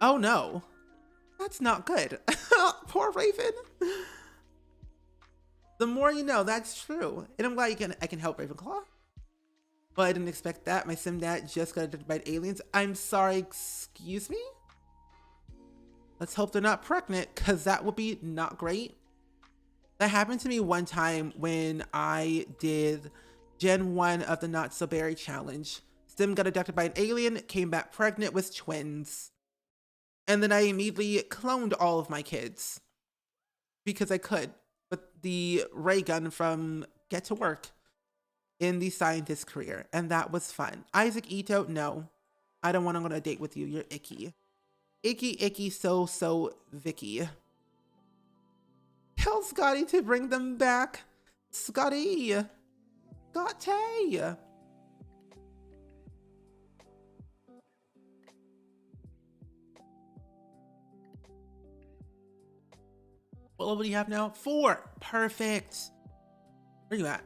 Oh no. That's not good. Poor Raven. The more you know, that's true. And I'm glad I can help Ravenclaw. Well, I didn't expect that. My sim dad just got abducted by aliens. I'm sorry, excuse me? Let's hope they're not pregnant, because that would be not great. That happened to me one time when I did Gen 1 of the Not So Berry Challenge. Sim got abducted by an alien, came back pregnant with twins. And then I immediately cloned all of my kids. Because I could. With the ray gun from Get to Work in the scientist career. And that was fun. Isaac Ito, no. I don't want to go on a date with you. You're icky. Icky, so Vicky. Tell Scotty to bring them back. Scotty. What level do you have now? 4. Perfect. Where are you at?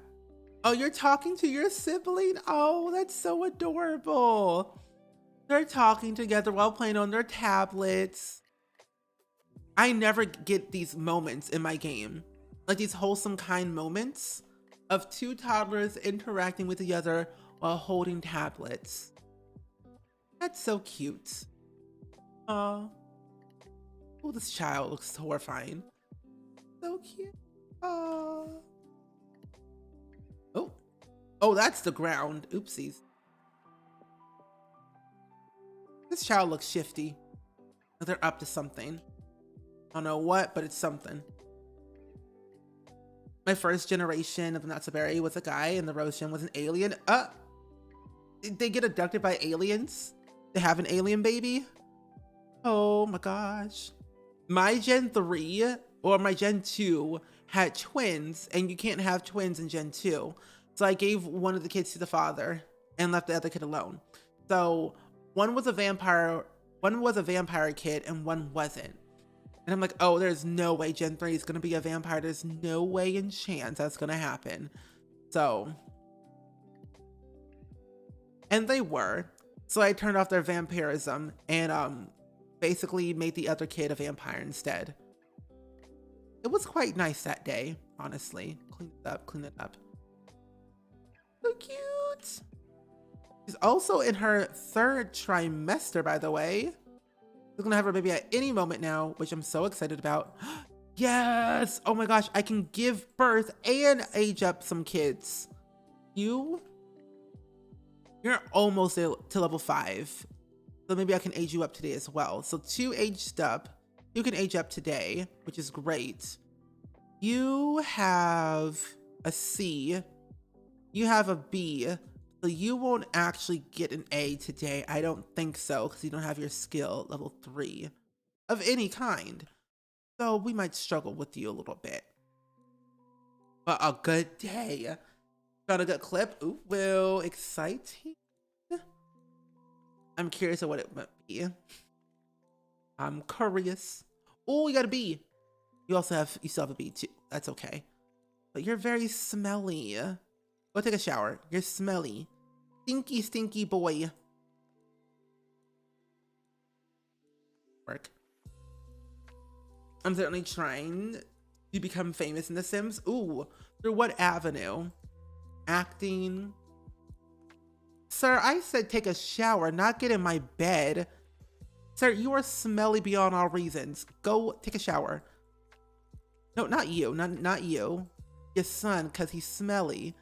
Oh, you're talking to your sibling? Oh, that's so adorable. They're talking together while playing on their tablets. I never get these moments in my game. Like these wholesome, kind moments of 2 toddlers interacting with each other while holding tablets. That's so cute. Oh, this child looks horrifying. So cute. Oh, that's the ground. Oopsies. This child looks shifty. They're up to something. I don't know what, but it's something. My first generation of the Not So Berry was a guy, and the Rose Gen was an alien. Did they get abducted by aliens? They have an alien baby? Oh my gosh. My Gen 3 or my Gen 2 had twins, and you can't have twins in Gen 2. So I gave one of the kids to the father and left the other kid alone. So one was a vampire one was a vampire kid and one wasn't. And I'm like, oh, there's no way Gen 3 is going to be a vampire. There's no way in chance that's going to happen. So, and they were. So I turned off their vampirism and basically made the other kid a vampire instead. It was quite nice that day, honestly. Clean it up. So cute. She's also in her 3rd trimester, by the way. We're gonna have her baby at any moment now, which I'm so excited about. Yes! Oh my gosh, I can give birth and age up some kids. You're almost to level 5. So maybe I can age you up today as well. So 2 aged up. You can age up today, which is great. You have a C. You have a B. So you won't actually get an A today. I don't think so, because you don't have your skill level 3 of any kind. So we might struggle with you a little bit. But a good day. Found a good clip. Ooh, well, exciting. I'm curious of what it might be. I'm curious. Oh, you got a B. You still have a B too. That's okay. But you're very smelly. Go take a shower. You're smelly. Stinky, stinky boy. Work. I'm certainly trying to become famous in The Sims. Ooh, through what avenue? Acting. Sir, I said take a shower, not get in my bed. Sir, you are smelly beyond all reasons. Go take a shower. No, not you. Not you. Your son, because he's smelly.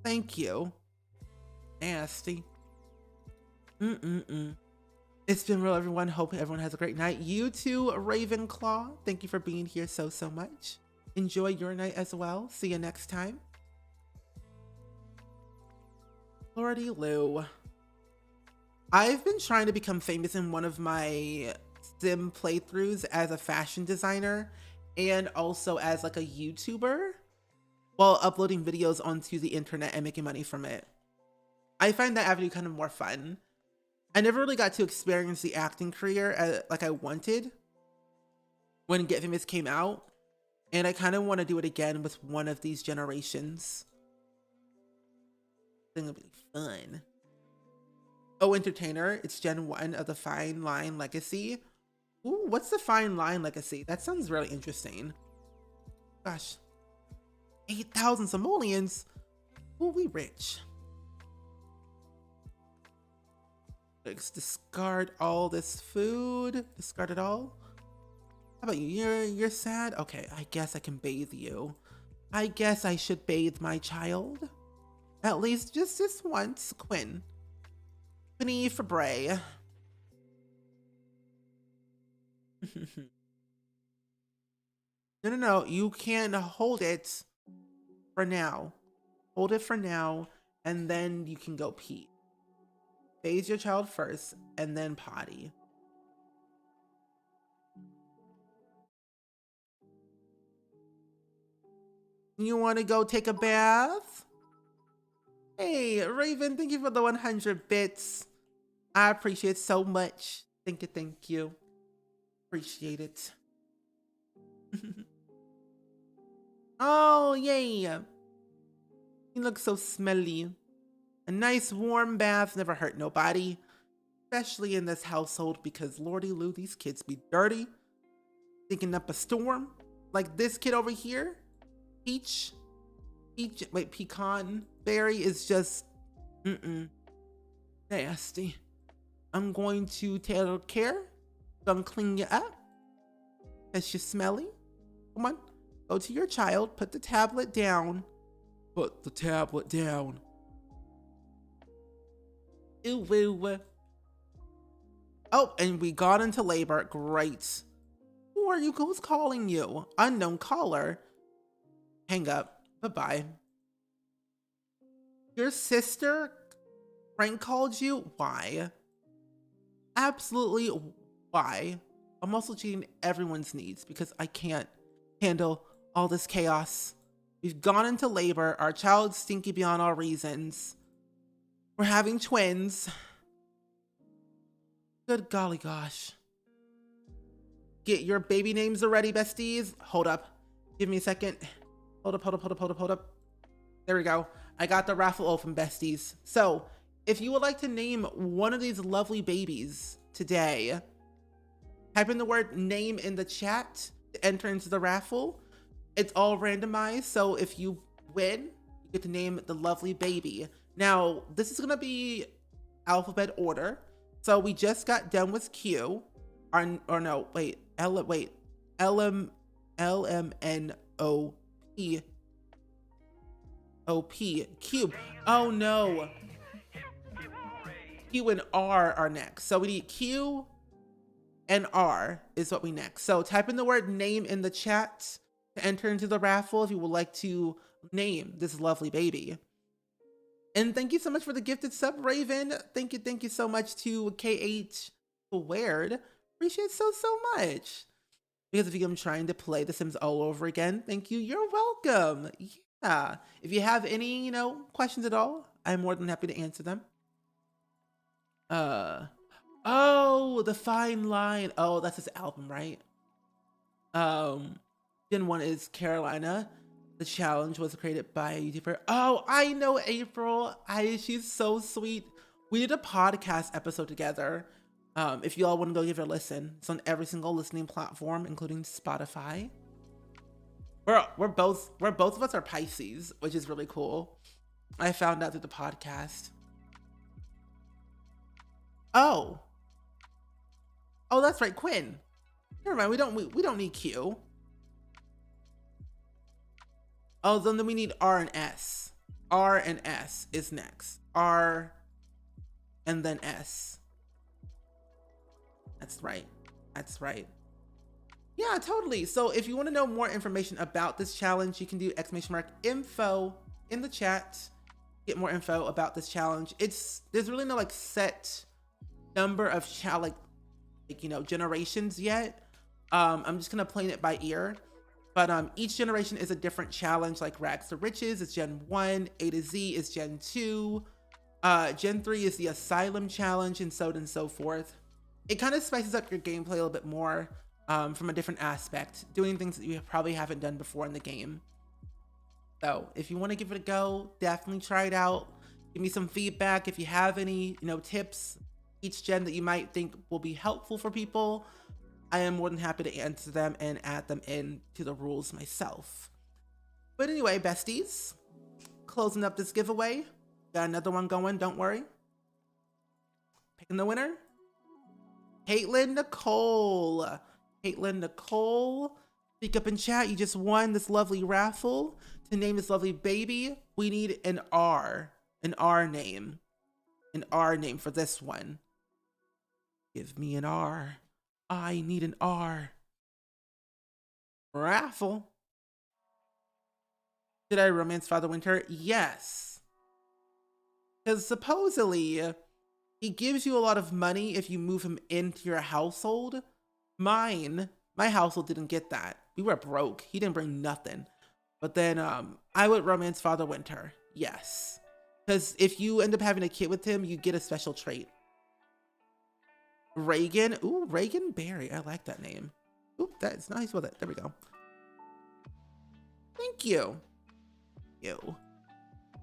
Thank you. Nasty. It's been real, everyone. Hope everyone has a great night. You too, Ravenclaw. Thank you for being here so much. Enjoy your night as well. See you next time. Lordy Lou. I've been trying to become famous in one of my Sim playthroughs as a fashion designer and also as like a YouTuber while uploading videos onto the internet and making money from it. I find that avenue kind of more fun. I never really got to experience the acting career like I wanted when Get Famous came out, and I kind of want to do it again with one of these generations. I think it'll be fun. Oh, entertainer, it's Gen 1 of the Fine Line Legacy. Ooh, what's the Fine Line Legacy? That sounds really interesting. Gosh. 8,000 simoleons? Ooh, we rich. Let's discard all this food. Discard it all. How about you? You're sad? Okay, I guess I can bathe you. I guess I should bathe my child. At least just this once, Quinn. Quinny for Bray. No. You can hold it for now. Hold it for now, and then you can go pee. Bathe your child first, and then potty. You want to go take a bath? Hey, Raven, thank you for the 100 bits. I appreciate it so much. Thank you. Appreciate it. Oh, yay. You look so smelly. A nice warm bath never hurt nobody. Especially in this household because Lordy Lou, these kids be dirty. Thinking up a storm. Like this kid over here. Pecan Berry is just nasty. I'm going to take care. Gonna clean you up. Cause you're smelly. Come on. Go to your child. Put the tablet down. Put the tablet down. Ooh, woo. Oh, and we got into labor. Great. Who are you? Who's calling you? Unknown caller. Hang up. Bye-bye. Your sister prank called you? Why? Absolutely why? I'm also cheating everyone's needs because I can't handle all this chaos. We've gone into labor. Our child's stinky beyond all reasons. We're having twins. Good golly gosh. Get your baby names already, besties. Hold up. Give me a second. Hold up. There we go. I got the raffle open, besties. So, if you would like to name one of these lovely babies today, type in the word name in the chat to enter into the raffle. It's all randomized, so if you win, you get to name the lovely baby. Now, this is gonna be alphabet order. So we just got done with Q. LMNOP. Cube. Oh no. Q and R are next. So we need Q and R is what we next. So type in the word name in the chat to enter into the raffle if you would like to name this lovely baby. And thank you so much for the gifted sub, Raven. Thank you so much to KH Squared. Appreciate it so much. Because if I'm trying to play The Sims all over again, thank you. You're welcome. Yeah. If you have any, questions at all, I'm more than happy to answer them. Oh, The Fine Line. Oh, that's his album, right? Gen 1 is Carolina. The challenge was created by a YouTuber. Oh, I know April. She's so sweet. We did a podcast episode together. If you all want to go give it a listen, it's on every single listening platform, including Spotify. We're both of us are Pisces, which is really cool. I found out through the podcast. Oh, that's right, Quinn. Never mind. We don't need Q. Oh, then we need R and S. R and S is next. R and then S. That's right. Yeah, totally. So if you want to know more information about this challenge, you can do !info in the chat. Get more info about this challenge. There's really no set number of generations yet. I'm just gonna play it by ear. But each generation is a different challenge, like Rags to Riches is Gen 1, A to Z is Gen 2, Gen 3 is the Asylum challenge, and so on and so forth. It kind of spices up your gameplay a little bit more from a different aspect, doing things that you probably haven't done before in the game. So if you want to give it a go, definitely try it out. Give me some feedback if you have any, tips each gen that you might think will be helpful for people. I am more than happy to answer them and add them into the rules myself. But anyway, besties, closing up this giveaway. Got another one going, don't worry. Picking the winner, Caitlin Nicole. Speak up in chat. You just won this lovely raffle. To name this lovely baby, we need an R name for this one. Give me an R. I need an R. Raffle. Did I romance Father Winter? Yes. Because supposedly, he gives you a lot of money if you move him into your household. My household didn't get that. We were broke. He didn't bring nothing. But then I would romance Father Winter. Yes. Because if you end up having a kid with him, you get a special trait. Reagan. Ooh, Reagan Berry. I like that name. Ooh, that's nice with it. There we go. Thank you.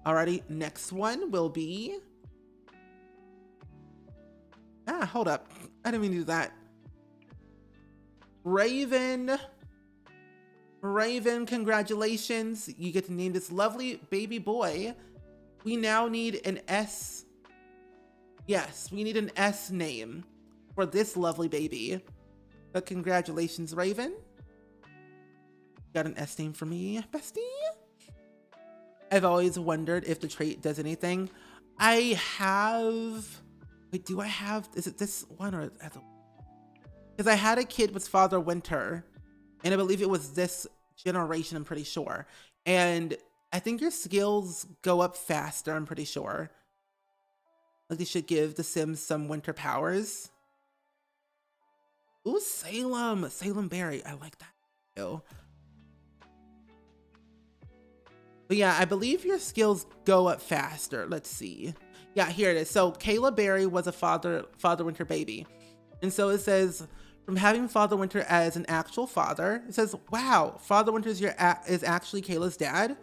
Alrighty, next one will be... hold up. I didn't mean to do that. Raven, congratulations. You get to name this lovely baby boy. We now need an S. Yes, we need an S name for this lovely baby. But congratulations, Raven. Got an S name for me, bestie? I've always wondered if the trait does anything. I have... Wait, do I have... Is it this one or... Because I had a kid with Father Winter, and I believe it was this generation, I'm pretty sure. And I think your skills go up faster, I'm pretty sure. Like they should give the Sims some winter powers. Ooh, Salem Berry. I like that. Ew. But yeah, I believe your skills go up faster. Let's see. Yeah, here it is. So Kayla Berry was a Father Winter baby. And so it says, from having Father Winter as an actual father, it says, wow, Father Winter is actually Kayla's dad.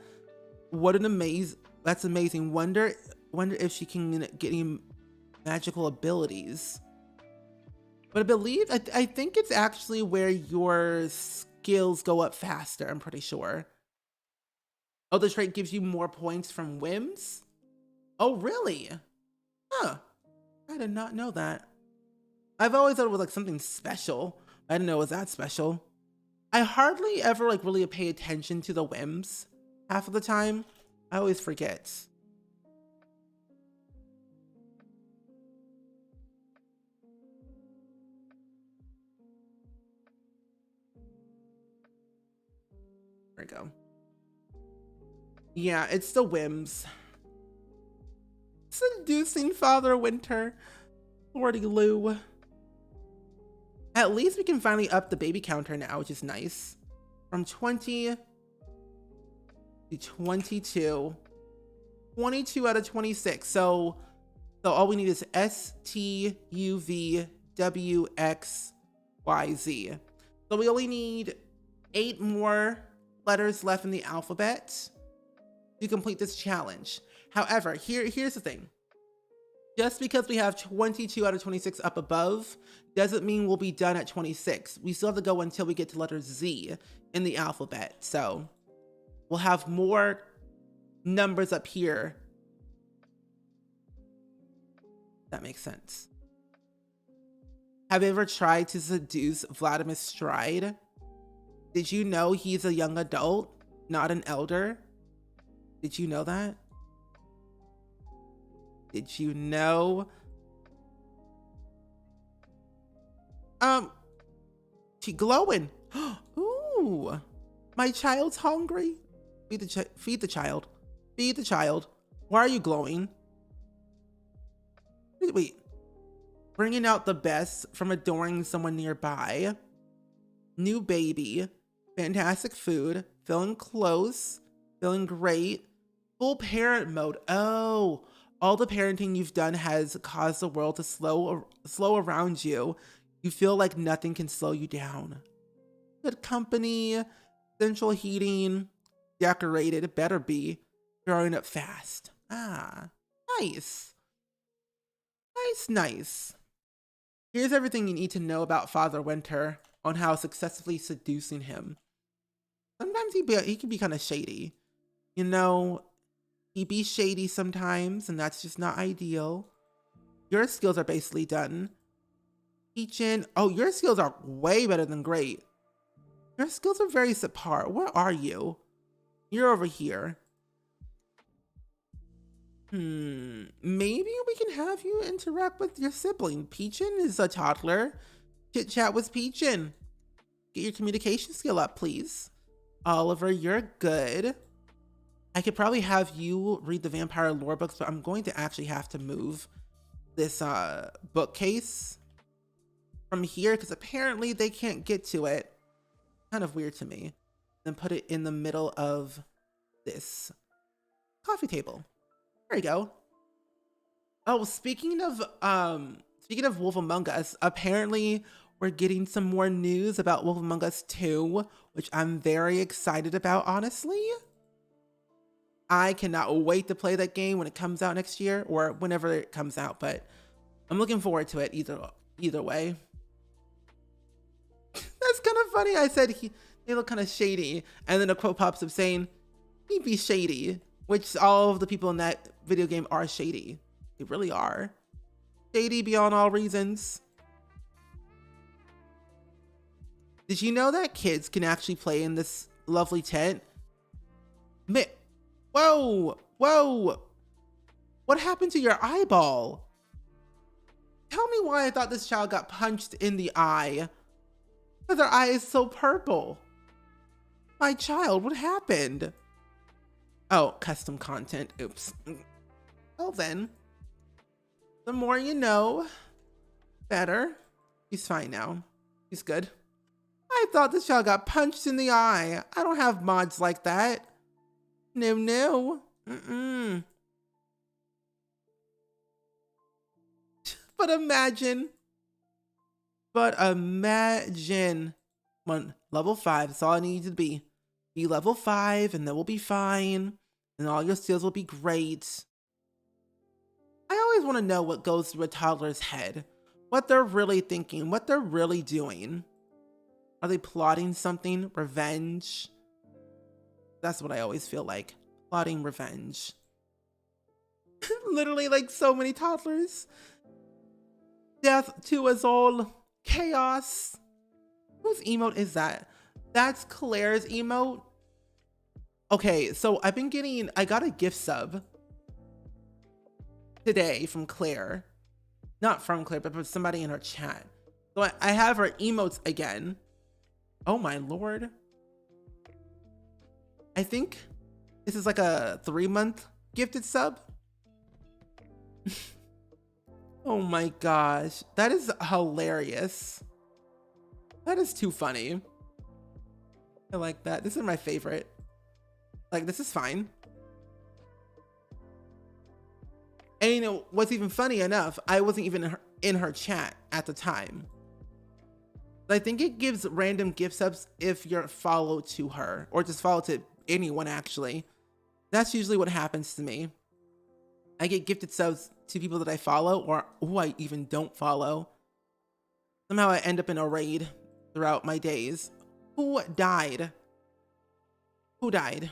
What an that's amazing. Wonder if she can get any magical abilities. But I believe, I think it's actually where your skills go up faster, I'm pretty sure. Oh, the trait gives you more points from whims? Oh, really? Huh. I did not know that. I've always thought it was like something special. I didn't know it was that special. I hardly ever like really pay attention to the whims half of the time. I always forget. There we go. Yeah, it's the whims. Seducing Father Winter. Lordy Lou. At least we can finally up the baby counter now, which is nice. From 20 to 22. 22 out of 26. So all we need is STUVWXYZ. So we only need 8 more letters left in the alphabet to complete this challenge. However, here's the thing. Just because we have 22 out of 26 up above doesn't mean we'll be done at 26. We still have to go until we get to letter Z in the alphabet. So we'll have more numbers up here. That makes sense. Have you ever tried to seduce Vladimir Stride? Did you know he's a young adult, not an elder? Did you know that? Did you know? She glowing. Ooh, my child's hungry. Feed the child. Feed the child. Why are you glowing? Wait. Bringing out the best from adoring someone nearby. New baby. Fantastic food. Feeling close. Feeling great. Full parent mode. Oh, all the parenting you've done has caused the world to slow around you. You feel like nothing can slow you down. Good company. Central heating. Decorated. Better be. Growing up fast. Ah, nice. Nice. Here's everything you need to know about Father Winter on how successfully seducing him. Sometimes he can be kind of shady. You know, he be shady sometimes, and that's just not ideal. Your skills are basically done. Teaching. Oh, your skills are way better than great. Your skills are very subpar. Where are you? You're over here. Maybe we can have you interact with your sibling. Peachin is a toddler. Chit chat with Peachin. Get your communication skill up, please. Oliver, you're good. I could probably have you read the vampire lore books, but I'm going to actually have to move this bookcase from here because apparently they can't get to it. Kind of weird to me. Then put it in the middle of this coffee table. There you go. Oh, speaking of Wolf Among Us, apparently we're getting some more news about Wolf Among Us 2, which I'm very excited about, honestly. I cannot wait to play that game when it comes out next year or whenever it comes out, but I'm looking forward to it either way. That's kind of funny. I said they look kind of shady, and then a quote pops up saying, he'd be shady, which all of the people in that video game are shady. They really are. Shady beyond all reasons. Did you know that kids can actually play in this lovely tent? Whoa! What happened to your eyeball? Tell me why I thought this child got punched in the eye. Because their eye is so purple. My child, what happened? Oh, custom content. Oops. Well then. The more you know, better. He's fine now. He's good. I thought this child got punched in the eye. I don't have mods like that. No. But imagine But imagine when level 5, that's all I need you to be. Be level 5 and then we'll be fine. And all your skills will be great. I always want to know what goes through a toddler's head. What they're really thinking, what they're really doing. Are they plotting something? Revenge? That's what I always feel like. Plotting revenge. Literally like so many toddlers. Death to us all. Chaos. Whose emote is that? That's Claire's emote. Okay, so I got a gift sub today from Claire. Not from Claire, but from somebody in her chat. So I have her emotes again. Oh my lord. I think this is like a 3-month gifted sub. Oh my gosh. That is hilarious. That is too funny. I like that. This is my favorite. Like, this is fine. And you know, what's even funny enough, I wasn't even in her chat at the time. I think it gives random gift subs if you're followed to her, or just follow to anyone actually. That's usually what happens to me. I get gifted subs to people that I follow or who I even don't follow. Somehow I end up in a raid throughout my days. Who died? Who died?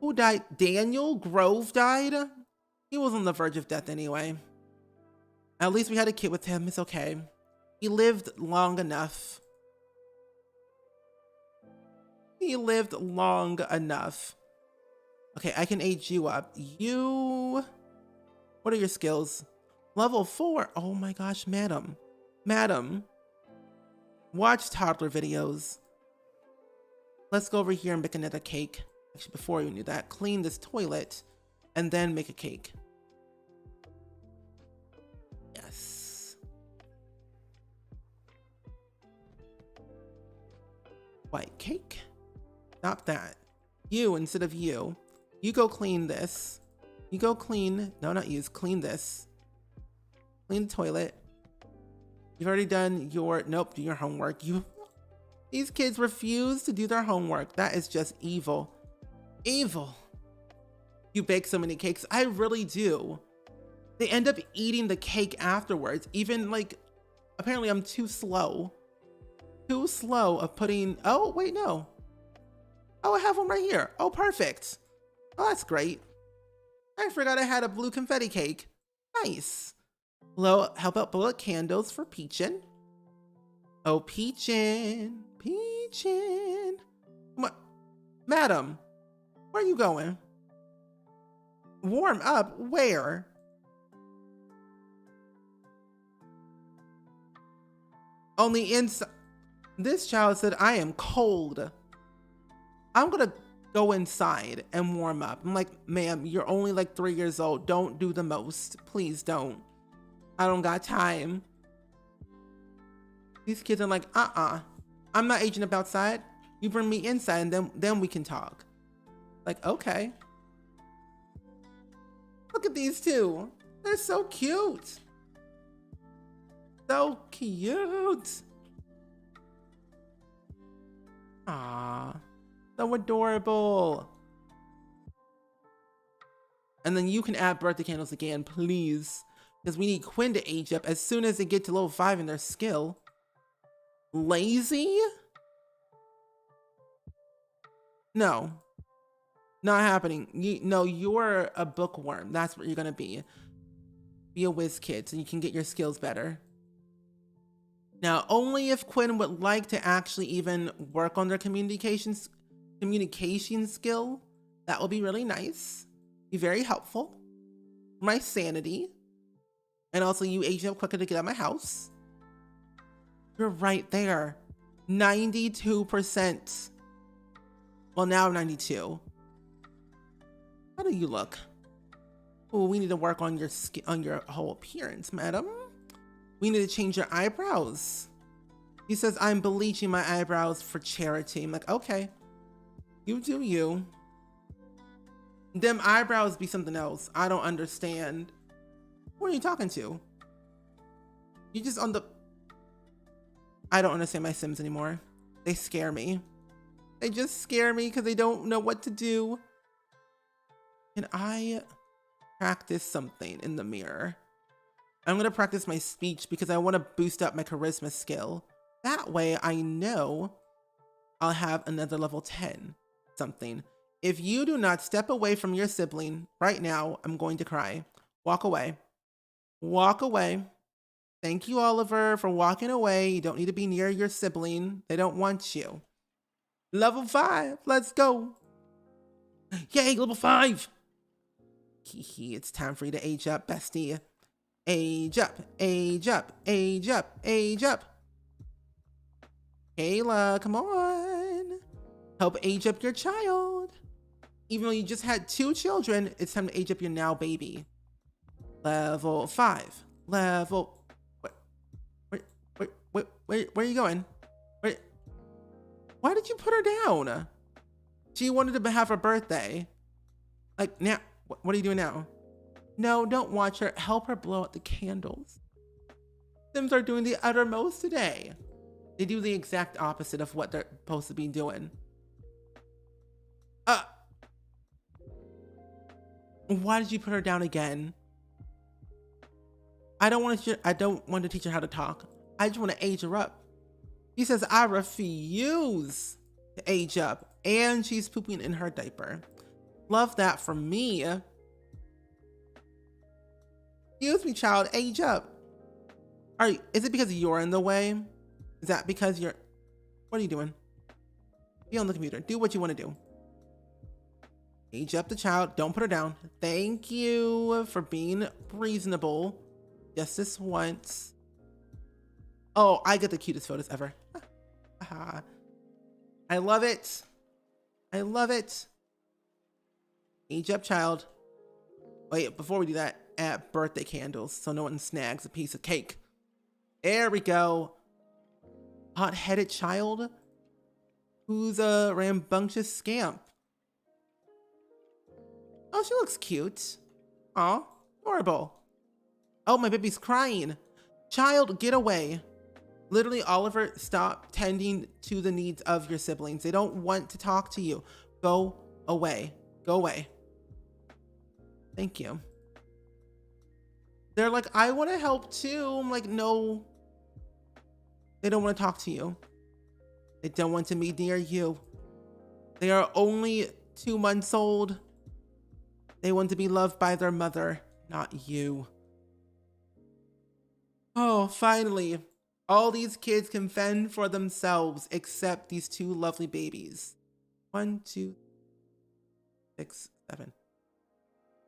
Who died? Daniel Grove died? He was on the verge of death anyway. At least we had a kid with him. It's okay. He lived long enough. He lived long enough. Okay, I can age you up. You... What are your skills? Level 4. Oh my gosh, madam. Madam. Watch toddler videos. Let's go over here and make another cake. Actually, before we do that, clean this toilet and then make a cake. Yes. White cake. Stop that. You, instead of you. You go clean this. You go clean. No, not use. Clean this. Clean the toilet. You've already done your... Nope, do your homework. These kids refuse to do their homework. That is just evil. Evil. You bake so many cakes. I really do. They end up eating the cake afterwards. Even like, apparently I'm too slow. Too slow of putting... Oh, wait, no. Oh, I have one right here. Oh, perfect. Oh, that's great. I forgot I had a blue confetti cake. Nice. Hello, how about blow out candles for Peachin? Oh, Peachin. Peachin. Come on. Madam, where are you going? Warm up? Where? On the inside. This child said, I am cold. I'm gonna go inside and warm up. I'm like, ma'am, you're only like 3 years old. Don't do the most. Please don't. I don't got time. These kids are like, I'm not aging up outside. You bring me inside and then we can talk. Like, okay. Look at these two. They're so cute. So cute. Ah, so adorable. And then you can add birthday candles again, please. Because we need Quinn to age up as soon as they get to level 5 in their skill. Lazy? No. Not happening. You're a bookworm. That's what you're going to be. Be a whiz kid so you can get your skills better. Now, only if Quinn would like to actually even work on their communication skill, that will be really nice. Be very helpful. My sanity. And also you aging up quicker to get out of my house. You're right there. 92%. Well, now 92. How do you look? Oh, we need to work on your skin, on your whole appearance, madam. We need to change your eyebrows. He says, I'm bleaching my eyebrows for charity. I'm like, okay. You do you. Them eyebrows be something else. I don't understand. Who are you talking to? You just on the... I don't understand my Sims anymore. They scare me. They just scare me because they don't know what to do. Can I practice something in the mirror? I'm going to practice my speech because I want to boost up my charisma skill. That way I know I'll have another level 10 something. If you do not step away from your sibling right now, I'm going to cry. Walk away. Walk away. Thank you, Oliver, for walking away. You don't need to be near your sibling. They don't want you. Level 5. Let's go. Yay, level 5. Hee, it's time for you to age up, bestie. Age up, age up, age up, age up. Kayla, come on. Help age up your child. Even though you just had 2 children, it's time to age up your now baby. Level 5. Level... Where are you going? Why did you put her down? She wanted to have her birthday. Like, now, what are you doing now? No, don't watch her. Help her blow out the candles. Sims are doing the uttermost today. They do the exact opposite of what they're supposed to be doing. Why did you put her down again? I don't want to teach her how to talk. I just want to age her up. He says, I refuse to age up. And she's pooping in her diaper. Love that for me. Excuse me, child, age up. All right, is it because you're in the way? Is that because you're... What are you doing? Be on the computer. Do what you want to do. Age up the child. Don't put her down. Thank you for being reasonable. Just this once. Oh, I get the cutest photos ever. I love it. I love it. Age up, child. Wait, before we do that, add birthday candles so no one snags a piece of cake. There we go. Hot-headed child who's a rambunctious scamp. Oh, she looks cute. Aw, adorable. Oh, my baby's crying. Child, get away. Literally, Oliver, stop tending to the needs of your siblings. They don't want to talk to you. Go away. Go away. Thank you. They're like, I want to help too. I'm like, no. They don't want to talk to you. They don't want to be near you. They are only 2 months old. They want to be loved by their mother, not you. Oh, finally. All these kids can fend for themselves except these 2 lovely babies. 1, 2, 6, 7.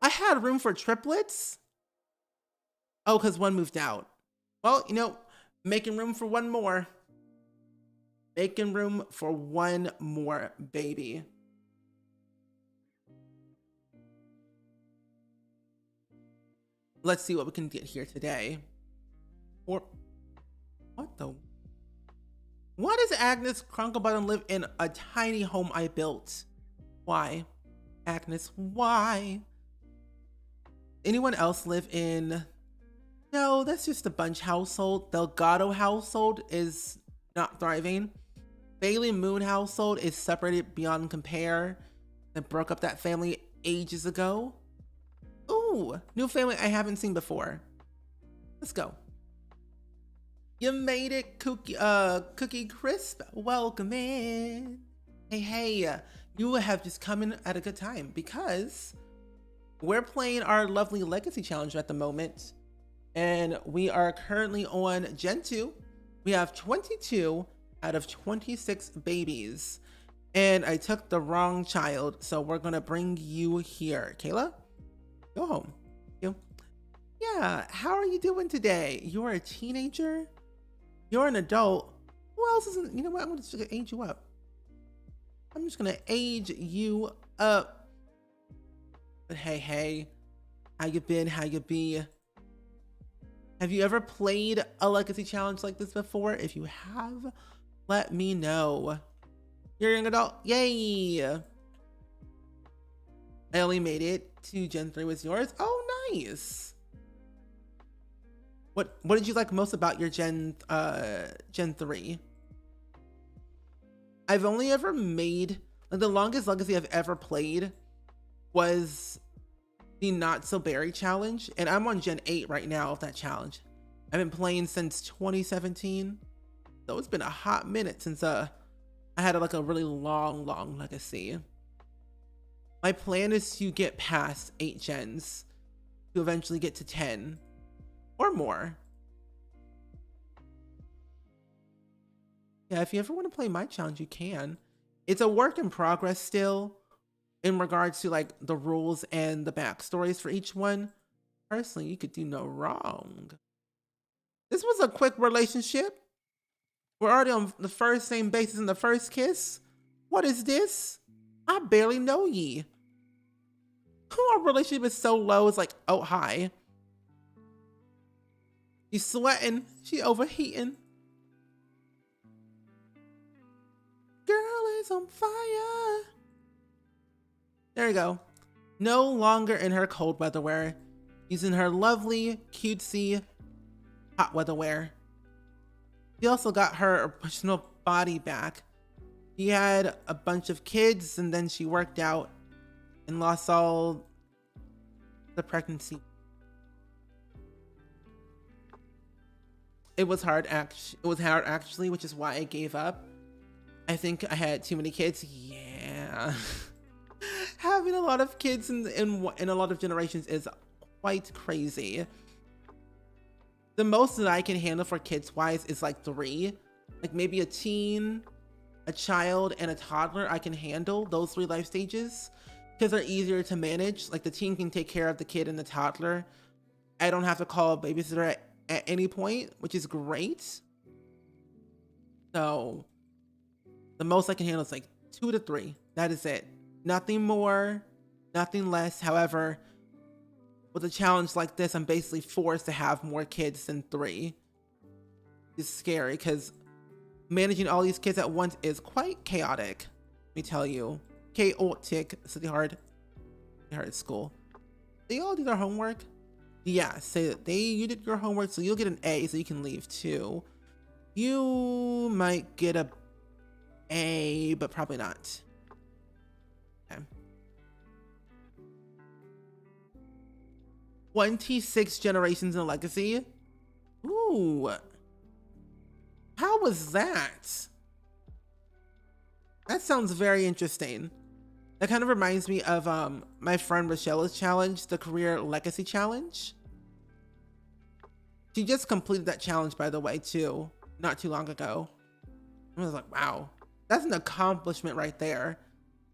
I had room for triplets? Oh, because 1 moved out. Well, you know, making room for 1 more. Making room for 1 more baby. Let's see what we can get here today. Or... What the... Why does Agnes Crunklebottom live in a tiny home I built? Why? Agnes, why? Anyone else live in... No, that's just a Bunch household. Delgado household is not thriving. Bailey Moon household is separated beyond compare. They broke up that family ages ago. Ooh, new family I haven't seen before. Let's go. You made it, Cookie Crisp. Welcome in. Hey, you have just come in at a good time because we're playing our lovely Legacy Challenge at the moment. And we are currently on Gen 2. We have 22 out of 26 babies. And I took the wrong child, so we're gonna bring you here. Kayla, go home. You. Yeah, how are you doing today? You're a teenager? You're an adult. Who else isn't? You know what? I'm just gonna age you up. I'm just gonna age you up. But hey, how you been? How you be? Have you ever played a Legacy Challenge like this before? If you have, let me know. You're a young adult. Yay! I only made it to Gen 3 was yours. Oh, nice. What did you like most about your Gen 3? I've only ever made, like, the longest legacy I've ever played was the Not So Berry challenge, and I'm on Gen 8 right now of that challenge. I've been playing since 2017, so it's been a hot minute since I had like a really long legacy. My plan is to get past 8 gens to eventually get to 10 or more. Yeah, if you ever want to play my challenge, you can. It's a work in progress still in regards to like the rules and the backstories for each one. Personally, you could do no wrong. This was a quick relationship. We're already on the same basis in the first kiss. What is this? I barely know ye. Our relationship is so low, it's like, oh, hi. She's sweating. She overheating. Girl is on fire. There you go. No longer in her cold weather wear. Using her lovely, cutesy, hot weather wear. She also got her original body back. She had a bunch of kids and then she worked out and lost all the pregnancy. It was hard actually, which is why I gave up. I think I had too many kids. Yeah. Having a lot of kids in a lot of generations is quite crazy. The most that I can handle for kids wise is like 3. Like maybe a teen, a child, and a toddler. I can handle those 3 life stages because they're easier to manage. Like the teen can take care of the kid and the toddler. I don't have to call a babysitter at any point, which is great. So the most I can handle is like 2 to 3. That is it. Nothing more, nothing less. However, with a challenge like this, I'm basically forced to have more kids than 3. It's scary because managing all these kids at once is quite chaotic. Let me tell you. Chaotic. City hard at school. They all do their homework. Yeah, say that you did your homework, so you'll get an A, so you can leave too. You might get a A, but probably not. Okay. 26 generations in legacy. Ooh. How was that? That sounds very interesting. That kind of reminds me of my friend Rochelle's challenge, the Career Legacy Challenge. She just completed that challenge, by the way, too, not too long ago. I was like, wow, that's an accomplishment right there.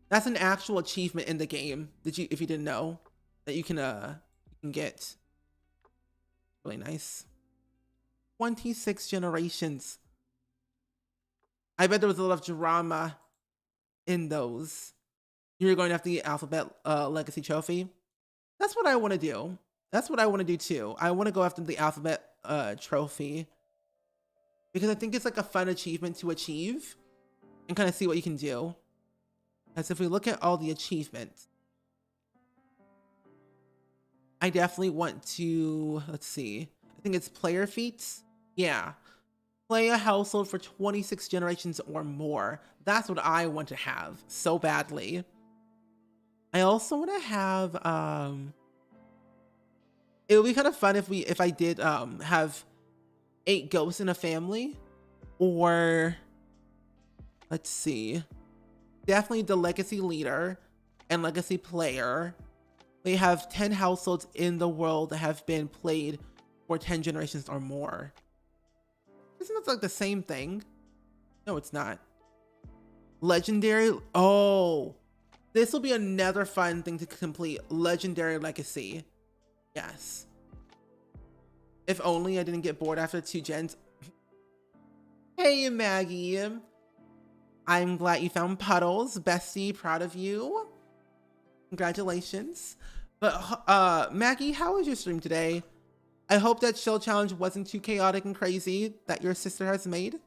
That's an actual achievement in the game. If you didn't know, that you can get. Really nice. 26 generations. I bet there was a lot of drama in those. You're going after the alphabet legacy trophy. That's what I want to do. That's what I want to do too. I want to go after the alphabet trophy because I think it's like a fun achievement to achieve and kind of see what you can do. As if we look at all the achievements, I definitely want to, let's see, I think it's player feats. Yeah. Play a household for 26 generations or more. That's what I want to have so badly. I also want to have, it would be kind of fun if I did have 8 ghosts in a family, or let's see, definitely the legacy leader and legacy player. They have 10 households in the world that have been played for 10 generations or more. Isn't that like the same thing? No, it's not. Legendary. Oh, this will be another fun thing to complete. Legendary legacy. Yes. If only I didn't get bored after 2 gens. Hey, Maggie. I'm glad you found puddles. Bestie, proud of you. Congratulations. But Maggie, how was your stream today? I hope that shell challenge wasn't too chaotic and crazy that your sister has made.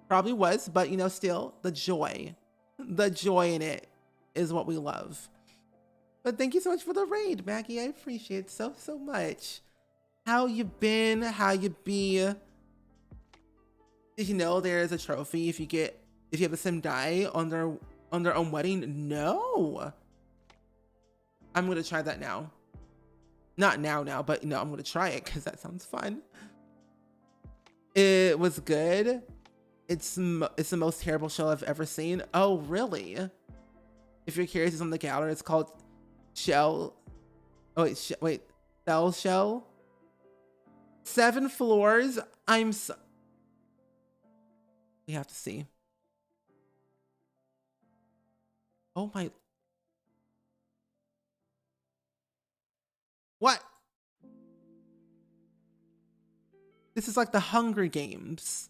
Probably was, but you know, still, the joy in it is what we love. But thank you so much for the raid, Maggie. I appreciate it so much. How you been? How you be? Did you know there is a trophy if you have a sim die on their own wedding? No. I'm gonna try that now. Not now, but no, I'm gonna try it because that sounds fun. It was good. It's the most terrible show I've ever seen. Oh, really? If you're curious, it's on the gallery. It's called Shell. Oh, wait, Cell Shell. 7 floors. We have to see. Oh my. What? This is like the Hunger Games.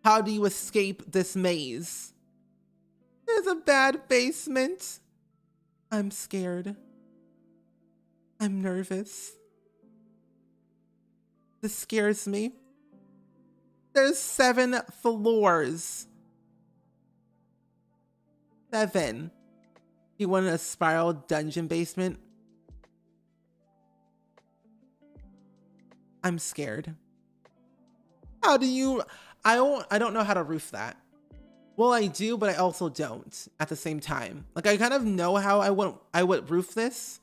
How do you escape this maze? There's a bad basement. I'm scared. I'm nervous. This scares me. There's 7 floors. 7. You want a spiral dungeon basement? I'm scared. How do you... I don't know how to roof that. Well, I do, but I also don't at the same time. Like, I kind of know how I would roof this.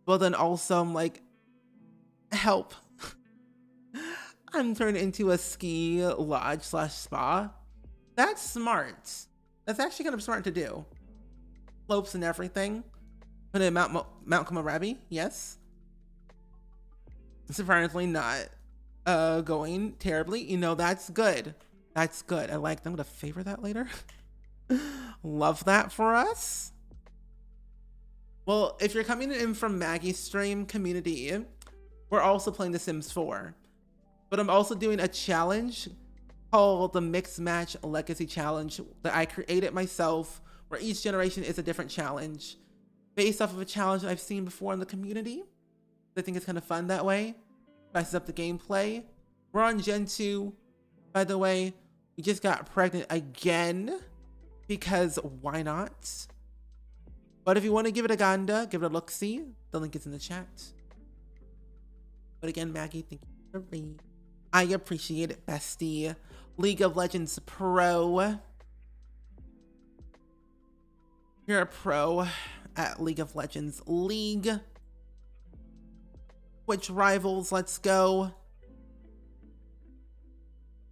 But then also I'm like, help. I'm turned into a ski lodge / spa. That's smart. That's actually kind of smart to do. Slopes and everything. Put in Mount Komorebi, yes. It's apparently not going terribly. You know, that's good. That's good. I like that. I'm gonna favor that later. Love that for us. Well, if you're coming in from Maggie's stream community, we're also playing The Sims 4. But I'm also doing a challenge called the Mix Match Legacy Challenge that I created myself, where each generation is a different challenge based off of a challenge that I've seen before in the community. I think it's kind of fun that way. Spices up the gameplay. We're on Gen 2, by the way. We just got pregnant again because why not? But if you want to give it a ganda, give it a look-see, the link is in the chat. But again, Maggie, thank you for the read. I appreciate it, bestie. League of Legends Pro. You're a pro at League of Legends League. Twitch rivals, let's go.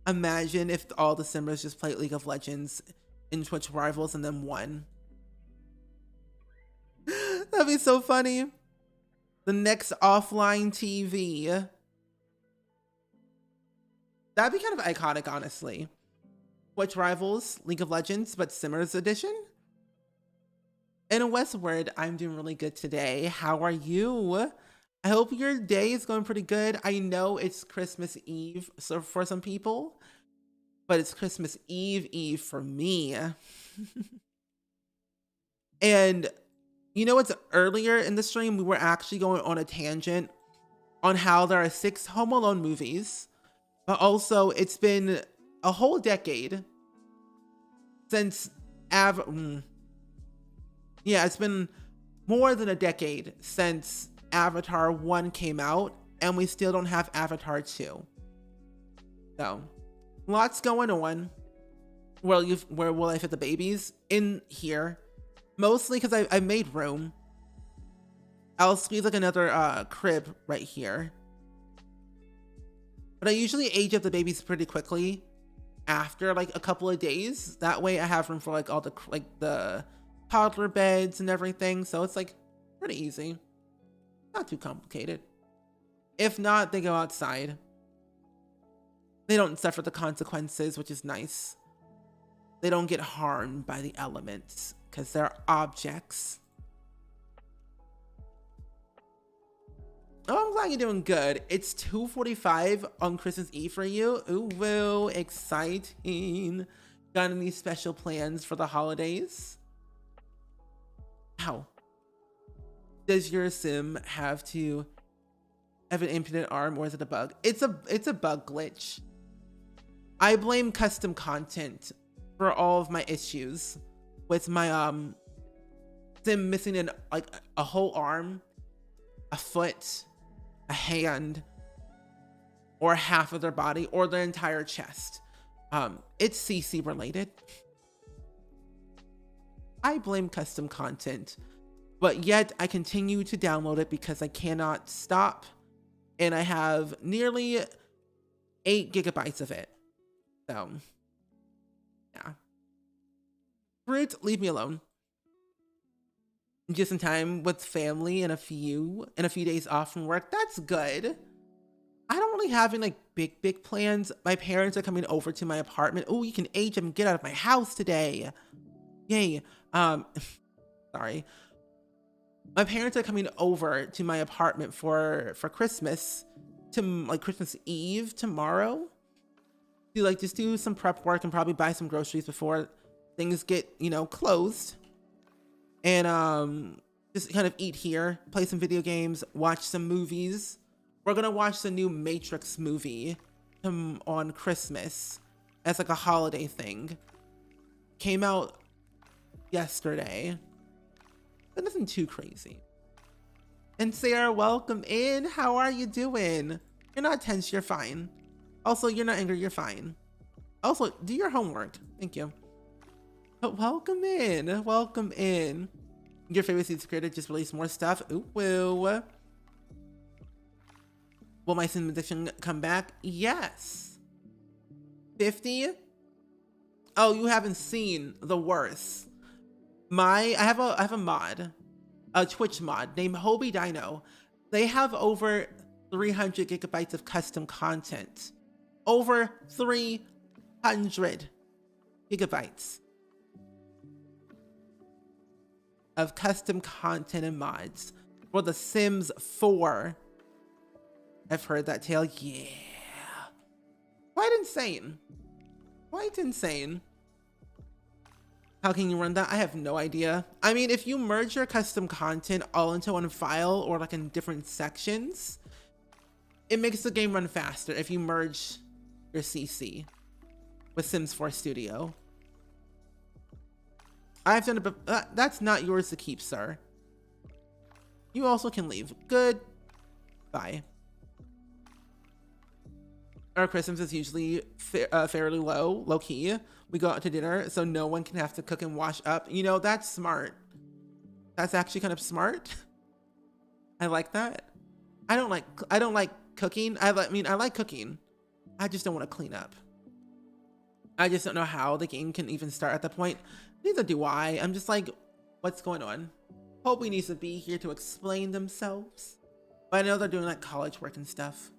Imagine if all the Simmers just played League of Legends in Twitch rivals and then won. That'd be so funny. The next offline TV. That'd be kind of iconic, honestly. Twitch rivals, League of Legends, but Simmers edition. And Westward, I'm doing really good today. How are you? I hope your day is going pretty good. I know it's Christmas Eve so for some people, but it's Christmas Eve for me. And you know what's earlier in the stream, we were actually going on a tangent on how there are 6 Home Alone movies, but also it's been a whole decade since it's been more than a decade since Avatar 1 came out, and we still don't have Avatar 2. So, lots going on. Where will I fit the babies? In here. Mostly because I made room. I'll squeeze like another crib right here. But I usually age up the babies pretty quickly after like a couple of days. That way I have room for like all the toddler beds and everything. So it's like pretty easy. Not too complicated. If not, they go outside. They don't suffer the consequences, which is nice. They don't get harmed by the elements because they're objects. Oh, I'm glad you're doing good. It's 2:45 on Christmas Eve for you. Ooh, woo, exciting. Got any special plans for the holidays? Ow. Does your sim have to have an impudent arm, or is it a bug? It's a bug glitch. I blame custom content for all of my issues with my sim missing a whole arm, a foot, a hand, or half of their body, or their entire chest. It's CC related. I blame custom content, but yet I continue to download it because I cannot stop, and I have nearly 8 gigabytes of it. So, yeah. Fruit, leave me alone. Just in time with family and a few days off from work. That's good. I don't really have any like big plans. My parents are coming over to my apartment. Oh, you can age them and get out of my house today. Yay. Sorry. My parents are coming over to my apartment for Christmas, to like Christmas Eve tomorrow. To like just do some prep work and probably buy some groceries before things get, you know, closed. And just kind of eat here, play some video games, watch some movies. We're gonna watch the new Matrix movie on Christmas as like a holiday thing. Came out yesterday, but nothing too crazy. And Sarah, welcome in. How are you doing? You're not tense, you're fine. Also, you're not angry, you're fine. Also, do your homework. Thank you. But welcome in, welcome in. Your favorite Sims creator just released more stuff. Ooh, woo. Will my Sim addiction come back? Yes. 50? Oh, you haven't seen the worst. I have a mod, a Twitch mod named Hobie Dino. They have over 300 gigabytes of custom content. Over 300 gigabytes of custom content and mods for The Sims 4. I've heard that tale. Yeah. Quite insane. Quite insane. How can you run that? I have no idea. I mean, if you merge your custom content all into one file or like in different sections, it makes the game run faster if you merge your CC with Sims 4 Studio. I've done it, but that's not yours to keep, sir. You also can leave. Good. Bye. Our Christmas is usually fairly low key. We go out to dinner, so no one can have to cook and wash up. You know, that's smart. That's actually kind of smart. I like that. I don't like cooking. I like cooking. I just don't want to clean up. I just don't know how the game can even start at that point. Neither do I. I'm just like, what's going on? Hobie needs to be here to explain themselves. But I know they're doing like college work and stuff.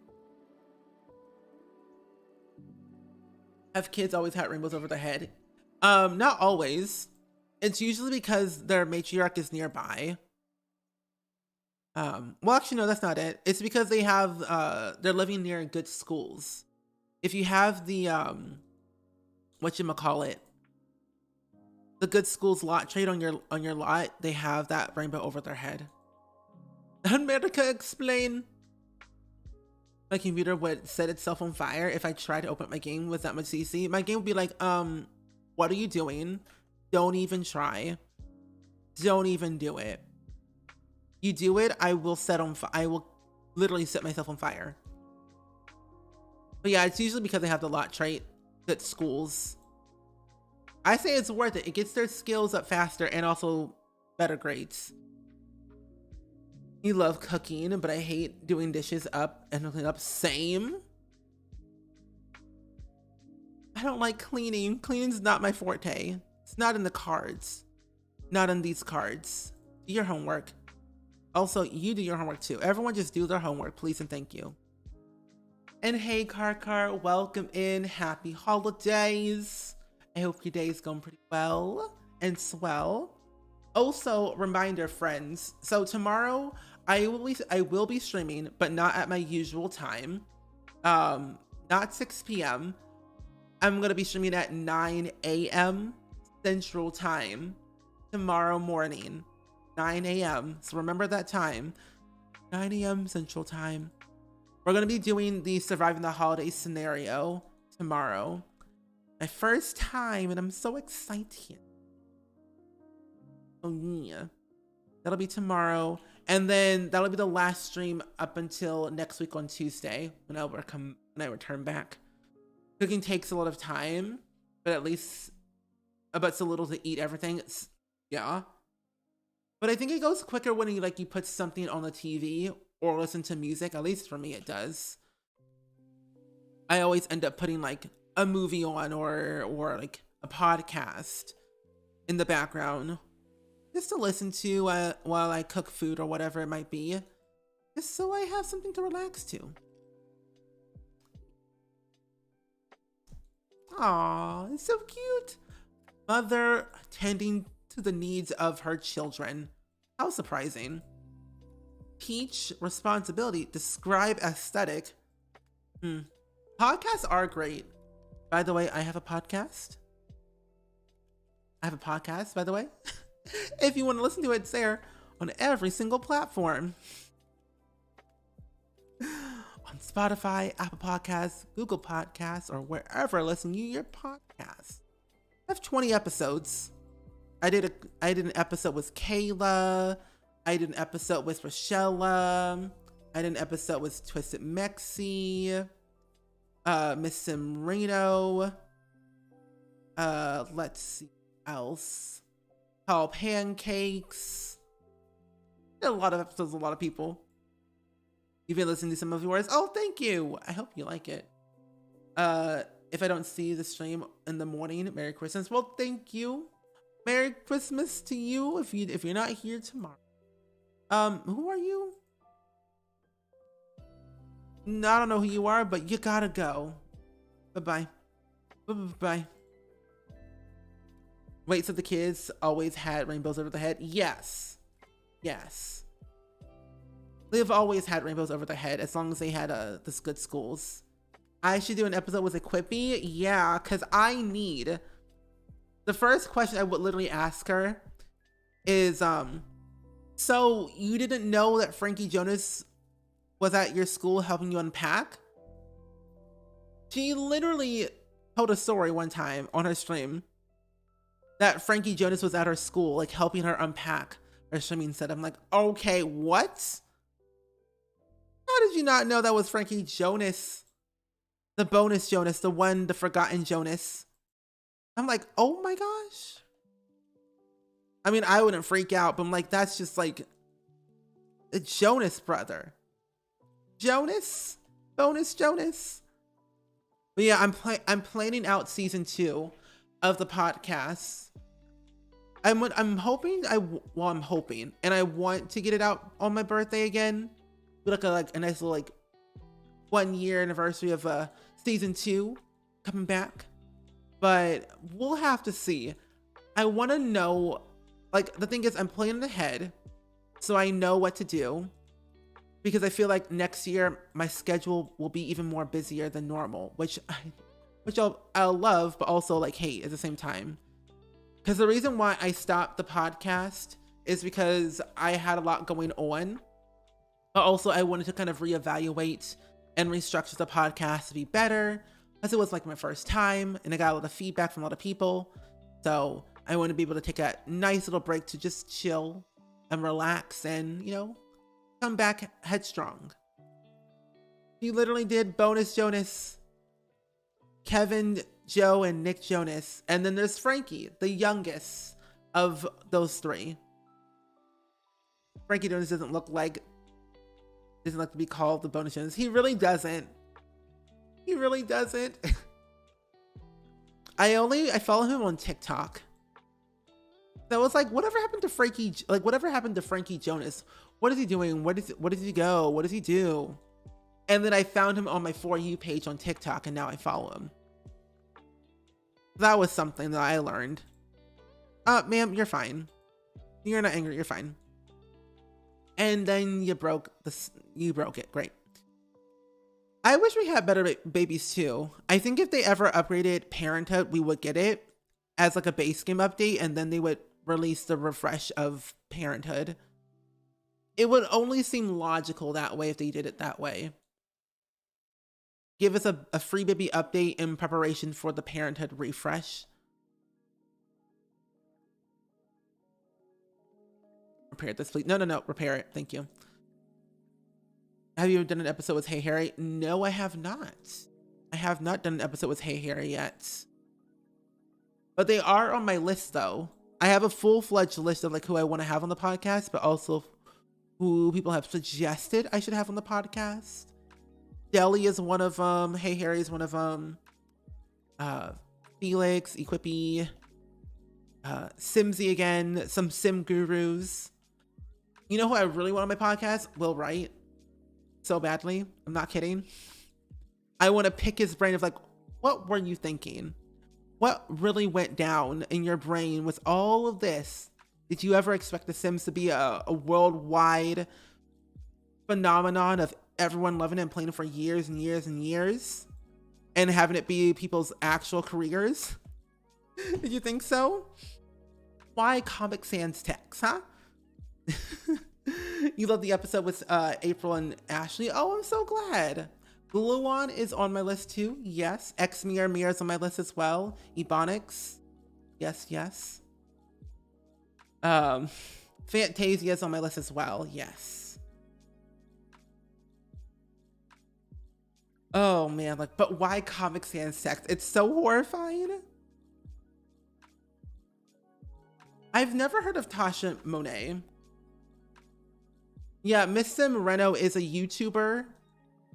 Have kids always had rainbows over their head? Not always. It's usually because their matriarch is nearby. Well, actually, no, that's not it. It's because they have, they're living near good schools. If you have the, whatchamacallit, the good schools lot trait on your lot, they have that rainbow over their head. America, explain. My computer would set itself on fire if I tried to open up my game with that much CC. My game would be like, what are you doing? Don't even try. Don't even do it. You do it, I will I will literally set myself on fire. But yeah, it's usually because they have the lot trait, good schools. I say it's worth it. It gets their skills up faster and also better grades. You love cooking, but I hate doing dishes up and cleaning up. Same. I don't like cleaning. Cleaning's not my forte. It's not in the cards. Not in these cards. Do your homework. Also, you do your homework too. Everyone just do their homework, please and thank you. And hey, Car, welcome in. Happy holidays. I hope your day is going pretty well and swell. Also, reminder, friends. So tomorrow, I will be streaming, but not at my usual time. Not 6 p.m. I'm gonna be streaming at 9 a.m. Central Time tomorrow morning. 9 a.m. So remember that time. 9 a.m. Central Time. We're gonna be doing the Surviving the Holidays scenario tomorrow. My first time, and I'm so excited. Oh yeah. That'll be tomorrow. And then that'll be the last stream up until next week on Tuesday when I return back. Cooking takes a lot of time, but at least but it's a little to eat everything. Yeah. But I think it goes quicker when you put something on the TV or listen to music. At least for me, it does. I always end up putting a movie on or like a podcast in the background just to listen to while I cook food or whatever it might be, just so I have something to relax to. Aw, it's so cute. Mother tending to the needs of her children. How surprising. Teach responsibility. Describe aesthetic. Podcasts are great. By the way, I have a podcast. By the way. If you want to listen to it, it's there on every single platform. On Spotify, Apple Podcasts, Google Podcasts, or wherever listen to your podcasts. I have 20 episodes. I did an episode with Kayla. I did an episode with Rochella. I did an episode with Twisted Mexi. Miss Simrino. Let's see what else. Called Pancakes. Did a lot of episodes with a lot of people. You've been listening to some of yours. Oh, thank you. I hope you like it. If I don't see the stream in the morning, Merry Christmas. Well, thank you. Merry Christmas to you if you're not here tomorrow. Who are you? No, I don't know who you are, but you gotta go. Bye-bye. Bye-bye. Wait, so the kids always had rainbows over the head? Yes. Yes. They've always had rainbows over their head as long as they had this good schools. I should do an episode with Equippy. Yeah, because I need... The first question I would literally ask her is, so you didn't know that Frankie Jonas was at your school helping you unpack? She literally told a story one time on her stream that Frankie Jonas was at her school, helping her unpack her streaming set. I'm like, okay, what? How did you not know that was Frankie Jonas? The bonus Jonas, the forgotten Jonas. I'm like, oh my gosh. I mean, I wouldn't freak out, but I'm like, that's just a Jonas brother. Jonas? Bonus Jonas? But yeah, I'm planning out season 2 of the podcast. I'm hoping, and I want to get it out on my birthday again. A nice little 1 year anniversary of season 2 coming back. But we'll have to see. I want to know, the thing is, I'm planning ahead so I know what to do, because I feel like next year my schedule will be even more busier than normal, which I'll love, but also hate at the same time. Because the reason why I stopped the podcast is because I had a lot going on, but also I wanted to kind of reevaluate and restructure the podcast to be better, because it was my first time and I got a lot of feedback from a lot of people. So I want to be able to take a nice little break to just chill and relax and, come back headstrong. He literally did bonus Jonas, Kevin, Joe, and Nick Jonas. And then there's Frankie, the youngest of those 3. Frankie Jonas doesn't like to be called the bonus Jonas. He really doesn't. He really doesn't. I follow him on TikTok. So I was like, whatever happened to Frankie Jonas? What is he doing? Where does he go? What does he do? And then I found him on my For You page on TikTok, and now I follow him. That was something that I learned. Ma'am, you're fine. You're not angry, you're fine. And then you broke it. Great. I wish we had better babies too. I think if they ever upgraded Parenthood, we would get it as a base game update, and then they would release the refresh of Parenthood. It would only seem logical that way if they did it that way. Give us a free baby update in preparation for the Parenthood refresh. repair this, please. No, repair it. Thank you. Have you done an episode with Hey Harry? No, I have not. I have not done an episode with Hey Harry yet. But they are on my list, though. I have a full-fledged list of like who I want to have on the podcast, but also who people have suggested I should have on the podcast. Deli is one of them. Hey Harry is one of them. Felix, Equippy, Simsy again, some sim gurus. You know who I really want on my podcast? Will Wright. So badly. I'm not kidding. I want to pick his brain of like, what were you thinking? What really went down in your brain with all of this? Did you ever expect The Sims to be a worldwide phenomenon of everyone loving it and playing it for years and years and years? And having it be people's actual careers? Did you think so? Why Comic Sans Text, huh? You love the episode with April and Ashley. Oh, I'm so glad. Gluon is on my list too. Yes. Xmir Mir is on my list as well. Ebonics. Yes, yes. Fantasia is on my list as well. Yes. Oh man, like, but why Comic Sans Text? It's so horrifying. I've never heard of Tasha Monet. Yeah, Miss Sim Reno is a YouTuber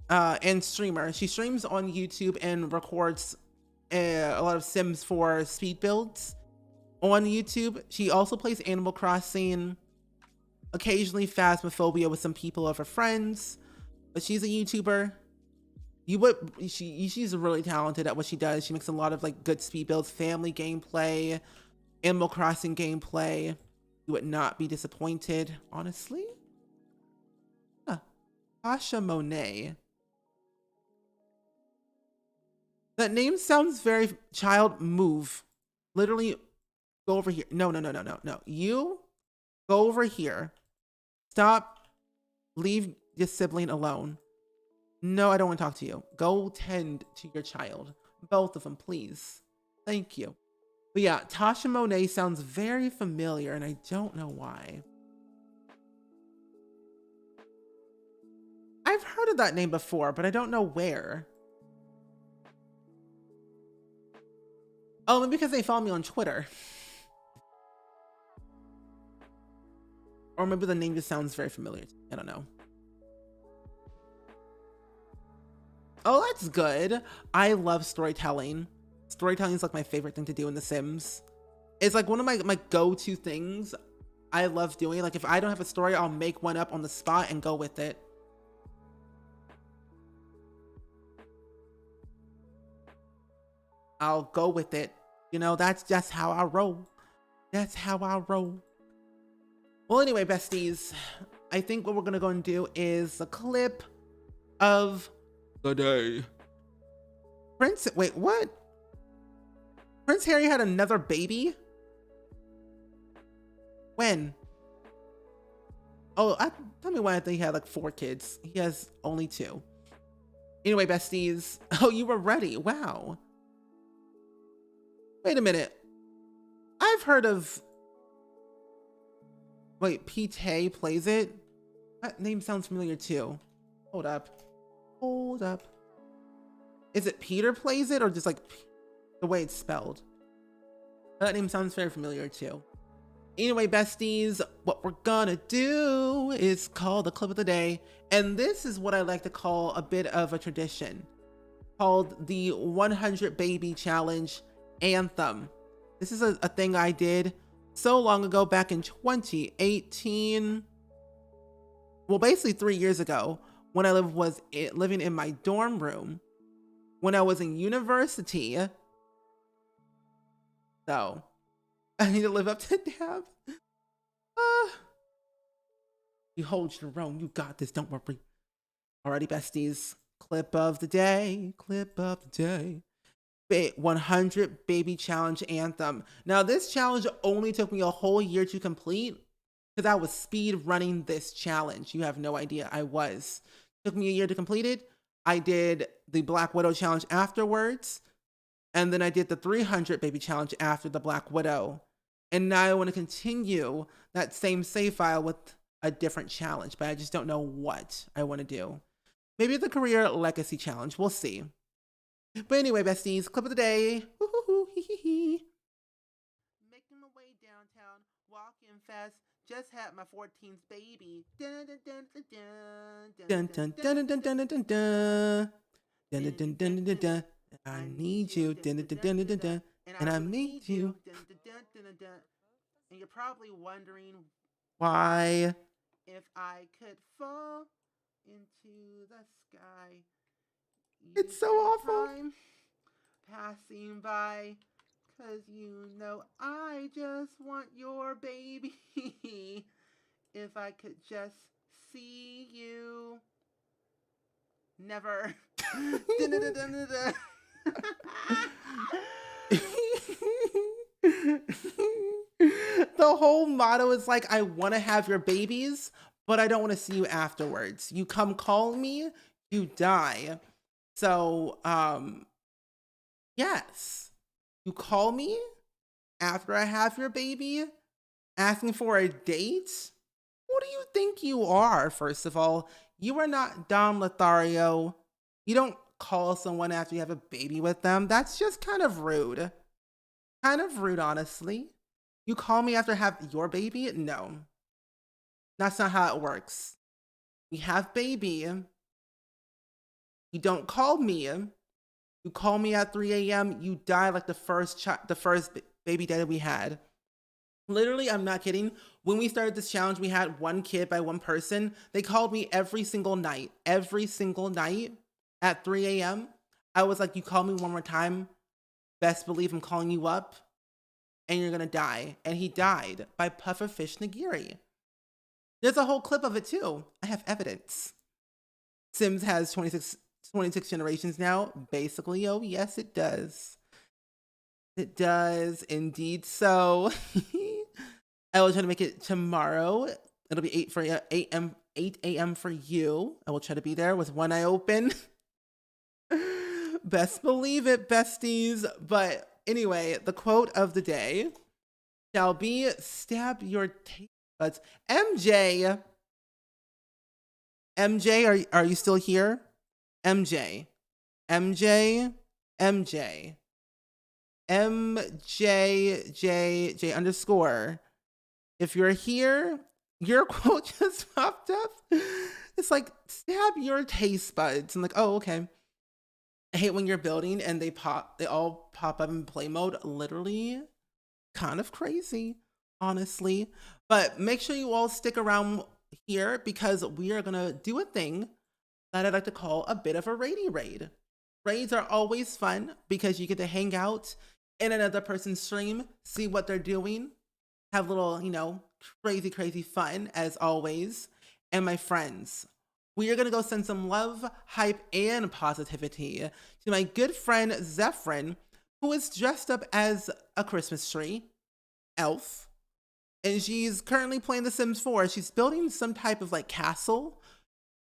and streamer. She streams on YouTube and records a lot of Sims for speed builds on YouTube. She also plays Animal Crossing, occasionally Phasmophobia with some people of her friends, but she's a YouTuber. She's really talented at what she does. She makes a lot of like good speed builds, family gameplay, Animal Crossing gameplay. You would not be disappointed, honestly. Tasha Monet. That name sounds very child move. Literally, go over here. No. You go over here. Stop. Leave your sibling alone. No, I don't want to talk to you. Go tend to your child. Both of them, please. Thank you. But yeah, Tasha Monet sounds very familiar, and I don't know why. I've heard of that name before, but I don't know where. Oh, maybe because they follow me on Twitter. Or maybe the name just sounds very familiar. I don't know. Oh, that's good. I love storytelling. Storytelling is like my favorite thing to do in The Sims. It's like one of my go-to things I love doing. Like if I don't have a story, I'll make one up on the spot and go with it. I'll go with it. You know, that's just how I roll. That's how I roll. Well, anyway, besties, I think what we're going to go and do is a clip of the day. Wait, what? Prince Harry had another baby? When? Oh, tell me when. I think he had like 4 kids. He has only 2. Anyway, besties. Oh, you were ready. Wow. Wait a minute. I've heard of... Wait, Pete plays it? That name sounds familiar too. Hold up. Hold up. Is it Peter plays it or just like the way it's spelled? That name sounds very familiar too. Anyway, besties, what we're gonna do is call the clip of the day. And this is what I like to call a bit of a tradition, called the 100 Baby Challenge Anthem. This is a thing I did so long ago, back in 2018. Well, basically 3 years ago, when I was living in my dorm room when I was in university. So I need to live up to Dab. You hold your own. You got this. Don't worry. Alrighty, besties. Clip of the day. Clip of the day. 100 Baby Challenge Anthem. Now, this challenge only took me a whole year to complete because I was speed running this challenge. You have no idea. I was. Took me a year to complete it. I did the Black Widow challenge afterwards. And then I did the 300 Baby Challenge after the Black Widow. And now I want to continue that same save file with a different challenge, but I just don't know what I want to do. Maybe the career legacy challenge. We'll see. But anyway, besties, clip of the day. Making my way downtown, walking fast. Just had my 14th baby. Dun dun dun dun dun dun dun dun dun dun dun. Dun dun dun dun dun dun. I need you. Dun dun dun dun dun dun. And I need you. And you're probably wondering why. If I could fall into the sky. It's so awful. Time passing by. 'Cause you know I just want your baby. If I could just see you. Never. The whole motto is like, I want to have your babies, but I don't want to see you afterwards. You come call me, you die. So, yes. You call me after I have your baby, asking for a date? Who do you think you are, first of all? You are not Dom Lothario. You don't call someone after you have a baby with them. That's just kind of rude. Kind of rude, honestly. You call me after I have your baby? No. That's not how it works. We have baby. You don't call me. You call me at 3 a.m., you die like the first baby daddy we had. Literally, I'm not kidding. When we started this challenge, we had one kid by one person. They called me every single night at 3 a.m. I was like, you call me one more time, best believe I'm calling you up and you're gonna die. And he died by pufferfish nigiri. There's a whole clip of it too. I have evidence. Sims has 26 generations now. Basically, oh yes, it does. It does indeed so. I will try to make it tomorrow. It'll be 8 a.m. for you. I will try to be there with one eye open. Best believe it, besties. But anyway, the quote of the day shall be, stab your taste buds. MJ, are you still here? MJ _ if you're here, your quote just popped up. It's like, stab your taste buds. I'm like, oh, okay. I hate when you're building and they all pop up in play mode. Literally kind of crazy, honestly. But make sure you all stick around here because we are gonna do a thing that I'd like to call a bit of a raiding raid. Raids are always fun because you get to hang out in another person's stream, see what they're doing, have little, crazy fun as always. And my friends, we are going to go send some love, hype, and positivity to my good friend Zephyrin, who is dressed up as a Christmas tree elf. And she's currently playing The Sims 4. She's building some type of castle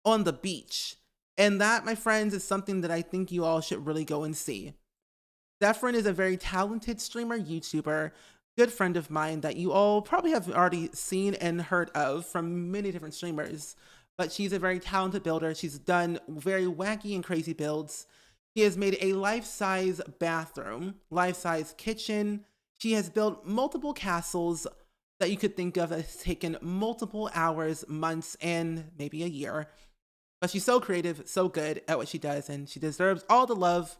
on the beach. And that, my friends, is something that I think you all should really go and see. Zephyrin is a very talented streamer, YouTuber, good friend of mine that you all probably have already seen and heard of from many different streamers. But she's a very talented builder. She's done very wacky and crazy builds. She has made a life-size bathroom, life-size kitchen. She has built multiple castles that you could think of as taken multiple hours, months, and maybe a year. But she's so creative, so good at what she does, and she deserves all the love,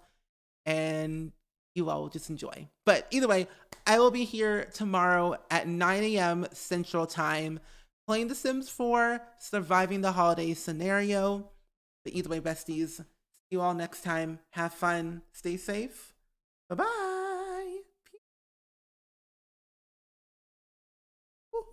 and you all will just enjoy. But either way, I will be here tomorrow at 9 a.m. Central Time, playing The Sims 4, surviving the holiday scenario. But either way, besties, see you all next time. Have fun. Stay safe. Bye-bye.